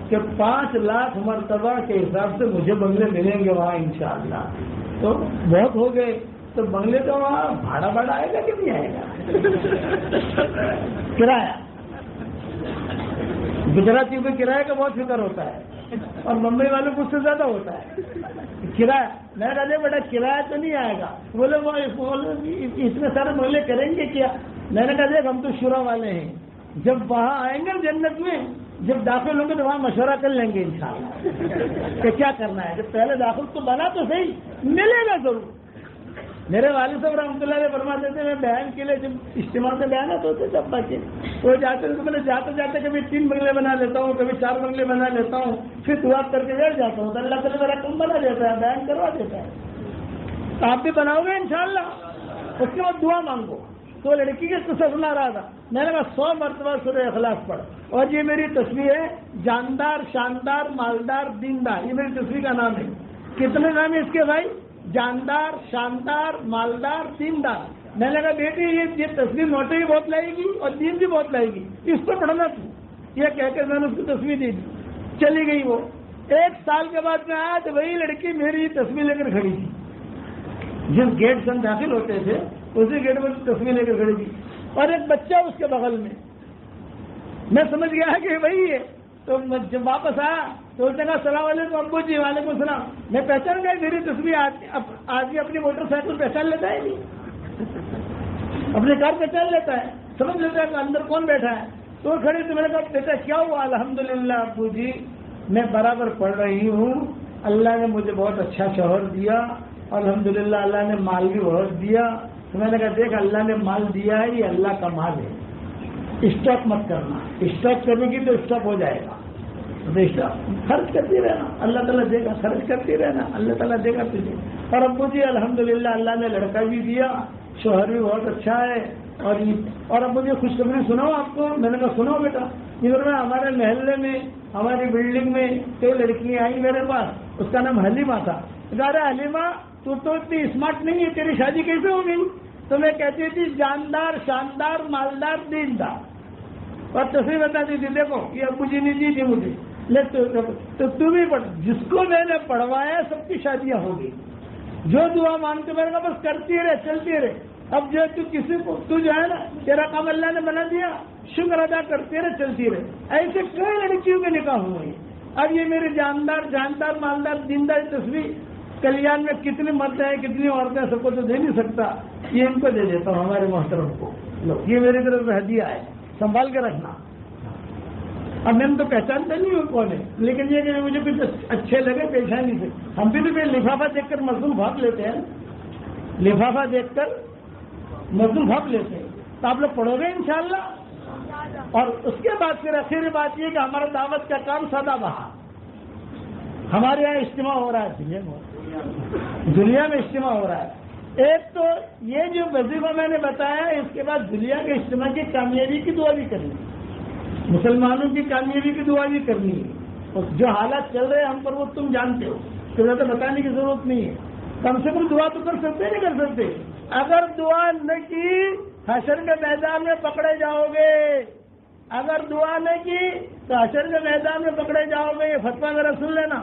کہ 5 لاکھ مرتبہ کے حساب سے مجھے بنگلے ملیں گے وہاں انشاءاللہ. تو بہت ہو گئے, تو بنگلے تو وہاں بھاڑا آئے گا کہ نہیں آئے گا؟ کرایہ, گجراتی کو کرایہ کا بہت فکر ہوتا ہے, اور ممبئی والوں کو اس سے زیادہ ہوتا ہے کرایہ. میں کہا بیٹا کرایہ تو نہیں آئے گا. بولے وہ اتنے سارے بنگلے کریں گے کیا؟ میں نے کہا دیکھ ہم تو شورا والے ہیں, جب وہاں آئیں گے جنت میں, جب داخل ہوں گے تو وہاں مشورہ کر لیں گے انشاءاللہ کہ کیا کرنا ہے. جب پہلے داخل تو بنا تو صحیح, ملے گا ضرور. میرے والد صاحب رحمۃ اللہ علیہ فرماتے تھے, میں بیان کے لیے جب اجتماع سے بیانات ہوتے تھے ابا کے, وہ جاتے تھے تو میں جاتے جاتے کبھی 3 بنگلے بنا لیتا ہوں, کبھی 4 بنگلے بنا لیتا ہوں, پھر دعا کر کے بیٹھ جاتا ہوں, تو اللہ تعالیٰ میرا کم بنا دیتا ہے, بیان کروا دیتا ہے. تو آپ بھی بناؤ گے انشاءاللہ. اس کے بعد دعا مانگو. تو لڑکی کے قصہ سنا رہا تھا, میں نے کہا 100 مرتبہ سورہ اخلاص پڑھ. اور یہ میری تصویر ہے, جاندار شاندار مالدار دیندار, یہ میری تصویر کا نام ہے. کتنے نام ہے اس کے بھائی؟ جاندار شاندار مالدار دیندار. میں نے کہا بیٹی یہ تصویر نوٹیں بھی بہت لائے گی اور دین بھی بہت لائے گی, اس کو پڑھنا تھی. یہ کہہ کے میں نے اس کو تصویر دے دی, چلی گئی. وہ 1 سال کے بعد میں آیا تو وہی لڑکی میری تصویر لے کر کھڑی تھی. جس گیٹ سے ہم داخل ہوتے تھے اسی گیٹ میں تصویر لے کر کھڑی تھی, اور ایک بچہ اس کے بغل میں. میں سمجھ گیا کہ وہی ہے. تو جب واپس آیا تو اس نے کہا السلام علیکم ابو جی. وعلیکم السلام. میں پہچان گیا میری تصویر. آدمی اپنی موٹر سائیکل پہچان لیتا ہے نہیں, اپنی کار پہچان لیتا ہے, سمجھ لیتا ہے کہ اندر کون بیٹھا ہے. تو کھڑی تو میں نے کہا بیٹا کیا ہوا؟ الحمدللہ ابو جی میں برابر پڑھ رہی ہوں, اللہ نے مجھے بہت اچھا شوہر دیا, الحمدللہ اللہ نے مال بھی بہت دیا. تو میں نے کہا دیکھ اللہ نے مال دیا ہے, یہ اللہ کا مال ہے, اسٹاک مت کرنا. اسٹاک کرنے کی تو اسٹاک ہو جائے گا. رشتہ خرچ کرتی رہنا، اللہ تعالیٰ دے گا، خرچ کرتی رہنا، اللہ تعالیٰ دے گا تجھے. اور ابو جی الحمدللہ اللہ نے لڑکا بھی دیا، شوہر بھی بہت اچھا ہے. اور اب مجھے خوشخبری سناؤ آپ کو. میں نے کہا سناؤ بیٹا. ادھر میں ہمارے محلے میں ہماری بلڈنگ میں کئی لڑکیاں آئی میرے پاس، اس کا نام حلیمہ تھا. ارے حلیمہ تو اتنی اسمارٹ نہیں ہے، تیری شادی کیسے ہو گئی؟ تو میں کہتی تھی جاندار شاندار مالدار دیندار، اور تصویر بتاتی تھی دیکھو یہ ابو جی نے دی تھی مجھے. تو تو بھی پڑھ، جس کو میں نے پڑھوایا سب کی شادیاں ہو گئی. جو دعا مانگتے میں نے کہا بس کرتی رہے چلتی رہے. اب جو تو کسی کو تو جو ہے نا تیرا کام اللہ نے بنا دیا، شکر ادا کرتے رہے چلتی رہے. ایسے کئی لڑکیوں کے نکاح ہوئے ہیں. اب یہ میرے جاندار مالدار دیندار تصویر کلیان میں کتنے مرد ہیں کتنی عورتیں، سب کو تو دے نہیں سکتا، یہ ان کو دے دیتا ہوں ہمارے محترم کو. یہ میری طرف سے ہدیہ ہے، سنبھال کے رکھنا. اب میں تو پہچانتا نہیں ہوں کون ہے، لیکن یہ کہ مجھے کچھ اچھے لگے پیشانی سے. ہم بھی تو لفافہ دیکھ کر مزدور بھاپ لیتے ہیں، لفافہ دیکھ کر مزدور بھاپ لیتے ہیں. تو آپ لوگ پڑھو گے انشاءاللہ. اور اس کے بعد پھر آخری بات یہ کہ ہمارا دعوت کا کام سدا بہا. ہمارے یہاں اجتماع ہو رہا ہے، دنیا میں اجتماع ہو رہا ہے. ایک تو یہ جو وظیفہ میں نے بتایا، اس کے بعد دنیا کے اجتماع کی کامیابی کی دعا بھی کرنی ہے، مسلمانوں کی کامیابی کی دعا بھی کرنی ہے. اور جو حالات چل رہے ہیں ہم پر وہ تم جانتے ہو، تو زیادہ بتانے کی ضرورت نہیں ہے. کم سے کم دعا تو کر سکتے نہیں کر سکتے. اگر دعا نہ کی حشر کے میدان میں پکڑے جاؤ گے. اگر دعا نہ کی تو حشر کے میدان میں پکڑے جاؤ گے. یہ فتویٰ میرا سن لینا.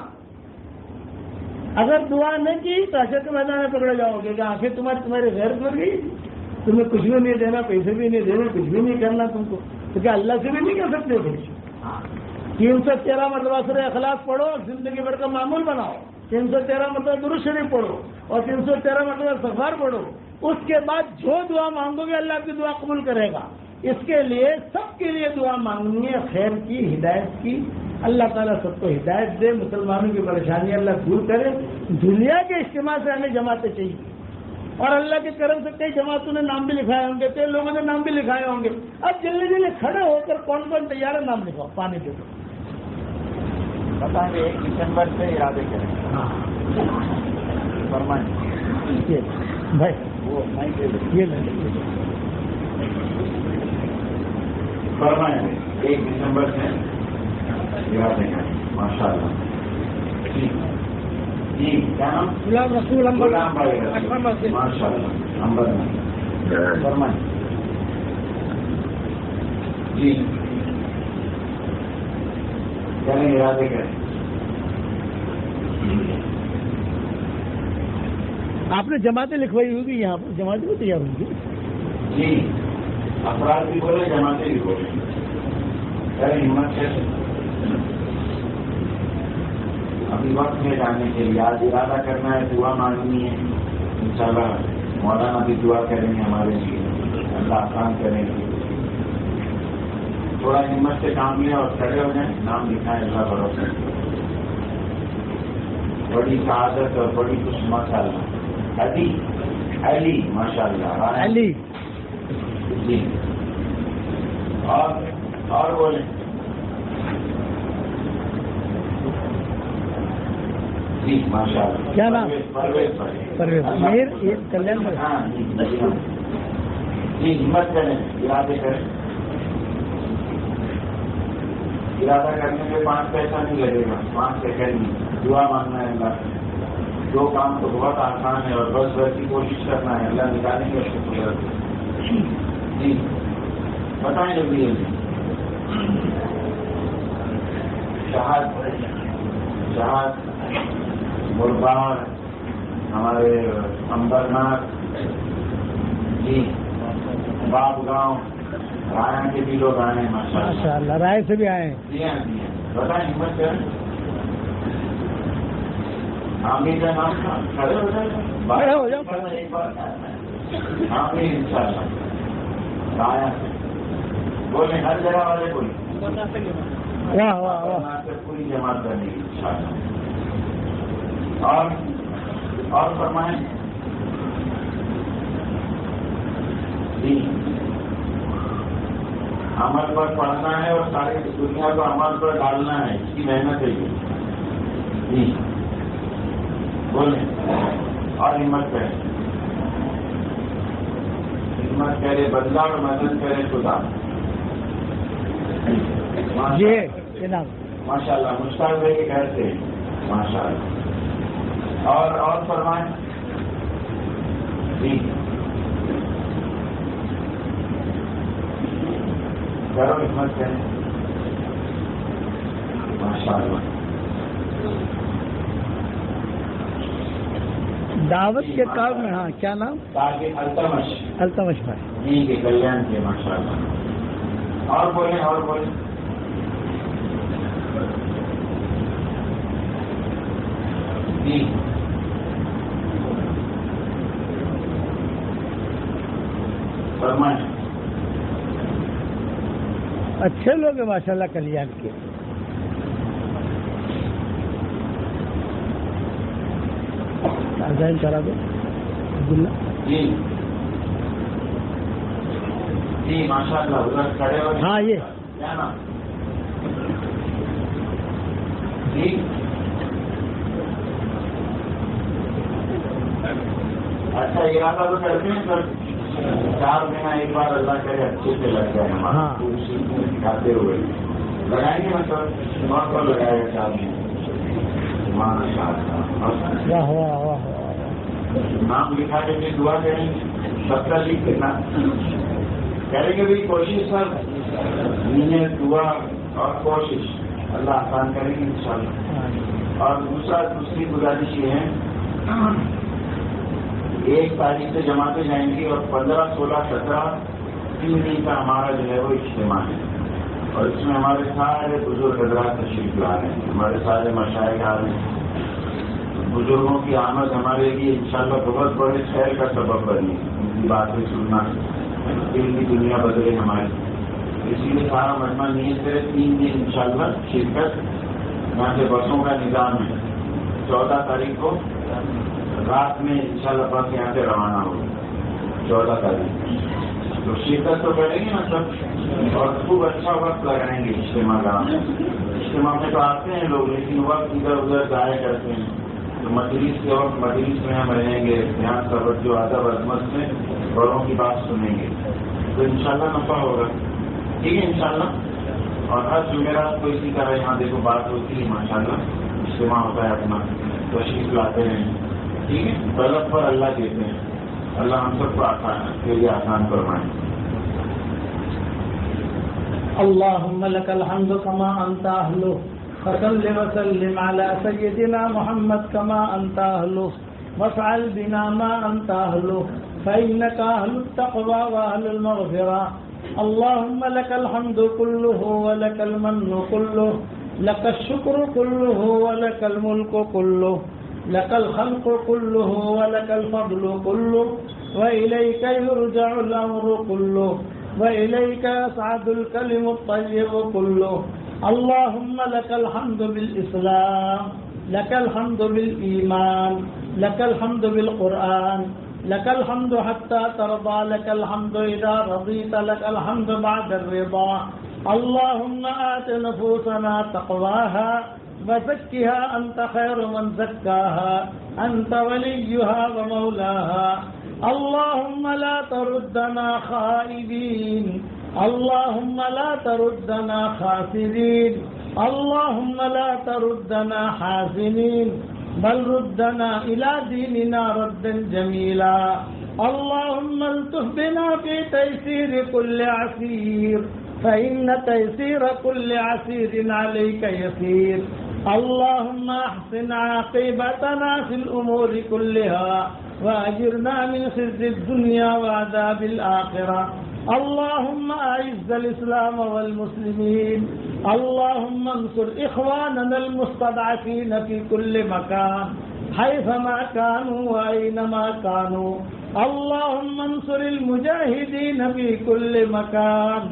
اگر دعا نہ کی تو حشر کے میدان میں پکڑے جاؤ گے کہ آخر تمہاری غیرت بن گئی، تمہیں کچھ بھی نہیں دینا، پیسے بھی نہیں دینے، کچھ بھی نہیں کرنا تم کو، تو کیا اللہ سے بھی نہیں کر سکتے کچھ؟ 313 مرتبہ سورہ اخلاص پڑھو، زندگی بھر کا معمول بناؤ. 313 مرتبہ درود شریف پڑھو اور 313 مرتبہ استغفار پڑھو. اس کے بعد جو دعا مانگو گے اللہ کی دعا قبول کرے گا. اس کے لیے سب کے لیے دعا مانگنی ہے، خیر کی، ہدایت کی. اللہ تعالیٰ سب کو ہدایت دے، مسلمانوں کی پریشانی اللہ دور کرے. دنیا کے اجتماع سے ہمیں جماعتیں چاہیے، اور اللہ کے کرم سے کئی جماعتوں نے نام بھی لکھائے ہوں گے، کئی لوگوں نے نام بھی لکھائے ہوں گے. اب جلدی جلدی کھڑے ہو کر کون کون تیار ہے نام لکھاؤ، پانی دے دو. بتائیں گے 1 دسمبر سے ارادے کریں. ہاں فرمائیں بھائی وہ یہ فرمائیں 1 دسمبر سے ارادے کریں. ماشاء اللہ. جی کیا نام؟ غلام رسول غلام بھائی ماشاء اللہ. نمبر فرمائیں. جی کریں ارادے کریں. آپ نے جماعتیں لکھوائی ہوگی، یہاں پر جماعتیں بھی تیار ہوں گی. جی افراد بھی بولے، جماعتیں بھی بولے. کریں ہمت سے ابھی وقت میں جانے کے لیے. آج ارادہ کرنا ہے، دعا مانگنی ہے. انشاءاللہ مولانا بھی دعا کریں گے ہمارے لیے، اللہ آسان کریں گے. تھوڑا ہمت سے کام لیں اور کھڑے ہو جائیں. نام لکھا ہے اللہ بھروسہ. بڑی سعادت اور بڑی خوش. ماشاء اللہ. علی ماشاء اللہ. علی جی اور بولیں. جی ماشاء اللہ. کیا نام؟ پرویز. کلیان. ہاں جی ہمت کریں، ارادے کریں. ارادہ کرنے میں 5 پیسہ نہیں لگے گا، 5 سیکنڈ نہیں. دعا مانگنا ہے اللہ سے. دو کام تو بہت آسان ہے، اور بس بس کی کوشش کرنا ہے. اللہ نکالیں گے اس کو. جی بتائیں جلدی جلدی. شہاد مربار ہمارے امبرناتھ. جی باب گاؤں رائے کے بھی لوگ آئے ہیں ماشاء اللہ. رائے سے بھی آئے ہیں. جی ہاں جی ہاں. بتائیں ہمت کریں. ہاں بھی نام کھڑے ہو جائے. ایک بار ہاں بھی ان شاء اللہ. رایا بولیں، ہر جگہ والے بولیں. واہ واہ واہ. پوری جماعت کرنے کی ان شاء اللہ. اور فرمائیں. جی عمل پر پڑھنا ہے اور ساری دنیا کو عمل پر ڈالنا ہے، اس کی محنت ہے یہ. جی بولیں اور ہمت کریں، ہمت کرے بندہ اور مدد کرے خدا. جی جناب ماشاء اللہ مشتاق بھائی کے گھر سے ماشاء اللہ. اور فرمائیں. جی کرو ہمت کریں ماشاء اللہ. دعوت کے کام میں. ہاں کیا نام؟ تاکہ التمش بھائی جی کے کلیان کے ماشاء اللہ. اور بولیں جی فرمائیں. اچھے لوگ ہیں ماشاء اللہ کلیان کے. آزائن کرا دو عبداللہ. جی ماشاء اللہ ادھر کھڑے ہو. ہاں یہ کیا نام؟ جی اچھا ارادہ تو کرتے ہیں سر 4 مہینہ ایک بار اللہ کرے اچھے سے لگ جائے ہمارا سکھاتے ہوئے لگائیں گے. مطلب وہاں پر لگائے گا 4 مہینے. واہ واہ واہ. نام لکھا کے بھی دعا کریں گے، سب کا لکھ دینا کریں گے بھی کوشش سر. نیت دعا اور کوشش اللہ آسان کریں گے انشاءاللہ. اور دوسری گزارش یہ ہے 1 تاریخ سے جماعتیں جائیں گی اور 15، 16، 17 3 دن کا ہمارا جو ہے وہ اجتماع ہے. اور اس میں ہمارے سارے بزرگ حضرات تشریف لا رہے ہیں، ہمارے سارے مشائخ آ رہے ہیں. بزرگوں کی آمد ہمارے لیے انشاءاللہ بہت بڑے خیر کا سبب بنی. ان کی باتیں سننا دل کی دنیا بدلے ہماری. اسی لیے سارا مجمع نیت کرے 3 دن انشاءاللہ شرکت. یہاں سے بسوں کا نظام ہے. 14 تاریخ کو رات میں انشاءاللہ بس یہاں سے روانہ ہوگی 14 تاریخ. تو شرکت تو کریں گے مطلب اور خوب اچھا وقت لگائیں گے اجتماع کا. اجتماع میں تو آتے ہیں لوگ لیکن وقت ادھر ادھر ضائع کرتے ہیں. تو مجلس کے وقت مجلس میں ہم رہیں گے، یہاں توجہ ادب عظمت میں بڑوں کی بات سنیں گے تو انشاءاللہ نفع ہوگا. ٹھیک ہے انشاءاللہ. اور ہر جمعرات کو اسی طرح یہاں دیکھو بات ہوتی ہے ماشاءاللہ. اجتماع ہوتا ہے اپنا، تشریف لاتے ہیں. ٹھیک ہے. طلب پر اللہ دیتے ہیں. اللہ ہم سب کو آسان فرمائیں. اللهم لك الحمد كما أنت أهله فصل وسلم على سيدنا محمد كما أنت أهله وافعل بنا ما أنت أهله فإنك أهل التقوى وأهل المغفرة. اللهم لك الحمد كله ولك المن كله لك الشكر كله ولك الملك كله لك الخلق كله ولك الفضل كله وإليك يرجع الأمر كله وإليك يصعد الكلم الطيب كله. اللهم لك الحمد بالإسلام، لك الحمد بالإيمان، لك الحمد بالقرآن، لك الحمد حتى ترضى، لك الحمد إذا رضيت، لك الحمد بعد الرضا. اللهم آت نفوسنا تقواها وزكها أنت خير من زكاها أنت وليها ومولاها. اللهم لا تردنا خائبين، اللهم لا تردنا خاسرين، اللهم لا تردنا حازنين، بل ردنا إلى ديننا ردا جميلا. اللهم الطف بنا في تيسير كل عسير فإن تيسير كل عسير عليك يسير. اللهم احسن عاقبتنا في الأمور كلها وأجرنا من خزي الدنيا وعذاب الآخرة. اللهم أعز الإسلام والمسلمين. اللهم انصر إخواننا المستضعفين في كل مكان حيثما كانوا وأينما كانوا. اللهم انصر المجاهدين في كل مكان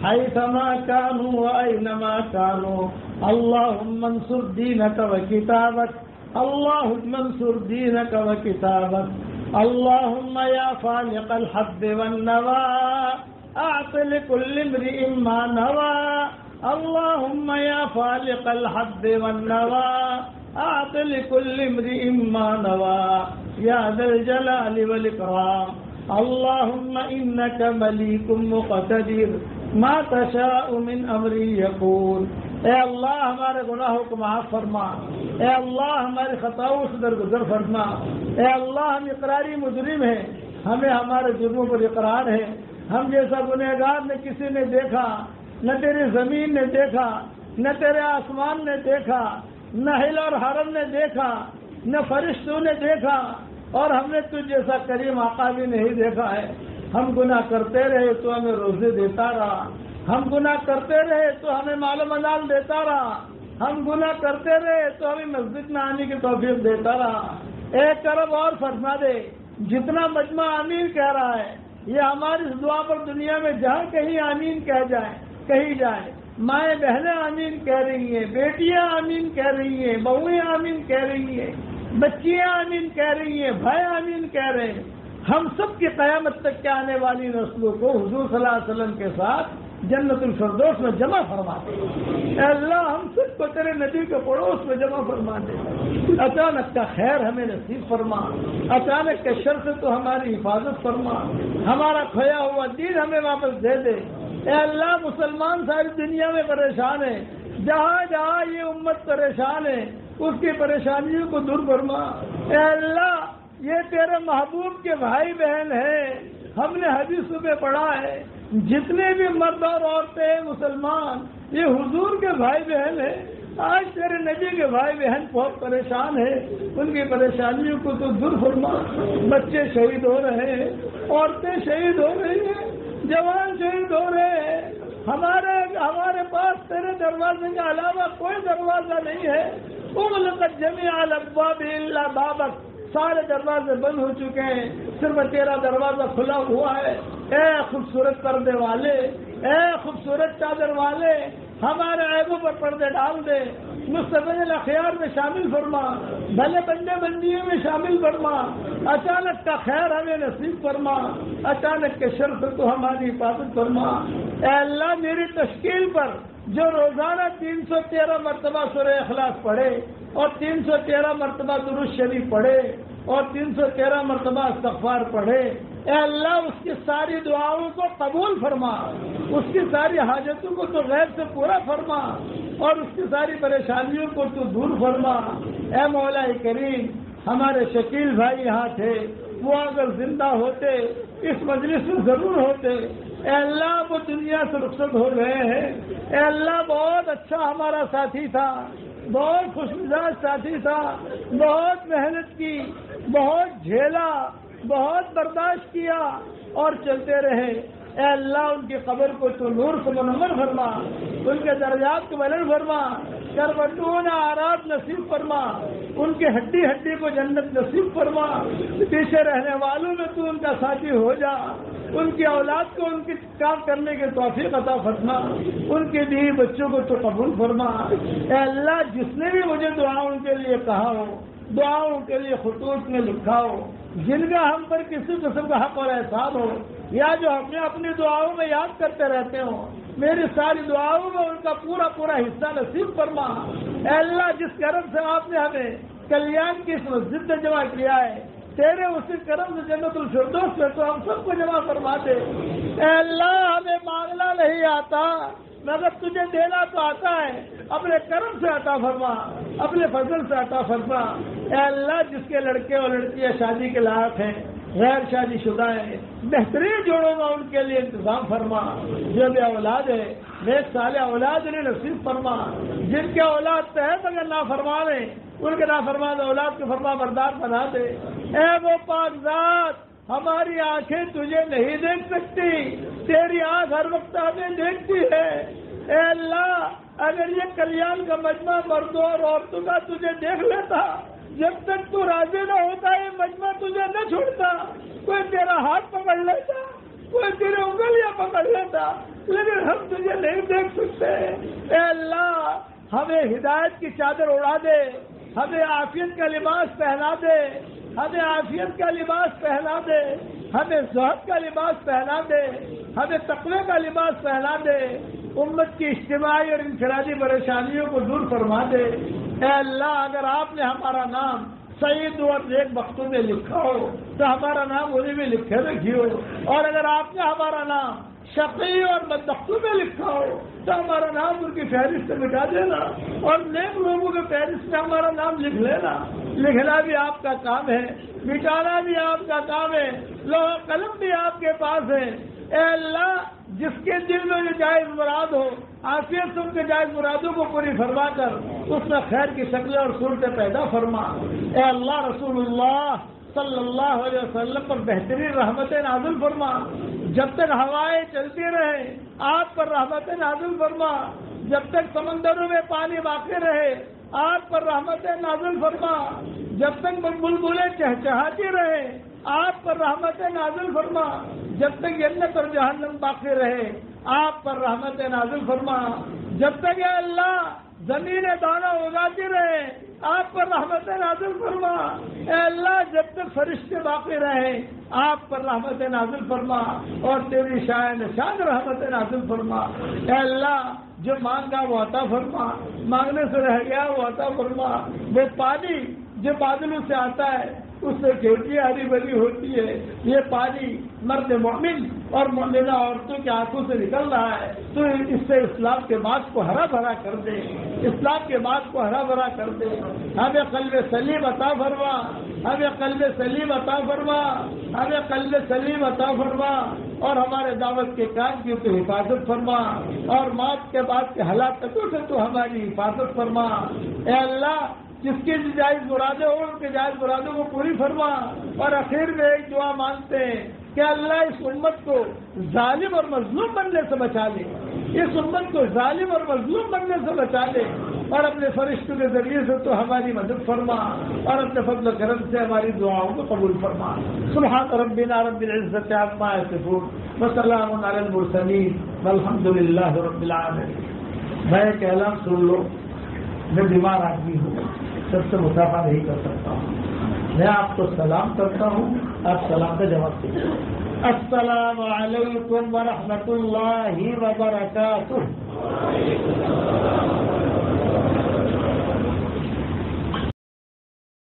حيثما كانوا وأينما كانوا. اللهم انصر دينك وكتابك، اللهم انصر دينك وكتابك. اللهم يا فالق الحب والنوى اعط لكل امرئ ما نوى اللهم يا فالق الحب والنوى اعط لكل امرئ ما نوى يا ذا الجلال والاكرام اللهم انك مليك مقتدر ما تشاء من امری یکون. اے اللہ ہمارے گناہوں کو معاف فرما، اے اللہ ہماری خطاؤں سے درگزر فرما، اے اللہ ہم اقراری مجرم ہیں، ہمیں ہمارے جرموں پر اقرار ہے. ہم جیسا گنہگار نہ کسی نے دیکھا، نہ تیری زمین نے دیکھا، نہ تیرے آسمان نے دیکھا، نہ ہل اور حرم نے دیکھا، نہ فرشتوں نے دیکھا، اور ہم نے تجھ جیسا کریم آقا بھی نہیں دیکھا ہے. ہم گناہ کرتے رہے تو ہمیں روزے دیتا رہا، ہم گناہ کرتے رہے تو ہمیں مال و منال دیتا رہا، ہم گناہ کرتے رہے تو ہمیں مسجد میں آنے کی توفیق دیتا رہا. ایک کرم اور فرما دے، جتنا مجمع آمین کہہ رہا ہے یہ ہماری اس دعا پر دنیا میں جہاں کہیں آمین کہی جائے، مائیں بہنیں آمین کہہ رہی ہیں، بیٹیاں آمین کہہ رہی ہیں، بہویں آمین کہہ رہی ہیں، بچیاں آمین کہہ رہی ہیں، بھائی آمین کہہ رہے ہیں. ہم سب کی قیامت تک کے آنے والی نسلوں کو حضور صلی اللہ علیہ وسلم کے ساتھ جنت الفردوس میں جمع فرما دے. اے اللہ ہم سب کو تیرے نبی کے پڑوس میں جمع فرما دے. اچانک کا خیر ہمیں نصیب فرما، اچانک کے شر سے تو ہماری حفاظت فرما، ہمارا کھویا ہوا دین ہمیں واپس دے دے. اے اللہ مسلمان ساری دنیا میں پریشان ہیں، جہاں جہاں یہ امت پریشان ہے اس کی پریشانیوں کو دور فرما. اے اللہ یہ تیرے محبوب کے بھائی بہن ہیں، ہم نے حدیثوں میں پڑھا ہے جتنے بھی مرد اور عورتیں ہیں مسلمان یہ حضور کے بھائی بہن ہیں. آج تیرے نبی کے بھائی بہن بہت پریشان ہیں، ان کی پریشانیوں کو تو دور فرما. بچے شہید ہو رہے ہیں، عورتیں شہید ہو رہی ہیں، جوان شہید ہو رہے ہیں. ہمارے پاس تیرے دروازے کے علاوہ کوئی دروازہ نہیں ہے. اغلقت جمیع الابواب الا بابک، سارے دروازے بند ہو چکے ہیں، صرف تیرا دروازہ کھلا ہوا ہے. اے خوبصورت پردے والے، اے خوبصورت چادر والے، ہمارے عیبوں پر پردے ڈال دے، مصطفی الاخیار میں شامل فرما، بھلے بندے بندیوں میں شامل فرما. اچانک کا خیر ہمیں نصیب فرما، اچانک کے شر سے تو ہماری حفاظت فرما. اے اللہ میری تشکیل پر جو روزانہ 313 مرتبہ سورہ اخلاص پڑھے اور 313 مرتبہ درود شریف پڑھے اور 313 مرتبہ استغفار پڑھے، اے اللہ اس کی ساری دعاؤں کو قبول فرما، اس کی ساری حاجتوں کو تو غیب سے پورا فرما اور اس کی ساری پریشانیوں کو تو دور فرما. اے مولا کریم ہمارے شکیل بھائی یہاں تھے، وہ اگر زندہ ہوتے اس مجلس میں ضرور ہوتے. اے اللہ وہ دنیا سے رخصت ہو گئے ہیں. اے اللہ بہت اچھا ہمارا ساتھی تھا، بہت خوش مزاج ساتھی تھا، بہت محنت کی، بہت جھیلا، بہت برداشت کیا اور چلتے رہے. اے اللہ ان کی قبر کو تو نور سے منور فرما، ان کے درجات کو بلند فرما، کربتون آرات نصیب فرما، ان کی ہڈی ہڈی کو جنت نصیب فرما. پیچھے رہنے والوں میں تو ان کا ساتھی ہو جا، ان کی اولاد کو ان کی کام کرنے کے توفیق عطا فرما، ان کے بیوی بچوں کو تو قبول فرما. اے اللہ جس نے بھی مجھے دعاؤں کے لیے کہا ہو، دعاؤں کے لیے خطوط میں لکھا ہو، جن کا ہم پر کسی قسم کا حق اور احسان ہو یا جو ہمیں اپنی دعاؤں میں یاد کرتے رہتے ہوں، میری ساری دعاؤں میں ان کا پورا پورا حصہ نصیب فرما. اے اللہ جس کرم سے آپ نے ہمیں کلیان کی اس مسجد میں جمع کیا ہے، تیرے اسی کرم سے جنت الفردوس میں تو ہم سب کو جمع فرما دے. اے اللہ ہمیں مانگنا نہیں آتا مگر تجھے دینا تو آتا ہے، اپنے کرم سے عطا فرما، اپنے فضل سے عطا فرما. اے اللہ جس کے لڑکے اور لڑکیاں شادی کے لائق ہیں، غیر شادی شدہ ہیں، بہترین جوڑوں کا ان کے لیے انتظام فرما. جو بھی اولاد ہے نیک صالح اولاد انہیں نصیب فرما. جن کے اولاد تحت اگر نافرمان ہیں ان کے نافرمان اولاد کو فرما بردار بنا دے. اے وہ پاک ذات ہماری آنکھیں تجھے نہیں دیکھ سکتی، تیری آنکھ ہر وقت ہمیں دیکھتی ہے. اے اللہ اگر یہ کلیان کا مجمع مردوں اور عورتوں کا تجھے دیکھ لیتا، جب تک تو راضی نہ ہوتا یہ مجمع تجھے نہ چھوڑتا. کوئی تیرا ہاتھ پکڑ لیتا، کوئی تیرے انگلیاں پکڑ لیتا، لیکن ہم تجھے نہیں دیکھ سکتے. اے اللہ ہمیں ہدایت کی چادر اڑا دے، ہمیں عافیت کا لباس پہنا دے، ہمیں عافیت کا لباس پہنا دے. ہمیں زہد کا لباس پہنا دے، ہمیں تقوی کا لباس پہنا دے، امت کی اجتماعی اور انفرادی پریشانیوں کو دور فرما دے۔ اے اللہ، اگر آپ نے ہمارا نام سعید اور نیک بختوں میں لکھا ہو تو ہمارا نام انہیں میں لکھے رکھیے، اور اگر آپ نے ہمارا نام شقی اور بدبختوں میں لکھا ہو تو ہمارا نام ان کی فہرست سے مٹا دینا، اور نیک لوگوں کے فہرست میں ہمارا نام لکھ لینا۔ لکھنا بھی آپ کا کام ہے، مٹانا بھی آپ کا کام ہے، لوح قلم بھی آپ کے پاس ہے۔ اے اللہ، جس کے دل میں جو جائز مراد ہو، عافیت سے ان کے جائز مرادوں کو پوری فرما کر اس میں خیر کی شکلیں اور صورتیں پیدا فرما۔ اے اللہ، رسول اللہ صلی اللہ علیہ وسلم پر بہترین رحمتیں نازل فرما۔ جب تک ہوائیں چلتی رہے آپ پر رحمتیں نازل فرما، جب تک سمندروں میں پانی باقی رہے آپ پر رحمتیں نازل فرما، جب تک بلبلیں چہچہاتی رہے آپ پر رحمتیں نازل فرما، جب تک جنت اور جہنم باقی رہے آپ پر رحمتیں نازل فرما، جب تک اے اللہ زمین دانہ اگاتی رہے آپ پر رحمت نازل فرما۔ اے اللہ، جب تک فرشتے باقی رہے آپ پر رحمت نازل فرما، اور تیری شان رحمت نازل فرما۔ اے اللہ، جو مانگا وہ عطا فرما، مانگنے سے رہ گیا وہ عطا فرما۔ وہ پانی جو بادلوں سے آتا ہے اس سے کھیتیاں ہری بھری ہوتی ہے، یہ پانی مرد مومن اور مومنہ عورتوں کے ہاتھوں سے نکل رہا ہے، تو اس سے اسلام کے بعد کو ہرا بھرا کر دے، اسلام کے بعد کو ہرا بھرا کر دے۔ ہمیں قلب سلیم عطا فرما، ہمیں قلب سلیم عطا فرما، ہمیں قلب سلیم عطا فرما، اور ہمارے دعوت کے کام کی تو حفاظت فرما، اور موت کے بعد کے ہلاکتوں سے تو ہماری حفاظت فرما۔ اے اللہ، جس کی جائز مرادیں ہو ان کے جائز مرادوں کو پوری فرما۔ اور آخر میں ایک دعا مانگتے ہیں کہ اللہ اس امت کو ظالم اور مظلوم بننے سے بچا لے، اس امت کو ظالم اور مظلوم بننے سے بچا لے، اور اپنے فرشتوں کے ذریعے سے تو ہماری مدد فرما، اور اپنے فضل و کرم سے ہماری دعاؤں کو قبول فرما۔ سبحان ربنا رب العزت عما یصفون وسلام علی المرسلین والحمد للہ رب العالمین۔ میں ایک اعلان سن لو، میں بیمار آدمی ہوں، سب سے مسافہ نہیں کر سکتا ہوں، میں آپ کو سلام کرتا ہوں، آپ سلام کا جواب دیجیے۔ السلام علیکم ورحمۃ اللہ وبرکاتہ۔